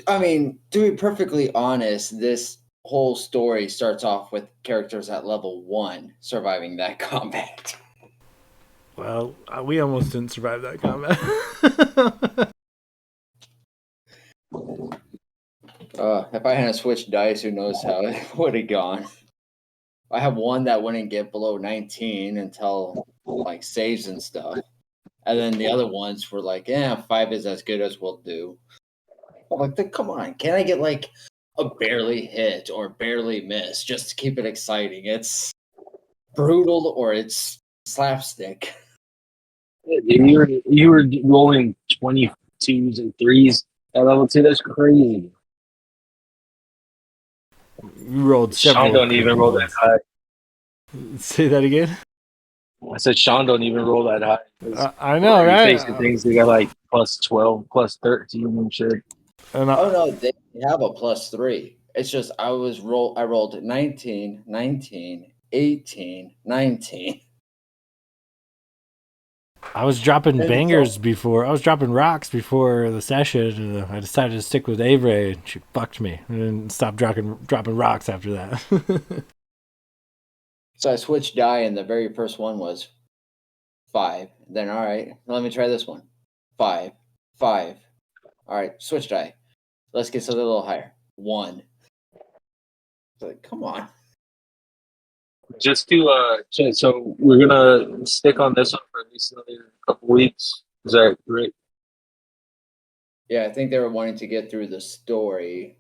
I mean, to be perfectly honest, this whole story starts off with characters at level 1 surviving that combat. Well, we almost didn't survive that combat. If I hadn't switched dice, who knows how it would have gone. I have one that wouldn't get below 19 until like saves and stuff. And then the other ones were like, yeah, 5 is as good as we'll do. I'm like, come on, can I get like a barely hit or barely miss just to keep it exciting? It's brutal or it's slapstick. You were rolling 22s and threes at level 2. That's crazy. You rolled Sean several don't crit even roll that ones. high. Say that again. I said Sean don't even roll that high. 'Cause I know, he right? facing things they got like plus 12, plus 13 and shit. And Oh no, they have a +3. It's just I rolled 19, 19, 18, 19. I was dropping And bangers before. I was dropping rocks before the session. And I decided to stick with Avery, and she fucked me, and then stopped dropping rocks after that. so I switched die, and the very first one was 5. Then all right, let me try this one. 5, 5. All right, switch die. Let's get something a little higher. 1. It's like, come on. Just to so we're gonna stick on this one for at least another couple weeks. Is that great? Yeah, I think they were wanting to get through the story.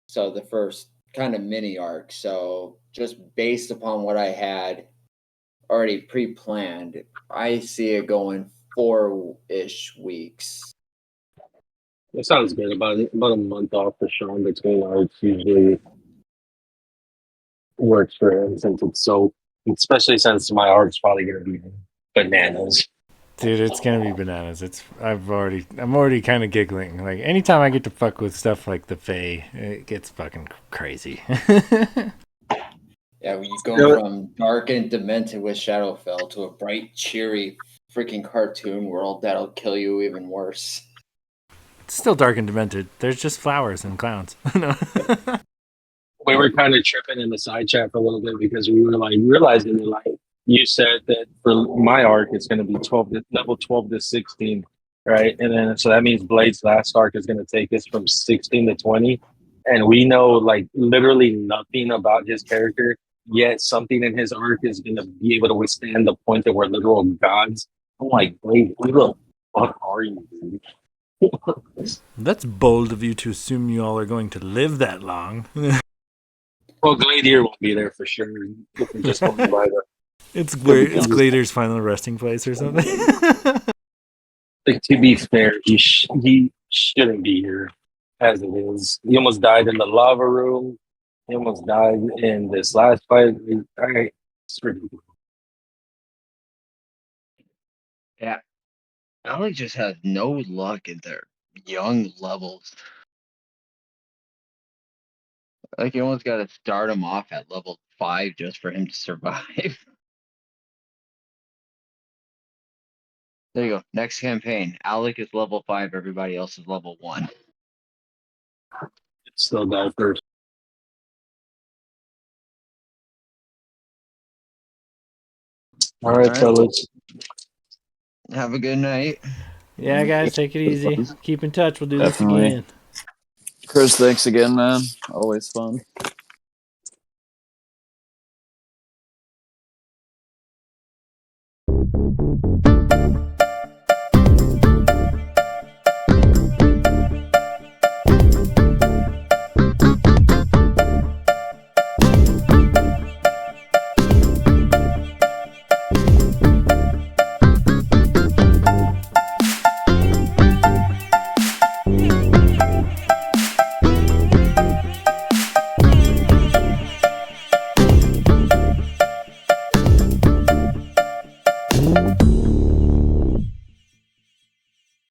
So the first kind of mini arc. So just based upon what I had already pre-planned, I see it going 4-ish weeks. That sounds good. About a month off for Sean between arcs usually works for him since it's so, especially since my arc's probably gonna be bananas. Dude, it's gonna be bananas. I'm already kind of giggling. Like anytime I get to fuck with stuff like the Fae, it gets fucking crazy. Yeah, you go from dark and demented with Shadowfell to a bright, cheery, freaking cartoon world that'll kill you even worse. It's still dark and demented. There's just flowers and clowns. No. We were kind of tripping in the side chat for a little bit because we were like realizing that like you said that for my arc it's going to be level 12 to 16, right? And then so that means Blade's last arc is going to take us from 16 to 20, and we know like literally nothing about his character. Yet something in his arc is going to be able to withstand the point that we're literal gods. I'm like, Blade, who the fuck are you, dude? That's bold of you to assume you all are going to live that long. Well, Gladiator won't be there for sure. If we're just going by the It's Glader's final resting place or something. like, to be fair, he shouldn't be here as it is. He almost died in the lava room. He almost died in this last fight. All right, it's ridiculous. Yeah, Alec just has no luck in their young levels. Like you almost got to start him off at level 5 just for him to survive. There you go. Next campaign. Alec is level 5. Everybody else is level 1. Still die first. All right, All right. fellas. Have a good night. Yeah, guys, take it easy. Keep in touch. We'll do Definitely. this again. Chris, thanks again, man. Always fun.